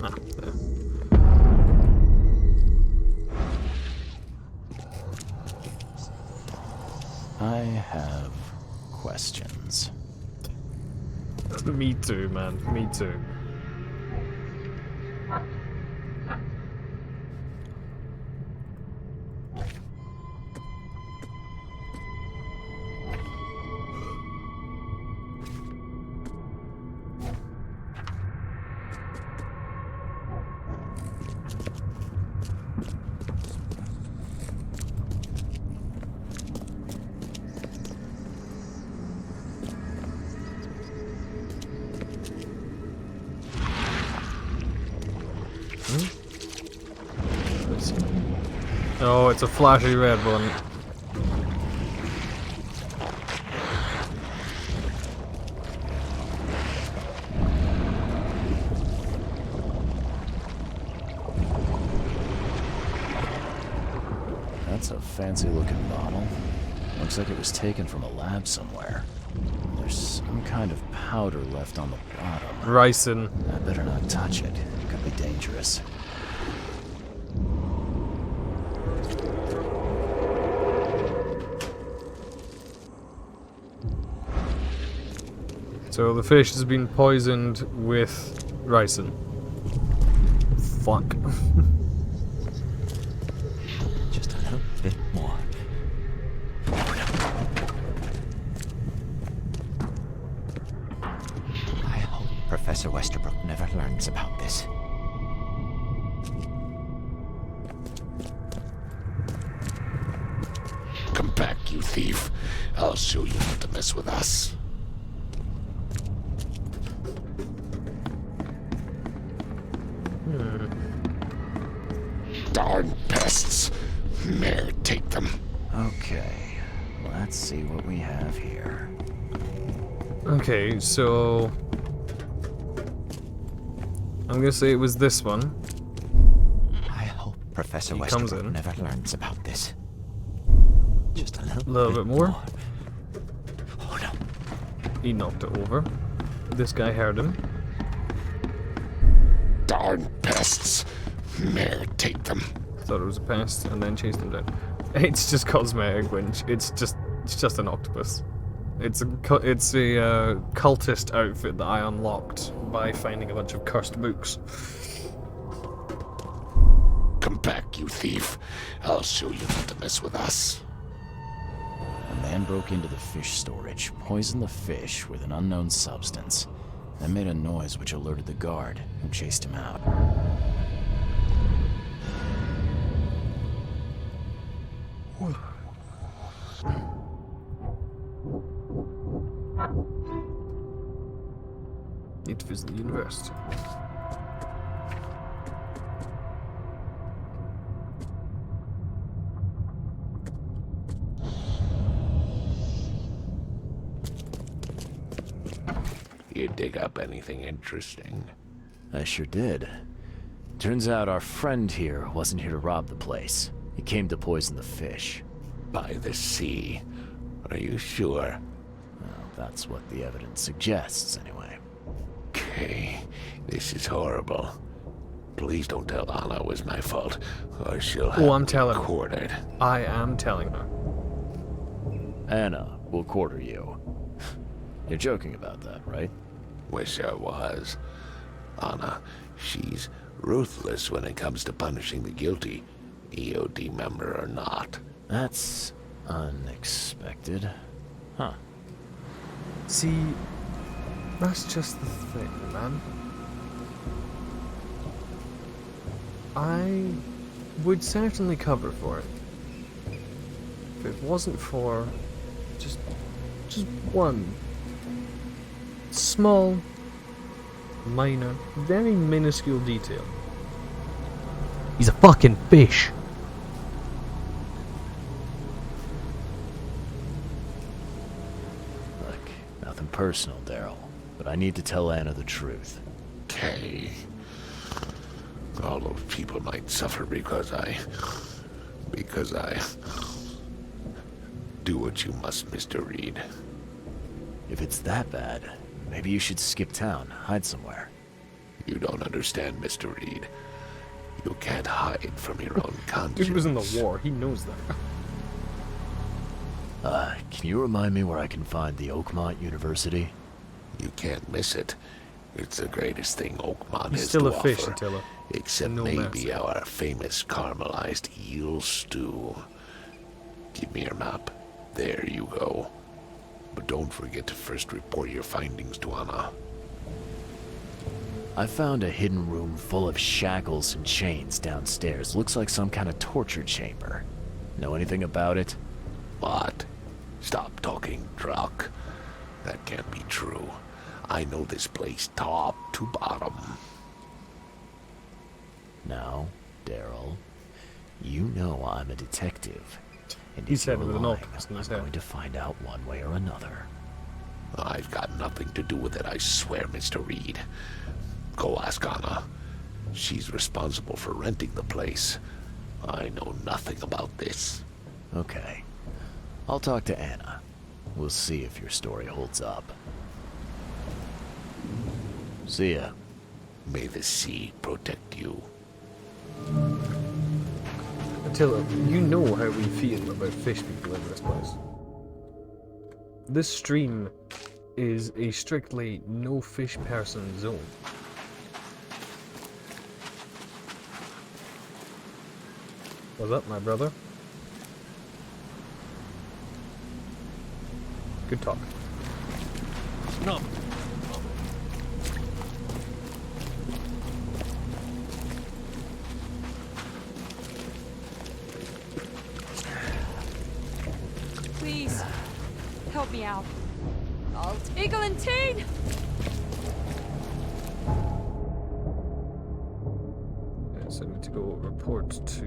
Ah, there.
I have questions.
Me too, man. Me too. Oh, it's a flashy red one.
That's a fancy looking bottle. Looks like it was taken from a lab somewhere. There's some kind of powder left on the bottom.
Ricin.
I better not touch it. It could be dangerous.
So the fish has been poisoned with ricin. Fuck.
Just a little bit more. I hope Professor Westerbrook never learns about this.
Come back, you thief. I'll show you not to mess with us. Darn pests. Mayor, take them.
Okay, let's see what we have here.
Okay, so I'm gonna say it was this one.
I hope Professor
He comes
Westerbrook
in.
never learns about this. Just a
A little bit more.
Oh no.
He knocked it over. This guy heard him.
Darn pests. Mayor, take them.
Thought it was a pest and then chased him down. It's just cosmetic, Winch. It's just an octopus. It's a cultist outfit that I unlocked by finding a bunch of cursed books.
Come back, you thief. I'll show you not to mess with us.
A man broke into the fish storage, poisoned the fish with an unknown substance, then made a noise which alerted the guard, who chased him out.
Need to visit the university.
You dig up anything interesting?
I sure did. Turns out our friend here wasn't here to rob the place. He came to poison the fish.
By the sea. Are you sure?
Well, that's what the evidence suggests, anyway.
Okay, this is horrible. Please don't tell Anna it was my fault, or she'll have
I'm telling her.
quartered.
I am telling her.
Anna will quarter you. You're joking about that, right?
Wish I was. Anna, she's ruthless when it comes to punishing the guilty, EOD member or not.
That's unexpected. Huh.
See, that's just the thing, man. I would certainly cover for it. If it wasn't for just one small, minor, very minuscule detail. He's a fucking fish.
Look, nothing personal, Daryl, but I need to tell Anna the truth.
Okay. All those people might suffer because I do what you must, Mr. Reed.
If it's that bad, maybe you should skip town, hide somewhere.
You don't understand, Mr. Reed. You can't hide from your own conscience.
Dude was in the war, he knows that.
Can you remind me where I can find the Oakmont University?
You can't miss it. It's the greatest thing Oakmont
He's
has
still
to
a fish,
offer.
Attila.
Except
No
maybe
mercy.
our famous caramelized eel stew. Give me your map. There you go. But don't forget to first report your findings to Anna.
I found a hidden room full of shackles and chains downstairs. Looks like some kind of torture chamber. Know anything about it?
What? Stop talking drunk. That can't be true. I know this place top to bottom.
Now, Daryl, you know I'm a detective. And
He
if
said
you're
it with an
lying,
octopus in
I'm
his hair.
going to find out one way or another.
I've got nothing to do with it, I swear, Mr. Reed. Go ask Anna. She's responsible for renting the place. I know nothing about this.
Okay. I'll talk to Anna. We'll see if your story holds up. See ya.
May the sea protect you.
Attila, you know how we feel about fish people in this place. This stream is a strictly no fish person zone. What's up, my brother? Good talk.
No.
Please, help me out. I'll Eagle and Teen!
So I need to go report to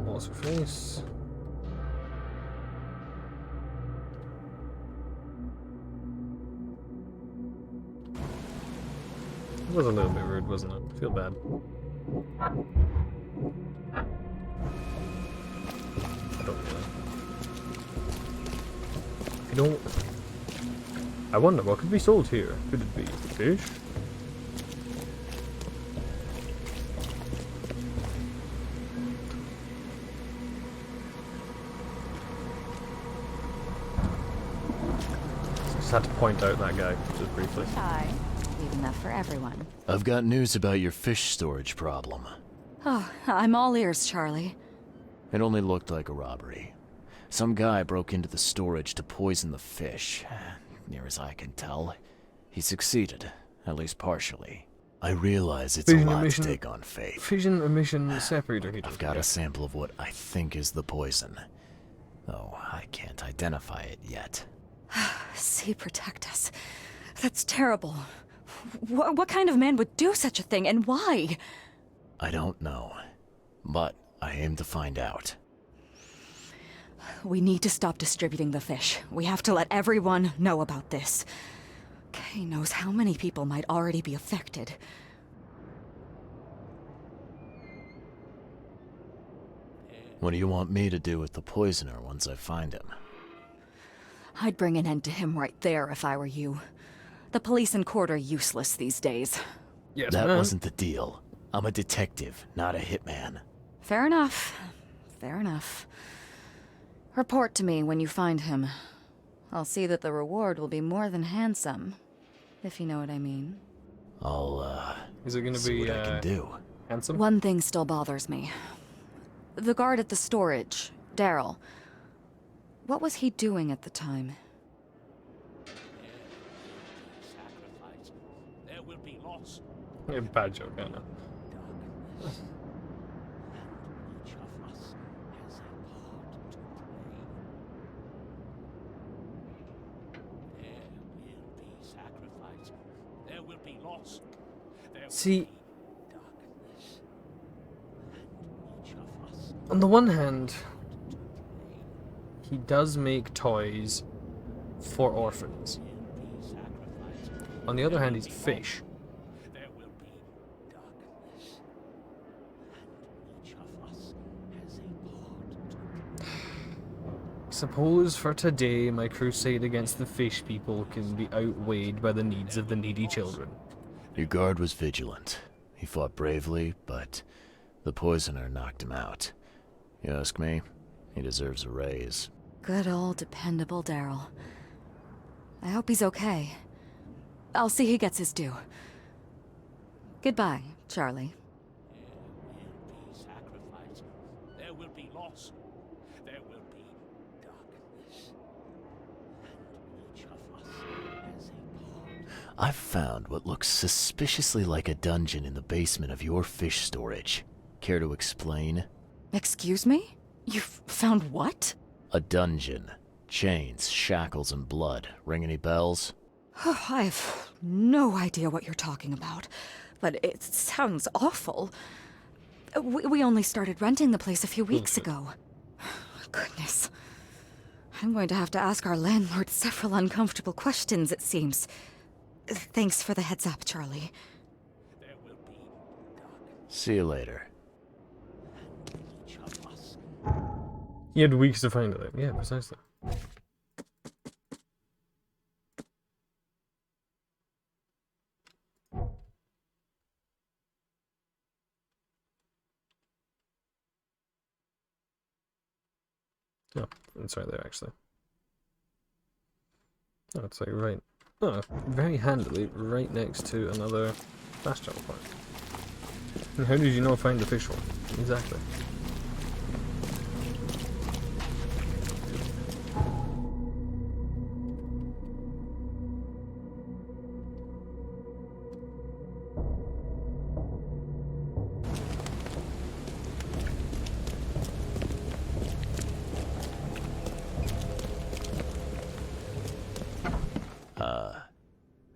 what's her face. It was a little bit rude, wasn't it? I feel bad. I don't really. I don't. I wonder what could be sold here. Could it be fish? Just had to point out that guy just briefly.
Hi. Leave enough for everyone.
I've got news about your fish storage problem.
Oh, I'm all ears, Charlie.
It only looked like a robbery. Some guy broke into the storage to poison the fish. Near as I can tell, he succeeded, at least partially. I realize it's a lot to take on faith.
Fission emission separator heater.
I've got a sample of what I think is the poison, though I can't identify it yet.
Sea, protect us. That's terrible. What kind of man would do such a thing, and why?
I don't know, but I aim to find out.
We need to stop distributing the fish. We have to let everyone know about this. Kay knows how many people might already be affected.
What do you want me to do with the poisoner once I find him?
I'd bring an end to him right there if I were you. The police and court are useless these days.
Yes,
that wasn't the deal. I'm a detective, not a hitman.
Fair enough. Fair enough. Report to me when you find him. I'll see that the reward will be more than handsome, if you know what I mean.
Is it gonna
see
be
what I can do.
Handsome?
One thing still bothers me. The guard at the storage, Daryl. What was he doing at the time?
There will be loss.
Yeah, bad joke, I know. See, on the one hand, he does make toys for orphans. On the other hand, he's a fish. Suppose for today my crusade against the fish people can be outweighed by the needs of the needy children.
Your guard was vigilant. He fought bravely, but the poisoner knocked him out. You ask me, he deserves a raise.
Good old dependable Daryl. I hope he's okay. I'll see he gets his due. Goodbye, Charlie.
There will be loss. There will be darkness. And each of us has a part.
I've found what looks suspiciously like a dungeon in the basement of your fish storage. Care to explain?
Excuse me? You've found what?
A dungeon. Chains, shackles, and blood. Ring any bells?
I have no idea what you're talking about, but it sounds awful. We only started renting the place a few weeks ago. Goodness. I'm going to have to ask our landlord several uncomfortable questions, it seems. Thanks for the heads up, Charlie.
See you later.
He had weeks to find it. Yeah, precisely. Oh, it's right there, actually. Oh, it's like right... Oh, very handily, right next to another fast travel point. And how did you not find the fish one? Exactly.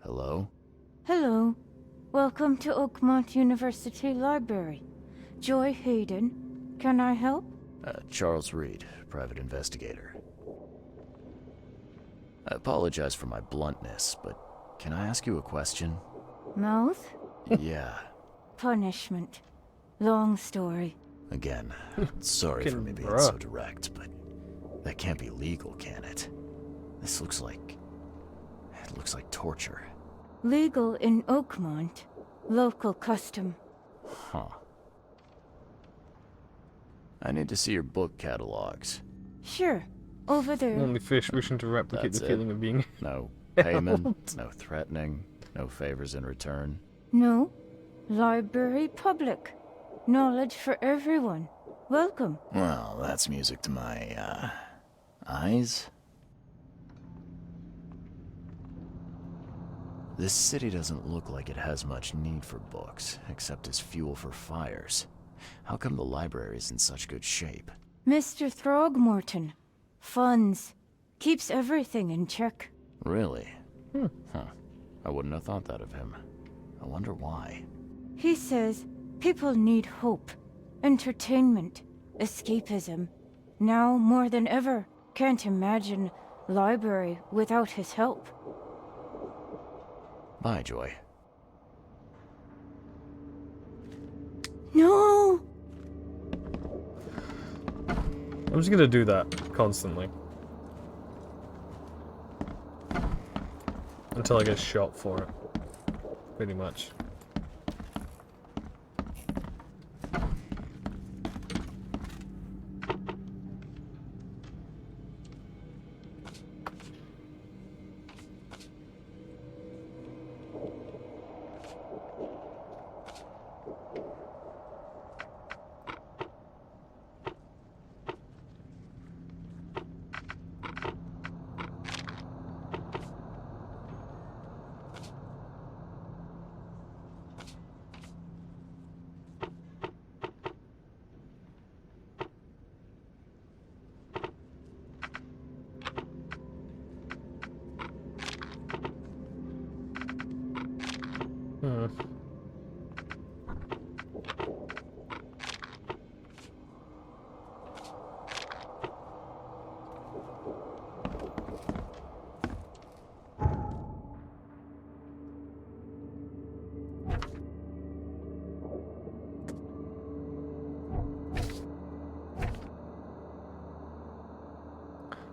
Hello?
Hello. Welcome to Oakmont University Library. Joy Hayden. Can I help?
Charles Reed, private investigator. I apologize for my bluntness, but can I ask you a question?
Mouth?
Yeah.
Punishment. Long story.
Again, sorry for me being so direct, but that can't be legal, can it? This looks like It looks like torture.
Legal in Oakmont. Local custom.
Huh. I need to see your book catalogs.
Sure. Over there.
Only fish wishing to replicate
That's
the
it?
feeling of being
No
held.
payment, no threatening, no favors in return.
No. Library public. Knowledge for everyone. Welcome.
Well, that's music to my, eyes. This city doesn't look like it has much need for books, except as fuel for fires. How come the library's in such good shape?
Mr. Throgmorton. Funds. Keeps everything in check.
Really? Huh. I wouldn't have thought that of him. I wonder why.
He says people need hope, entertainment, escapism. Now more than ever, can't imagine library without his help.
Bye, Joy.
No!
I'm just gonna do that constantly. Until I get shot for it. Pretty much.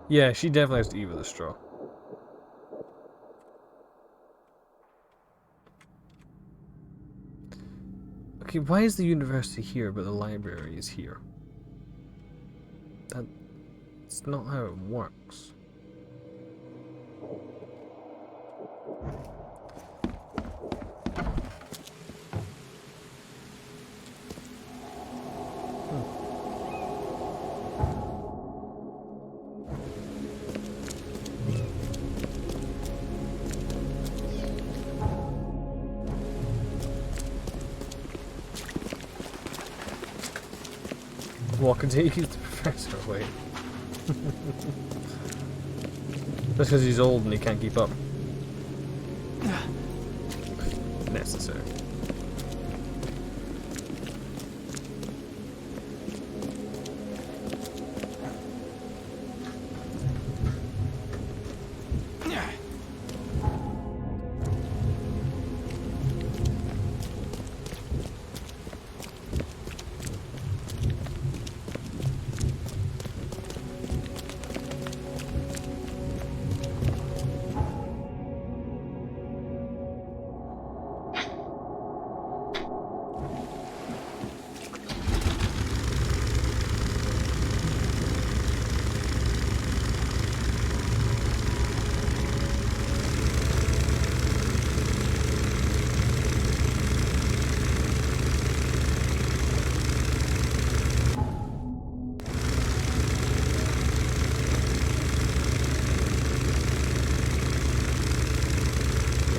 Yeah, she definitely has to eat with a straw. Okay, why is the university here but the library is here? That's not how it works. Walk until you keep the professor away. That's because he's old and he can't keep up. Necessary.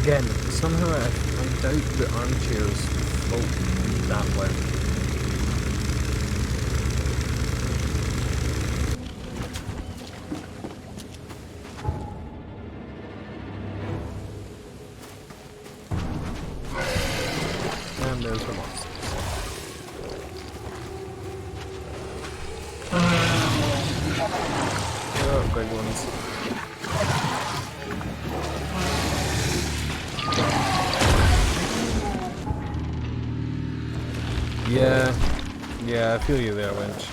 Again, somehow I doubt the armchairs float that way. And there's the monsters. Oh, big ones. Yeah, I feel you there, Winch.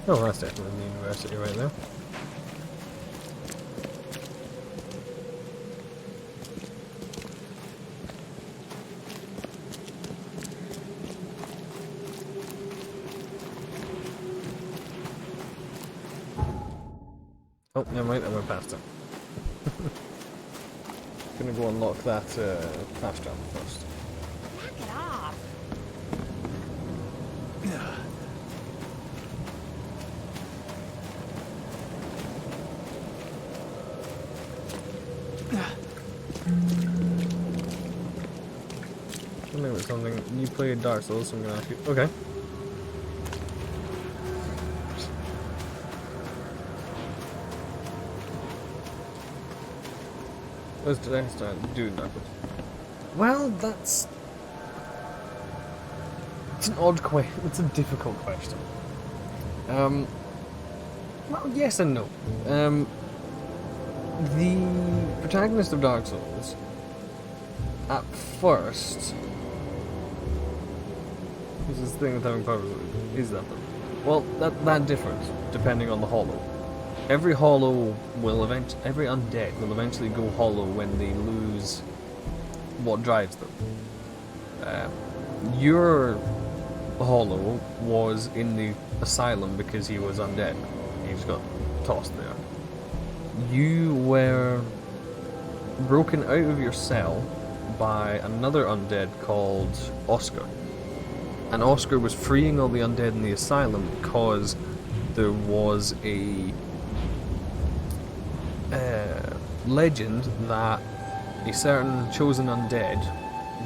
Oh, that's definitely the university right there. Oh, never mind, I went past it. Gonna go unlock that fast travel first.
Knock it off.
I think it's something you played Dark Souls, so I'm gonna ask you. Okay. What did I start doing that? Well, that's... It's an odd question. It's a difficult question. Well, yes and no. The protagonist of Dark Souls, at first... There's this thing with having powers. Is that them? Well, that differs, depending on the hollow. Every hollow will every undead will eventually go hollow when they lose what drives them. Your hollow was in the asylum because he was undead. He just got tossed there. You were broken out of your cell by another undead called Oscar. And Oscar was freeing all the undead in the asylum because there was a legend that a certain chosen undead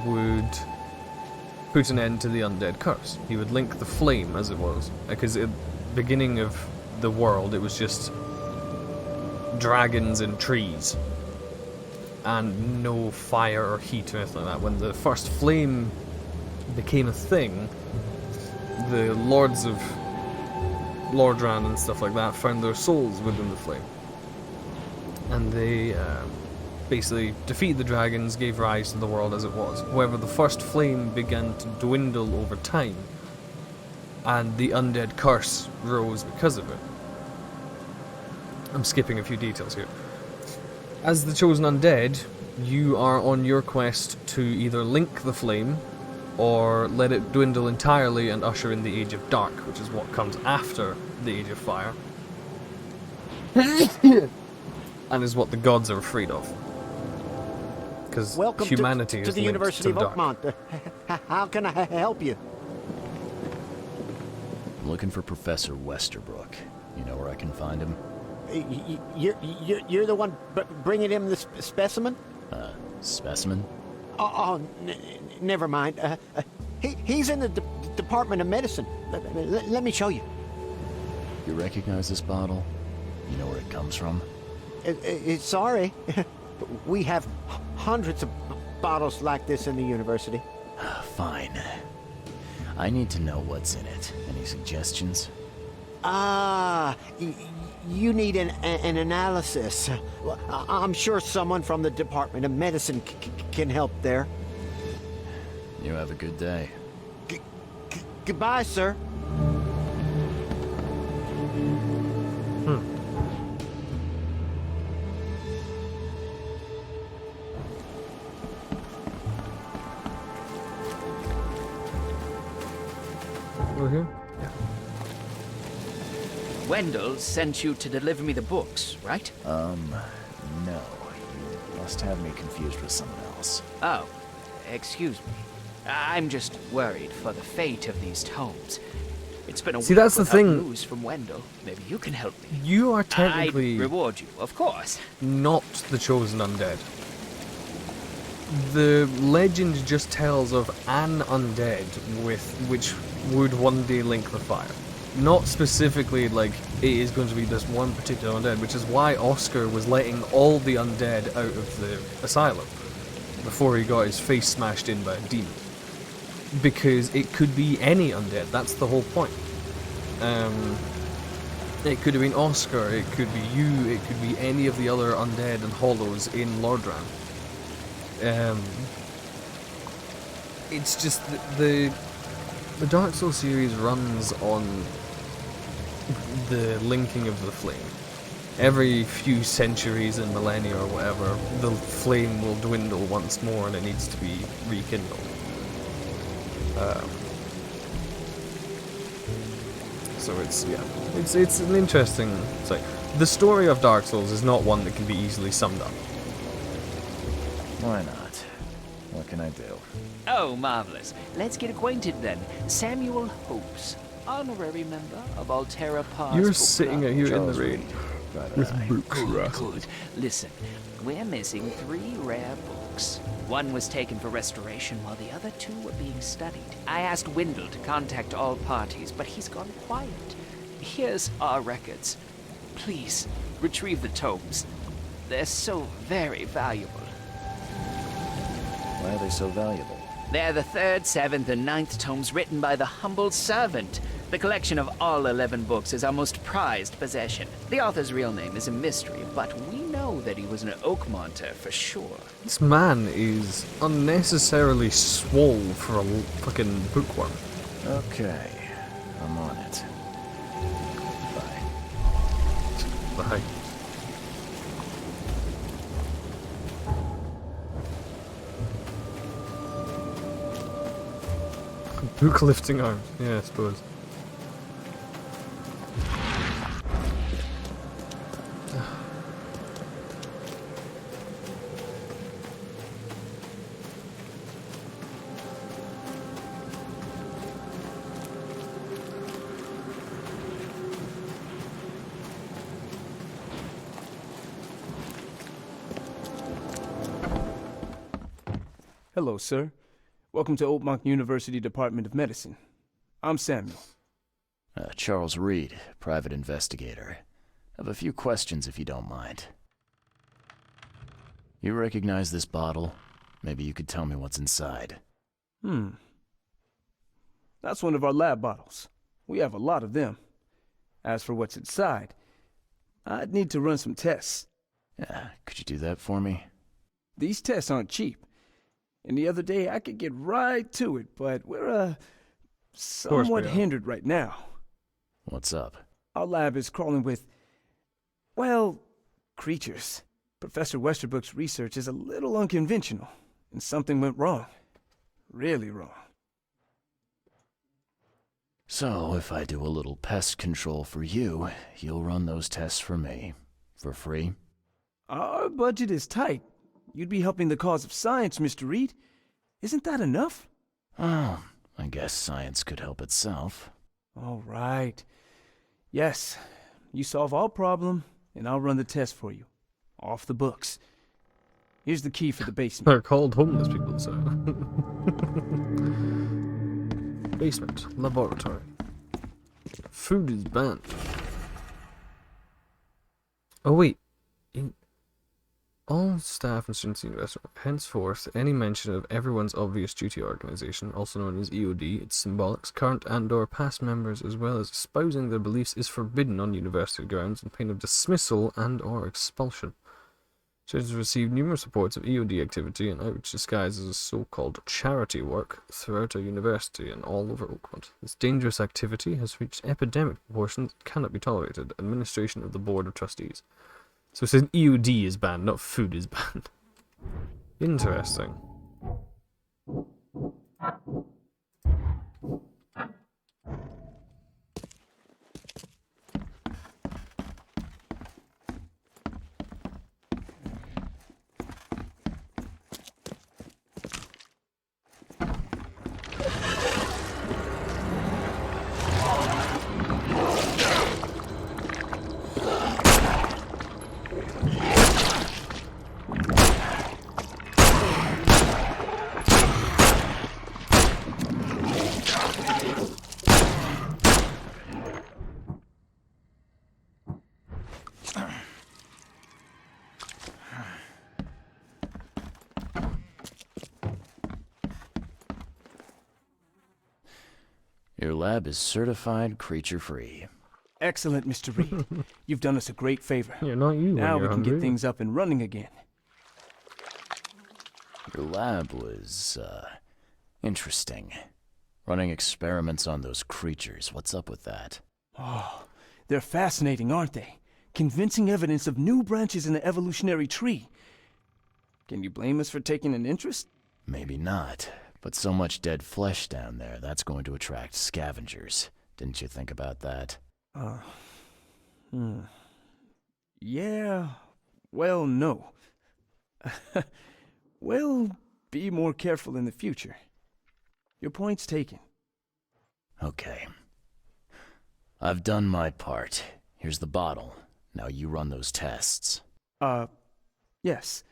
would put an end to the undead curse. He would link the flame, as it was, because at the beginning of the world it was just dragons and trees and no fire or heat or anything like that. When the first flame became a thing, the lords of Lordran and stuff like that found their souls within the flame. And they basically defeated the dragons, gave rise to the world as it was. However, the first flame began to dwindle over time, and the undead curse rose because of it. I'm skipping a few details here. As the chosen undead, you are on your quest to either link the flame, or let it dwindle entirely and usher in the Age of Dark, which is what comes after the Age of Fire. And is what the gods are afraid of. Because humanity
to
is
the
linked
University
to
of
dark.
Oakmont. How can I help you?
I'm looking for Professor Westerbrook. You know where I can find him?
You're the one bringing him the specimen?
Specimen?
Oh, never mind. He's in the Department of Medicine. Let me show you.
You recognize this bottle? You know where it comes from?
Sorry. We have hundreds of bottles like this in the university.
Fine. I need to know what's in it. Any suggestions?
You need an analysis. Well, I'm sure someone from the Department of Medicine can help there.
You have a good day.
Goodbye, sir.
Over here? Yeah.
Wendell sent you to deliver me the books, right?
No. You must have me confused with someone else.
Oh, excuse me. I'm just worried for the fate of these tomes. It's been a
See,
week
that's the
without
thing.
news from Wendell. Maybe you can help me.
You are technically
I'd reward you, of course.
not the chosen undead. The legend just tells of an undead which would one day link the fire. Not specifically like it is going to be this one particular undead, which is why Oscar was letting all the undead out of the asylum before he got his face smashed in by a demon. Because it could be any undead, that's the whole point. It could have been Oscar, it could be you, it could be any of the other undead and hollows in Lordran. It's just the Dark Souls series runs on the linking of the flame. Every few centuries and millennia or whatever, the flame will dwindle once more and it needs to be rekindled. So it's an interesting. It's like the story of Dark Souls is not one that can be easily summed up.
Why not? What can I do?
Oh, marvelous. Let's get acquainted then. Samuel Hopes, honorary member of Altera Pars.
You're
Book
sitting
Club.
out here in the rain with books.
Good. Listen, we're missing 3 rare books. One was taken for restoration while the other 2 were being studied. I asked Wendell to contact all parties, but he's gone quiet. Here's our records. Please, retrieve the tomes. They're so very valuable.
Why are they so valuable?
They're the 3rd, 7th, and 9th tomes written by the humble servant. The collection of all 11 books is our most prized possession. The author's real name is a mystery, but we know that he was an Oakmonter for sure.
This man is unnecessarily swole for a fucking bookworm.
Okay, I'm on it.
Bye. Book lifting arms, yeah, I suppose.
Hello, sir. Welcome to Oakmont University Department of Medicine. I'm Samuel.
Charles Reed, private investigator. I have a few questions if you don't mind. You recognize this bottle? Maybe you could tell me what's inside.
That's one of our lab bottles. We have a lot of them. As for what's inside, I'd need to run some tests.
Yeah, could you do that for me?
These tests aren't cheap. And the other day I could get right to it, but we're, somewhat hindered right now.
What's up?
Our lab is crawling with, well, creatures. Professor Westerbrook's research is a little unconventional, and something went wrong. Really wrong.
So, if I do a little pest control for you, you'll run those tests for me. For free?
Our budget is tight. You'd be helping the cause of science, Mr. Reed. Isn't that enough?
Oh, I guess science could help itself.
All right. Yes, you solve our problem, and I'll run the test for you. Off the books. Here's the key for the basement.
They're called homeless people, so. Basement, laboratory. Food is banned. Oh wait. All staff and students in the university, henceforth, any mention of everyone's obvious duty organization, also known as EOD, its symbolics, current and/or past members, as well as espousing their beliefs, is forbidden on university grounds on pain of dismissal and/or expulsion. Students have received numerous reports of EOD activity and outreach disguised as so-called charity work throughout our university and all over Oakmont. This dangerous activity has reached epidemic proportions that cannot be tolerated. Administration of the Board of Trustees. So it says EOD is banned, not food is banned. Interesting.
Your lab is certified creature-free.
Excellent, Mr. Reed. You've done us a great favor.
Yeah, not you.
Now we can get things up and running again.
Your lab was, interesting. Running experiments on those creatures. What's up with that?
Oh, They're fascinating, aren't they? Convincing evidence of new branches in the evolutionary tree. Can you blame us for taking an interest?
Maybe not, but so much dead flesh down there, that's going to attract scavengers. Didn't you think about that?
Yeah, well, no. We'll be more careful in the future. Your point's taken.
Okay. I've done my part. Here's the bottle. Now you run those tests.
Yes.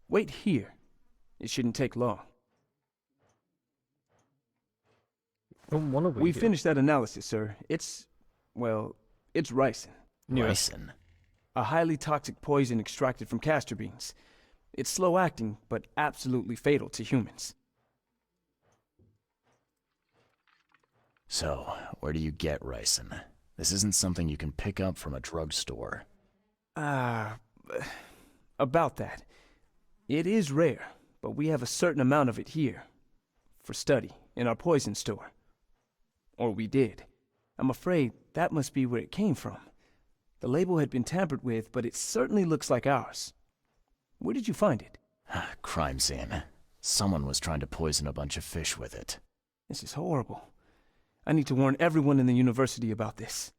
Wait here. It shouldn't take long. We finished that analysis, sir. It's ricin.
Ricin?
A highly toxic poison extracted from castor beans. It's slow-acting, but absolutely fatal to humans.
So, where do you get ricin? This isn't something you can pick up from a drugstore.
About that. It is rare, but we have a certain amount of it here. For study, in our poison store. Or we did. I'm afraid that must be where it came from. The label had been tampered with, but it certainly looks like ours. Where did you find it?
Crime scene. Someone was trying to poison a bunch of fish with it.
This is horrible. I need to warn everyone in the university about this.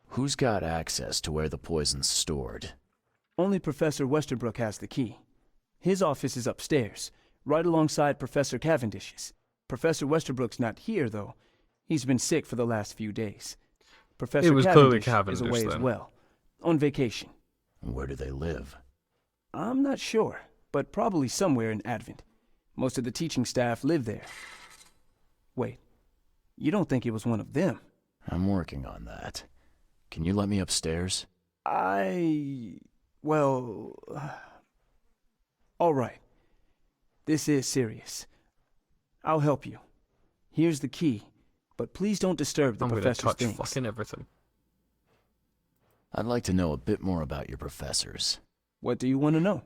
Who's got access to where the poison's stored?
Only Professor Westerbrook has the key. His office is upstairs, right alongside Professor Cavendish's. Professor Westerbrook's not here, though. He's been sick for the last few days. Professor Cavendish is away as well, on vacation.
Where do they live?
I'm not sure, but probably somewhere in Advent. Most of the teaching staff live there. Wait, you don't think it was one of them?
I'm working on that. Can you let me upstairs?
Well... all right. This is serious. I'll help you. Here's the key, but please don't disturb the professor's things.
I'm gonna touch fucking everything.
I'd like to know a bit more about your professors.
What do you want to know?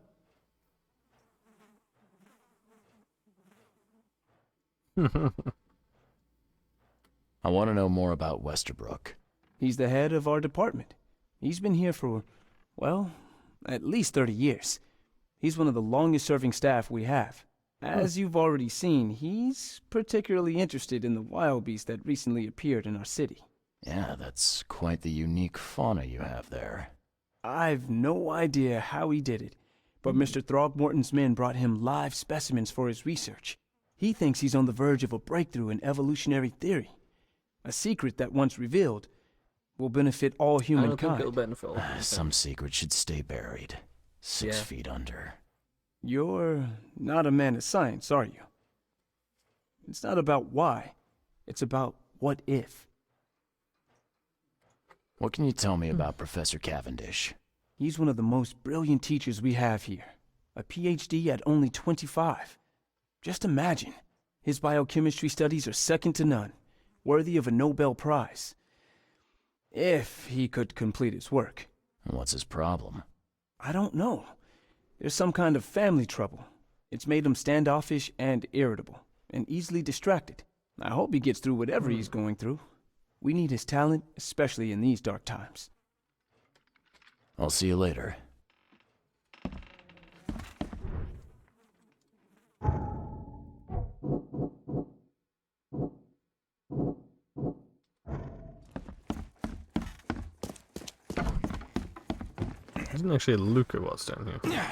I want to know more about Westerbrook.
He's the head of our department. He's been here for, well, at least 30 years. He's one of the longest-serving staff we have. As you've already seen, he's particularly interested in the wild beast that recently appeared in our city.
Yeah, that's quite the unique fauna you have there.
I've no idea how he did it, but Mr. Throgmorton's men brought him live specimens for his research. He thinks he's on the verge of a breakthrough in evolutionary theory. A secret that, once revealed, will benefit all humankind.
Some secret should stay buried. 6 feet under.
You're not a man of science, are you? It's not about why. It's about what if.
What can you tell me about Professor Cavendish?
He's one of the most brilliant teachers we have here. A PhD at only 25. Just imagine. His biochemistry studies are second to none. Worthy of a Nobel Prize. If he could complete his work.
What's his problem?
I don't know. There's some kind of family trouble. It's made him standoffish and irritable, and easily distracted. I hope he gets through whatever he's going through. We need his talent, especially in these dark times.
I'll see you later.
Isn't actually look at what's down here.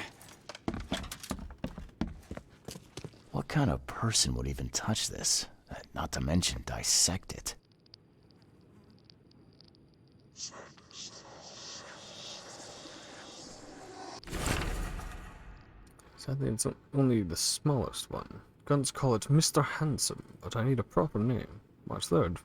What kind of person would even touch this? Not to mention dissect it.
Sadly, it's only the smallest one. Guns call it Mr. Handsome, but I need a proper name. March 3rd.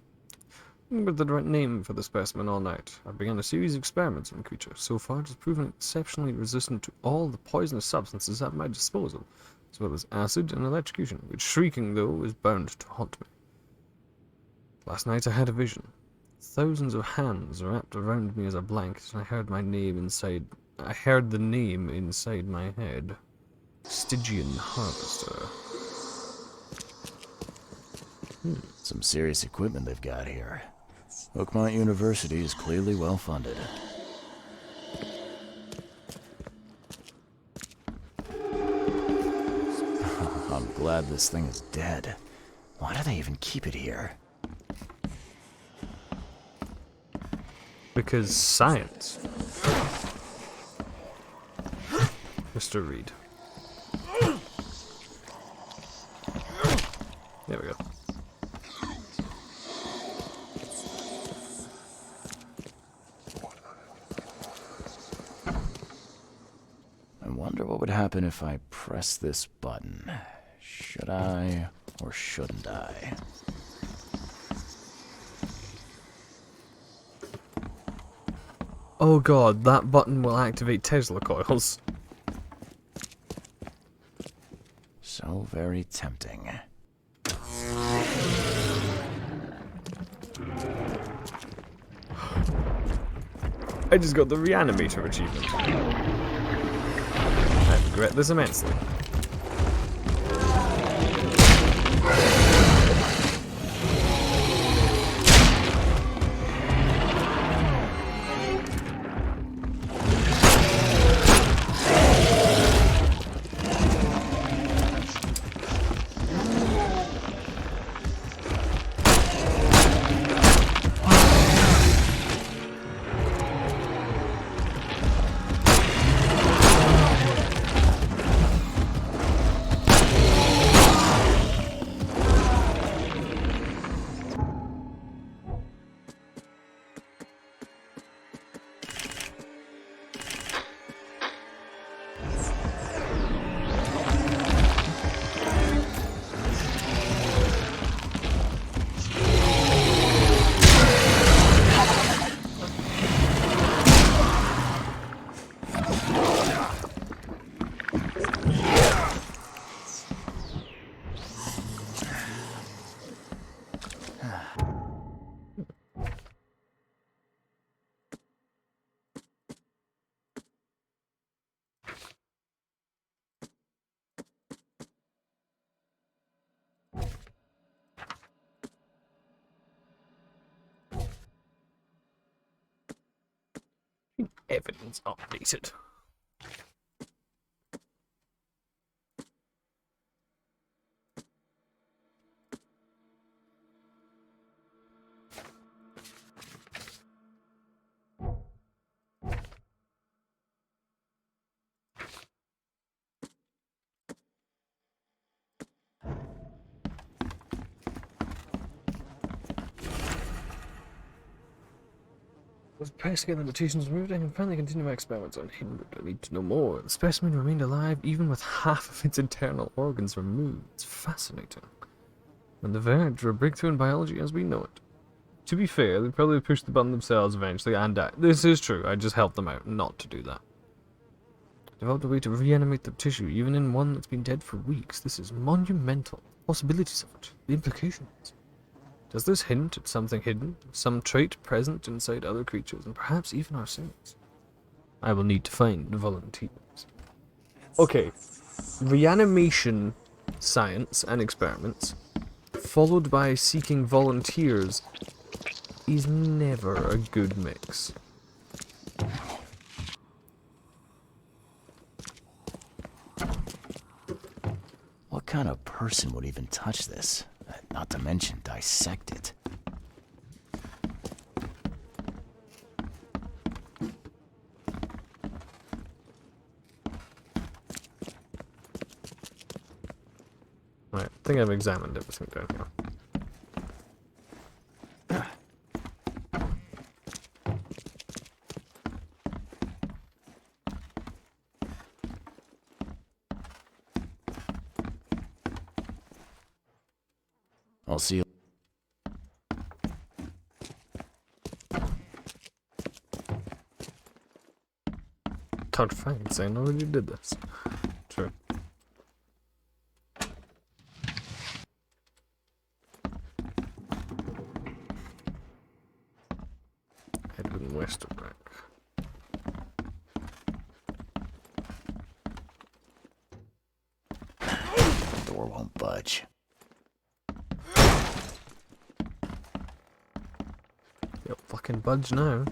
With the right name for the specimen all night. I began a series of experiments on the creature. So far, it has proven exceptionally resistant to all the poisonous substances at my disposal, as well as acid and electrocution, which, shrieking though, is bound to haunt me. Last night I had a vision. Thousands of hands wrapped around me as a blanket, and I heard my name inside. I heard the name inside my head. Stygian Harvester.
Some serious equipment they've got here. Oakmont University is clearly well funded. I'm glad this thing is dead. Why do they even keep it here?
Because science. Mr. Reed. There we go.
I wonder what would happen if I press this button. Should I or shouldn't I?
Oh god, that button will activate Tesla coils.
So very tempting.
I just got the Reanimator achievement. I regret this immensely. Evidence updated. Was pressing the mutations removed, I can finally continue my experiments unhindered. I need to know more. The specimen remained alive even with half of its internal organs removed. It's fascinating. On the verge for a breakthrough in biology as we know it. To be fair, they probably pushed the button themselves eventually and died. This is true, I just helped them out not to do that. Developed a way to reanimate the tissue, even in one that's been dead for weeks. This is monumental. Possibilities of it. The implications. Does this hint at something hidden? Some trait present inside other creatures, and perhaps even ourselves? I will need to find volunteers. Okay. Reanimation science and experiments, followed by seeking volunteers, is never a good mix.
What kind of person would even touch this? Not to mention dissect it.
Right, I think I've examined everything down here.
I'll see you.
Terrify, saying already did this. True. Edwin Westerbrack.
Door won't budge.
fucking budge now.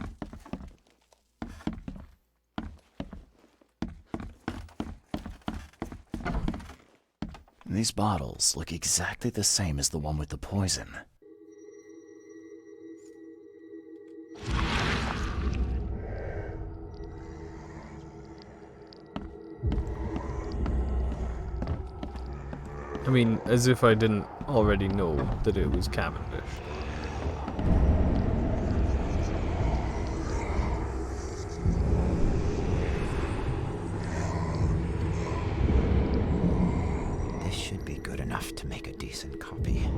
These bottles look exactly the same as the one with the poison.
I mean, as if I didn't already know that it was Cavendish.
This should be good enough to make a decent copy.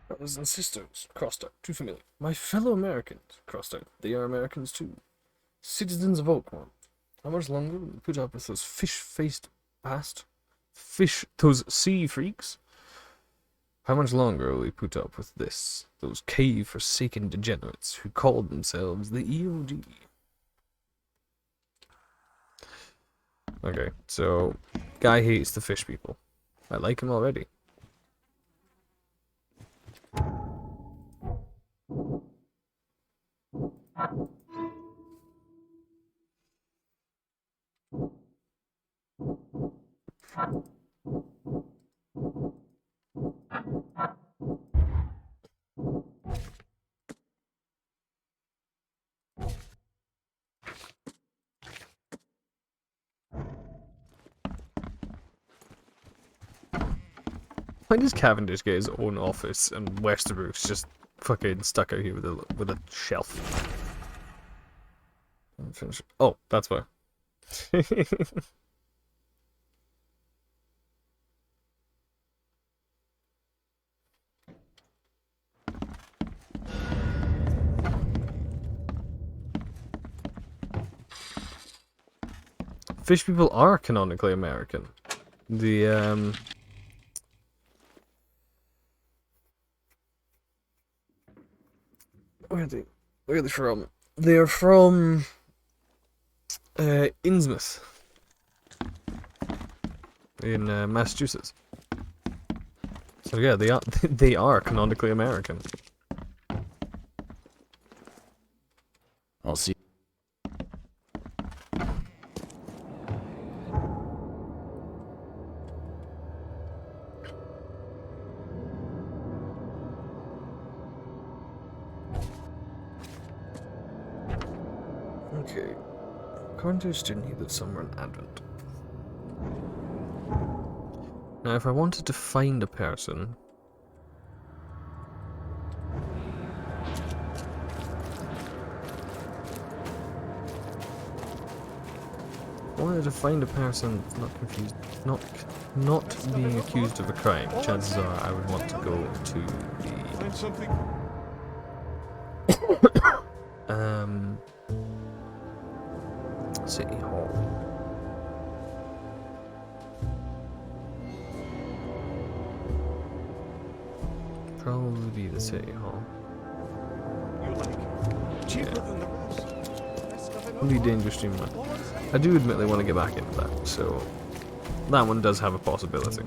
Brothers and sisters, crossed out, too familiar. My fellow Americans, crossed out, they are Americans too. Citizens of Oakmont. How much longer will we put up with those fish-faced those sea freaks? How much longer will we put up with this? Those cave-forsaken degenerates who called themselves the EOD. Okay, so, guy hates the fish people. I like him already. Why does Cavendish get his own office and Westeros just fucking stuck out here with a shelf? Oh, that's why. Fish people are canonically American. The where are they from? They're from Innsmouth in Massachusetts. So yeah, they are canonically American.
I'll see.
Okay. According to a student, he lives somewhere in Advent. Now, if I wanted to find a person... If I wanted to find a person not being accused of a crime, chances are I would want to go to the...
Find something.
City Hall. Probably be the City Hall.
You like cheaper than the rest.
Really dangerous streamline. I do admit they want to get back into that, so that one does have a possibility.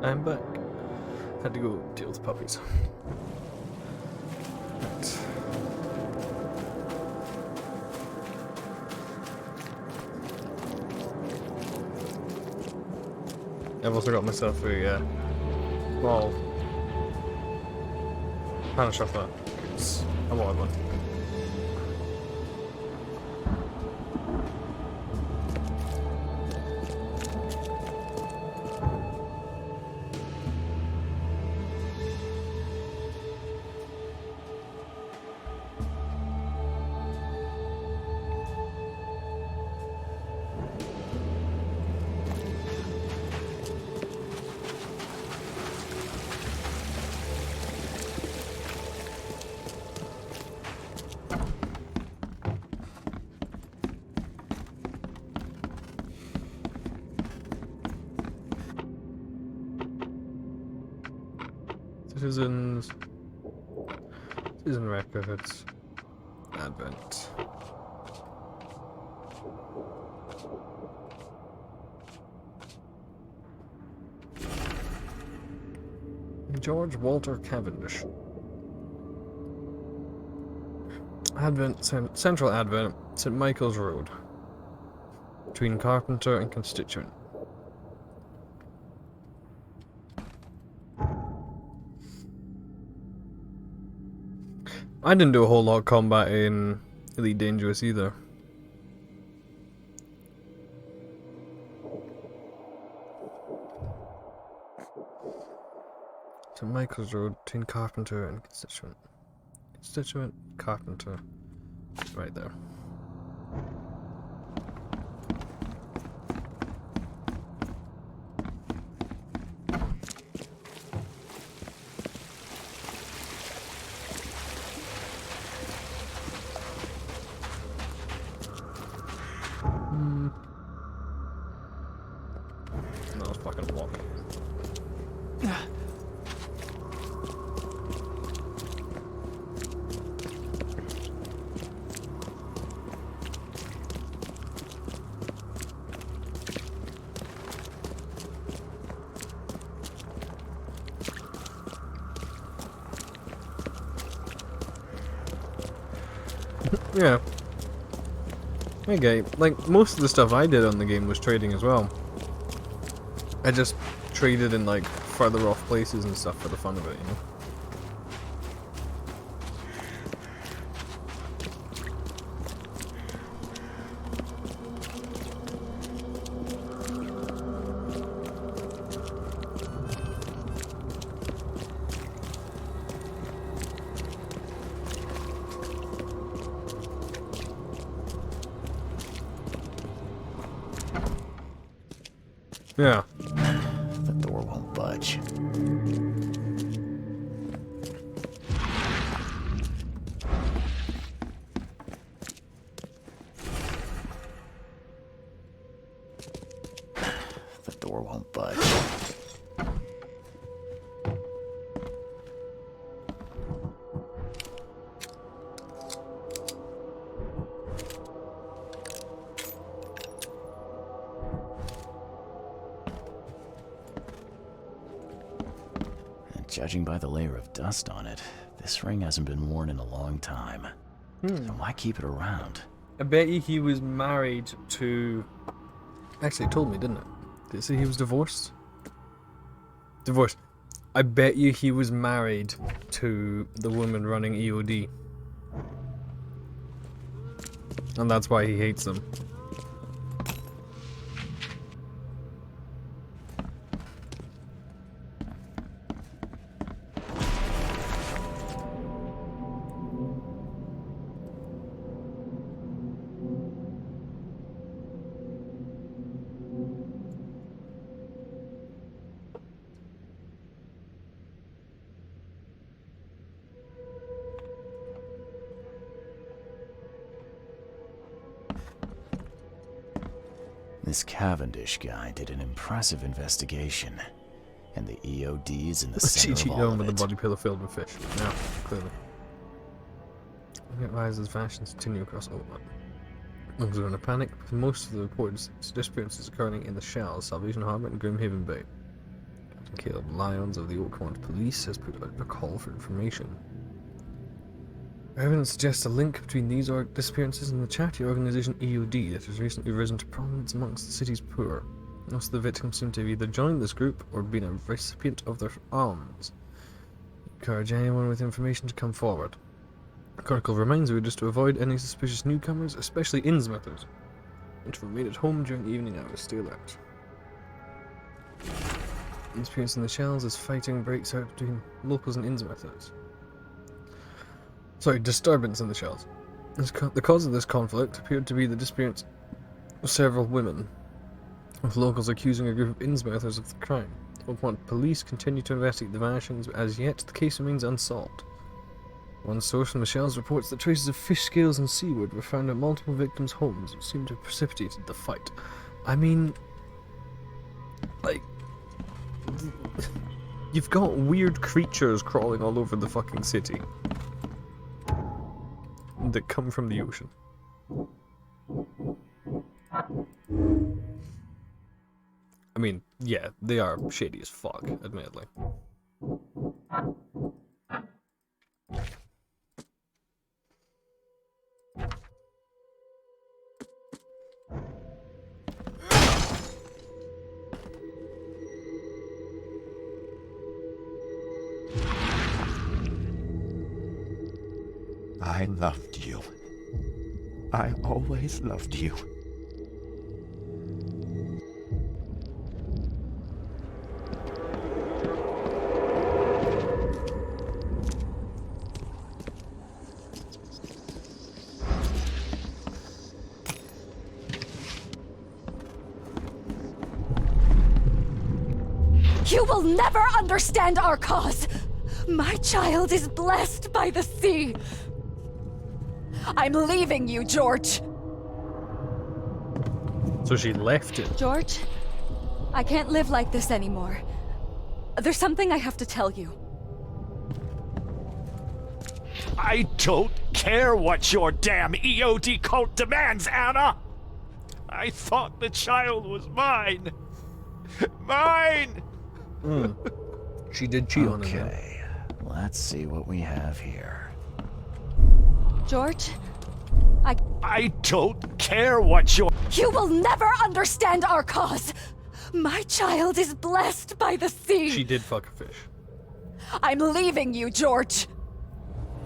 I'm back. Had to go deal with puppies. Right. I've also got myself a small pan of chocolate. It's a wild one. Citizen records, Advent. George Walter Cavendish. Advent, Central Advent, St. Michael's Road, between Carpenter and Constituent. I didn't do a whole lot of combat in Elite Dangerous either. St. Michael's Road between Carpenter and Constituent. Constituent, Carpenter, right there. No, fucking walk. Yeah. Okay, like, most of the stuff I did on the game was trading as well. I just traded in, like, further off places and stuff for the fun of it, you know? Yeah.
The door won't budge. The door won't budge. Judging by the layer of dust on it, this ring hasn't been worn in a long time. So why keep it around?
I bet you he was married to... Actually, it told me, didn't it? Did it say he was divorced? Divorced. I bet you he was married to the woman running EOD. And that's why he hates them.
This Cavendish guy did an impressive investigation. And the EOD's in the
She
center of
cheated
all
on
of
with a
it.
body pillow filled with fish. Yeah, clearly. It rises fashions continue across all. Locals are in a panic, with most of the reported disappearances occurring in the shells, Salvation Harbour and Grimhaven Bay. Captain Caleb Lyons of the Oakmont Police has put out a call for information. Evidence suggests a link between these disappearances and the charity organisation EOD that has recently risen to prominence amongst the city's poor. Most of the victims seem to have either joined this group or been a recipient of their alms. Encourage anyone with information to come forward. The article reminds readers to avoid any suspicious newcomers, especially Innsmouthers, and to remain at home during evening hours. Stay alert. Disappearance in the shells as fighting breaks out between locals and Innsmouthers. Sorry, disturbance in the shells. The cause of this conflict appeared to be the disappearance of several women, with locals accusing a group of Innsmouthers of the crime. Oakmont Police continue to investigate the vanishings, but as yet the case remains unsolved. One source from the shells reports that traces of fish scales and seaweed were found at multiple victims' homes, which seemed to have precipitated the fight. I mean, like, you've got weird creatures crawling all over the fucking city that come from the ocean. I mean, yeah, they are shady as fuck, admittedly.
I loved you. I always loved you.
You will never understand our cause! My child is blessed by the sea! I'm leaving you, George!
So she left it.
George, I can't live like this anymore. There's something I have to tell you.
I don't care what your damn EOD cult demands, Anna! I thought the child was mine! Mine!
She did cheat on him.
Okay, let's see what we have here.
George,
I don't care what your—
You will never understand our cause! My child is blessed by the sea!
She did fuck a fish.
I'm leaving you, George!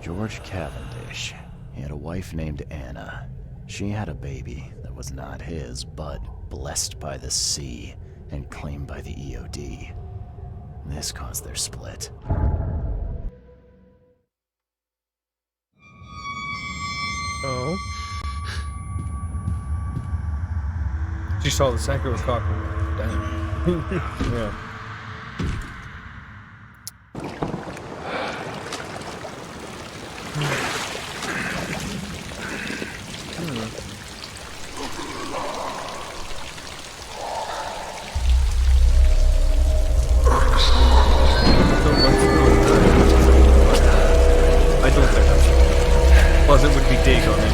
George Cavendish. He had a wife named Anna. She had a baby that was not his, but blessed by the sea and claimed by the EOD. This caused their split.
Oh. She saw the second was cocked. Damn. Yeah. I don't think that's. Plus, it would be Dagon in.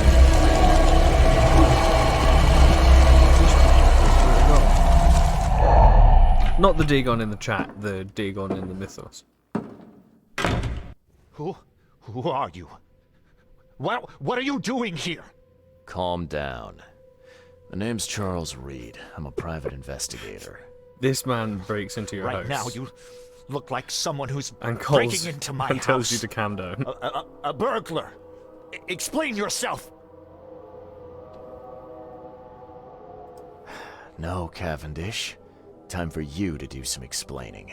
Not the Dagon in the chat, the Dagon in the mythos.
Who are you? What are you doing here?
Calm down. The name's Charles Reed. I'm a private investigator.
This man breaks into your house.
Right now, you look like someone who's
and
breaking into my
and
house.
tells you to calm down.
A burglar. Explain yourself.
No, Cavendish. Time for you to do some explaining.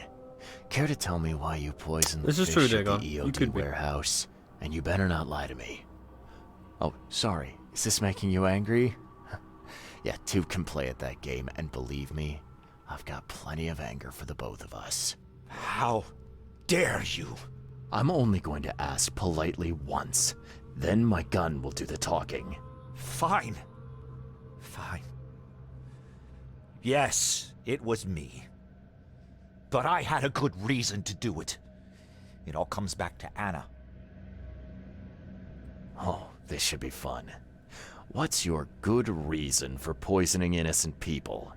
Care to tell me why you poisoned the
This
fish
is true,
at
Dagon.
the
You
EOD
could be.
warehouse? And you better not lie to me. Oh, sorry. Is this making you angry? Yeah, two can play at that game, and believe me, I've got plenty of anger for the both of us.
How dare you?
I'm only going to ask politely once. Then my gun will do the talking.
Fine. Fine. Yes, it was me. But I had a good reason to do it. It all comes back to Anna.
Oh, this should be fun. What's your good reason for poisoning innocent people?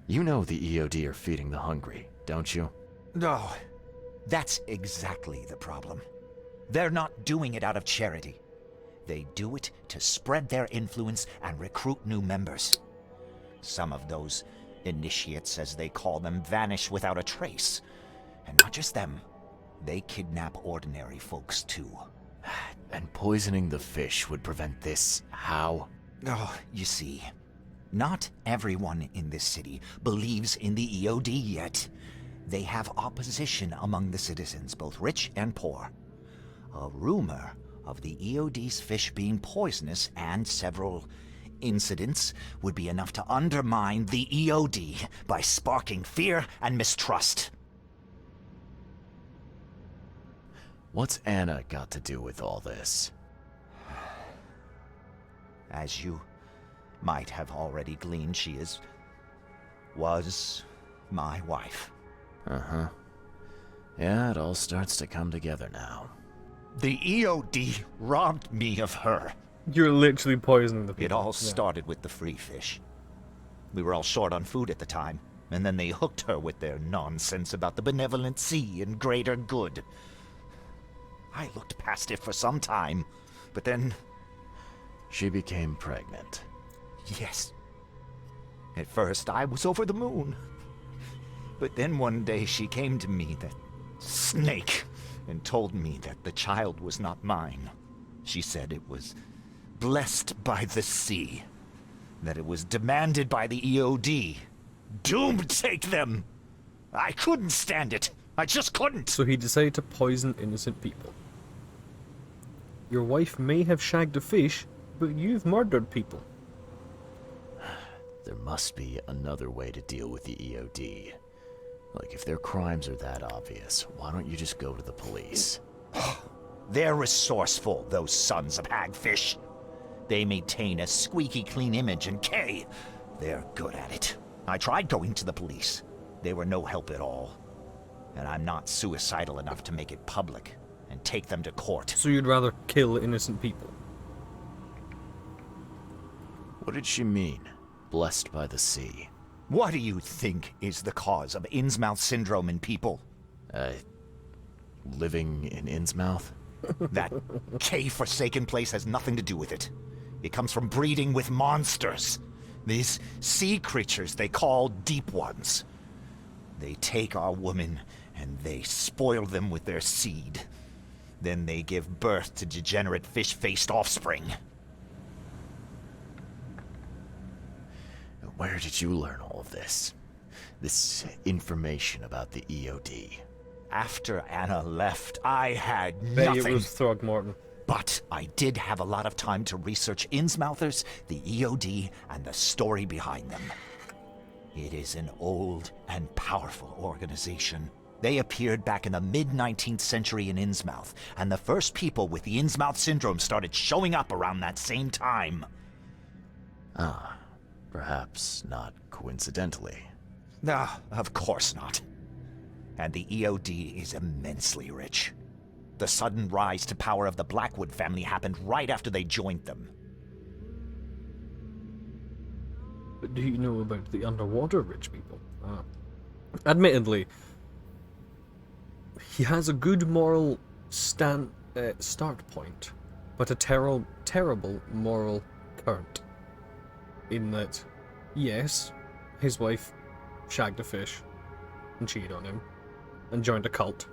You know the EOD are feeding the hungry, don't you?
No, that's exactly the problem. They're not doing it out of charity. They do it to spread their influence and recruit new members. Some of those initiates, as they call them, vanish without a trace. And not just them. They kidnap ordinary folks, too.
And poisoning the fish would prevent this. How?
Oh, you see, not everyone in this city believes in the EOD yet. They have opposition among the citizens, both rich and poor. A rumor of the EOD's fish being poisonous and several incidents would be enough to undermine the EOD by sparking fear and mistrust.
What's Anna got to do with all this?
As you might have already gleaned, she was my wife.
Uh-huh. Yeah, it all starts to come together now.
The EOD robbed me of her.
You're literally poisoning the people.
It all started with the free fish. We were all short on food at the time, and then they hooked her with their nonsense about the benevolent sea and greater good. I looked past it for some time, but then...
She became pregnant.
Yes. At first, I was over the moon. But then one day she came to me, that snake, and told me that the child was not mine. She said it was blessed by the sea, that it was demanded by the EOD. Doomed take them! I couldn't stand it. I just couldn't.
So he decided to poison innocent people. Your wife may have shagged a fish, but you've murdered people.
There must be another way to deal with the EOD. Like, if their crimes are that obvious, why don't you just go to the police?
They're resourceful, those sons of hagfish. They maintain a squeaky clean image, and they're good at it. I tried going to the police. They were no help at all. And I'm not suicidal enough to make it public and take them to court.
So you'd rather kill innocent people?
What did she mean? Blessed by the sea.
What do you think is the cause of Innsmouth syndrome in people?
Living in Innsmouth?
That K-forsaken place has nothing to do with it. It comes from breeding with monsters. These sea creatures they call Deep Ones. They take our women and they spoil them with their seed. Then they give birth to degenerate fish-faced offspring.
Where did you learn all of this? This information about the EOD?
After Anna left, I had
Bet
nothing.
it was Throgmorton.
But I did have a lot of time to research Innsmouthers, the EOD, and the story behind them. It is an old and powerful organization. They appeared back in the mid-19th century in Innsmouth, and the first people with the Innsmouth syndrome started showing up around that same time.
Ah, perhaps not coincidentally.
No, of course not. And the EOD is immensely rich. The sudden rise to power of the Blackwood family happened right after they joined them.
But do you know about the underwater rich people? Admittedly, he has a good moral start point, but a terrible moral current. In that, yes, his wife shagged a fish and cheated on him and joined a cult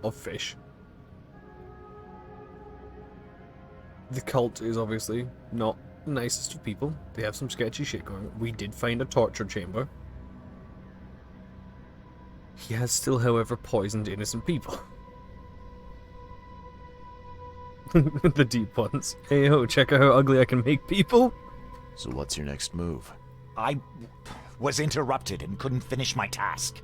of fish. The cult is obviously not the nicest of people. They have some sketchy shit going on. We did find a torture chamber. He has still, however, poisoned innocent people. The Deep Ones. Hey ho, check out how ugly I can make people.
So what's your next move?
I was interrupted and couldn't finish my task.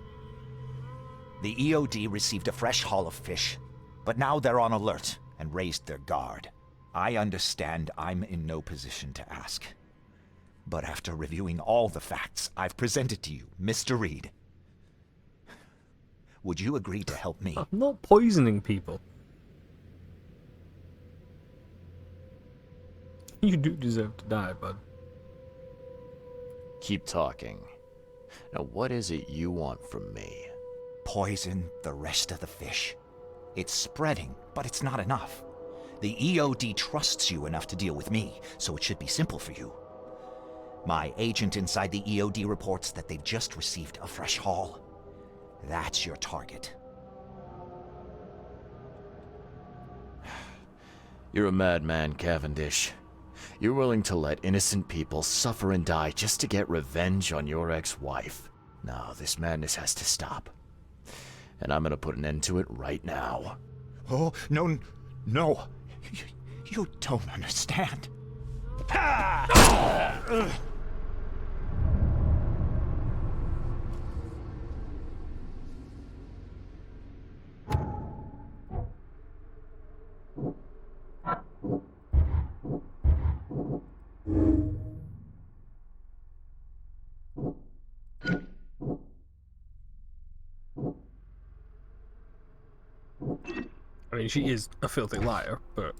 The EOD received a fresh haul of fish, but now they're on alert and raised their guard. I understand I'm in no position to ask. But after reviewing all the facts I've presented to you, Mr. Reed, Would you agree to help me?
I'm not poisoning people. You do deserve to die, bud.
Keep talking. Now, what is it you want from me?
Poison the rest of the fish. It's spreading, but it's not enough. The EOD trusts you enough to deal with me, so it should be simple for you. My agent inside the EOD reports that they've just received a fresh haul. That's your target.
You're a madman, Cavendish. You're willing to let innocent people suffer and die just to get revenge on your ex-wife. No, this madness has to stop. And I'm gonna put an end to it right now.
Oh, no, no. You don't understand.
I mean, she is a filthy liar, but...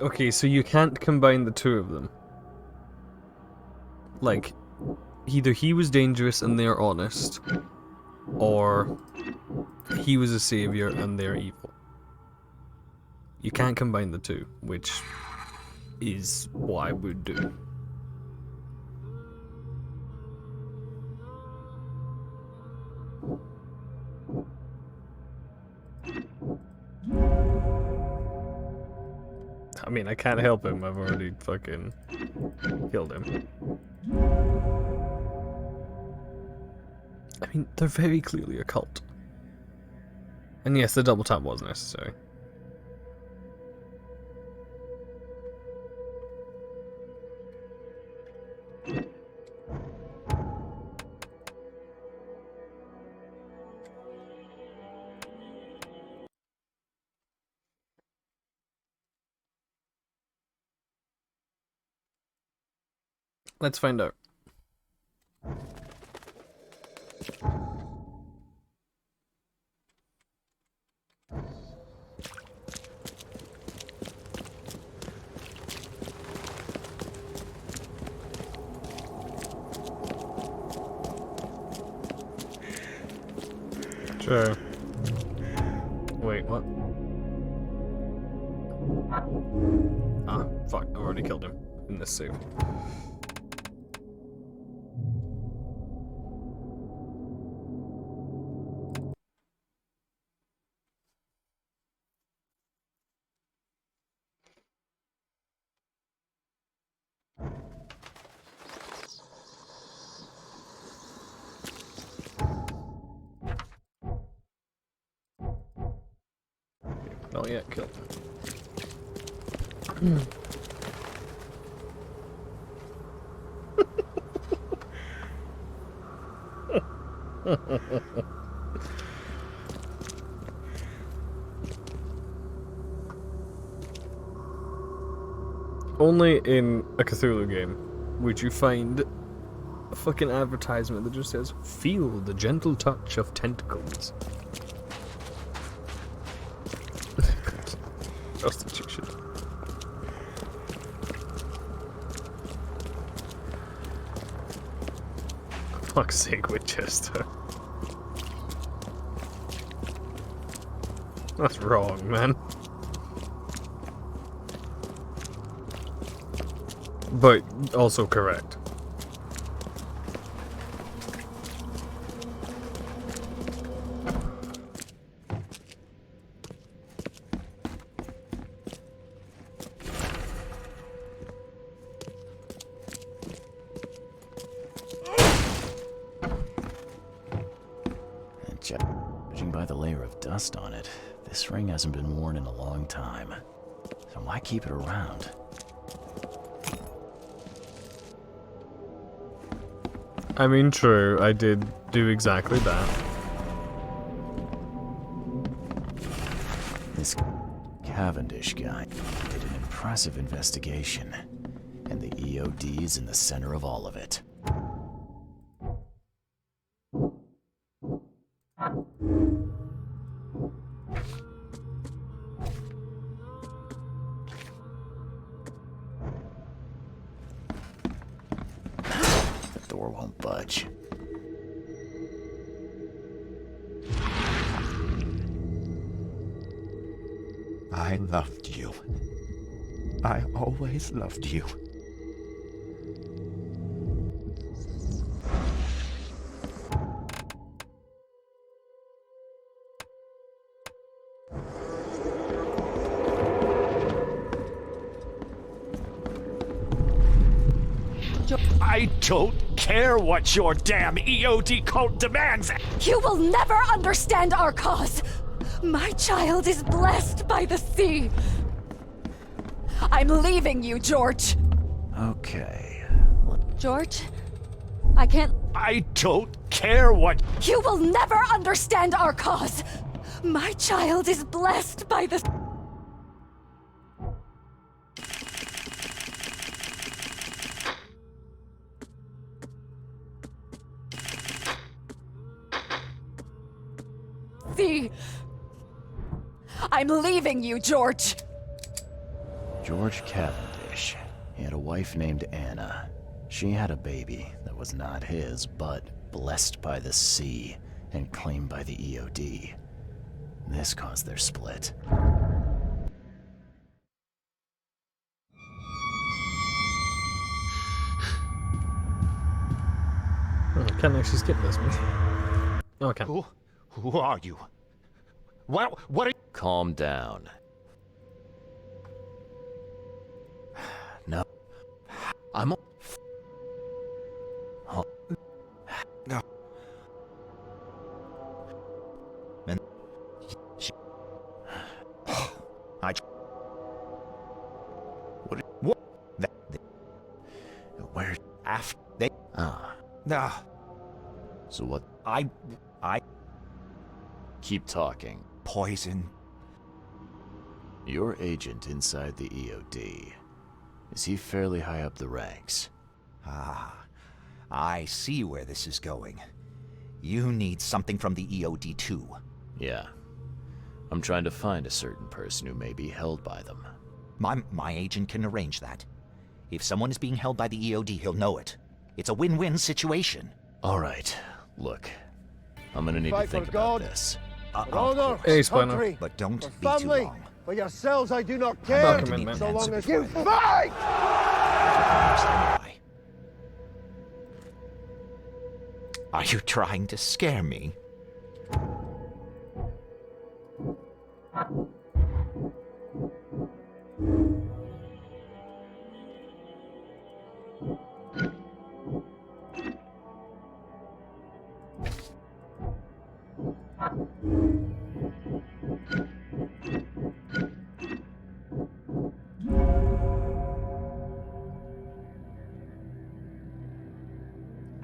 Okay, so you can't combine the two of them. Like, either he was dangerous and they're honest, or he was a savior and they're evil. You can't combine the two, which is what I would do. I mean, I can't help him. I've already fucking killed him. I mean, they're very clearly a cult. And yes, the double tap was necessary. Let's find out. Sure. Wait, what? Ah, fuck, I already killed him in this save. Not yet killed. Only in a Cthulhu game would you find a fucking advertisement that just says, "Feel the gentle touch of tentacles." Prostitution. Fuck's sake, Winchester. That's wrong, man. But also correct.
Judging by the layer of dust on it, this ring hasn't been worn in a long time. So why keep it around?
I mean, true, I did do exactly that.
This Cavendish guy did an impressive investigation, and the EOD is in the center of all of it. The door won't budge.
I loved you. I always loved you.
I don't care what your damn EOD cult demands!
You will never understand our cause! My child is blessed by the sea! I'm leaving you, George!
Okay.
George? I can't...
I don't care what...
You will never understand our cause! My child is blessed by the... sea! I'm leaving you, George!
George Cavendish. He had a wife named Anna. She had a baby that was not his, but blessed by the sea and claimed by the EOD. This caused their split.
I can't actually skip this one. Oh, I can.
Who are you? What are you?
Calm down. No. I'm... Oh.
No. And... I... What?
Where?
After they...
Ah.
No.
So what?
I...
Keep talking.
Poison.
Your agent inside the EOD. Is he fairly high up the ranks?
Ah, I see where this is going. You need something from the EOD too.
Yeah. I'm trying to find a certain person who may be held by them.
My agent can arrange that. If someone is being held by the EOD, he'll know it. It's a win-win situation.
All right. Look, I'm gonna need to think about this.
For honor,
Hey,
country,
but don't
for
be too
family,
long.
for yourselves I do not
I'm
care,
going to need
so
an
long
answer
as you
before
fight!
Understand why. Are you trying to scare me?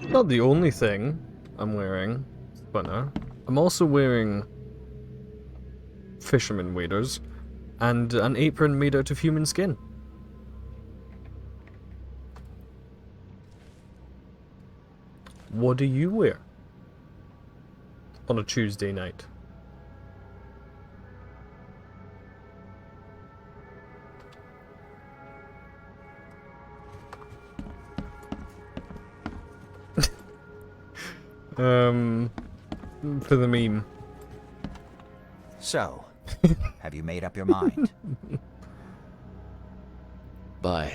Not the only thing I'm wearing, but no. I'm also wearing fisherman waders and an apron made out of human skin. What do you wear on a Tuesday night?
Um,
for the meme.
So, Have you made up your mind?
Bye.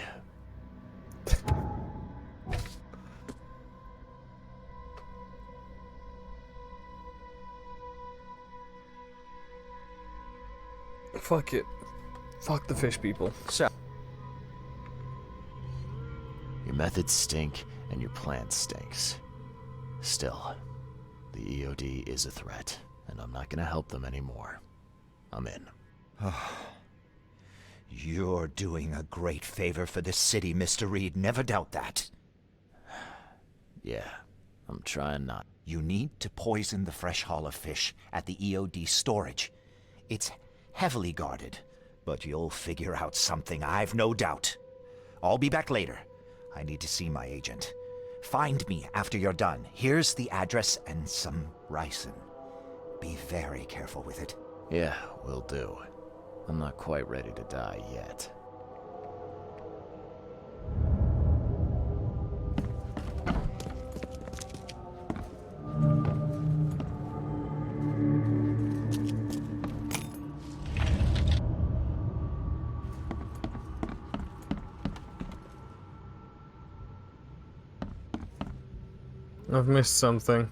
Fuck it. Fuck the fish people.
So,
Your methods stink, and your plan stinks. Still, the EOD is a threat, and I'm not gonna help them anymore. I'm in.
you're doing a great favor for this city, Mr. Reed. Never doubt that.
Yeah, I'm trying not.
You need to poison the fresh haul of fish at the EOD storage. It's heavily guarded, but you'll figure out something, I've no doubt. I'll be back later. I need to see my agent. Find me after you're done. Here's the address and some ricin. Be very careful with it.
Yeah, will do. I'm not quite ready to die yet.
I've missed something.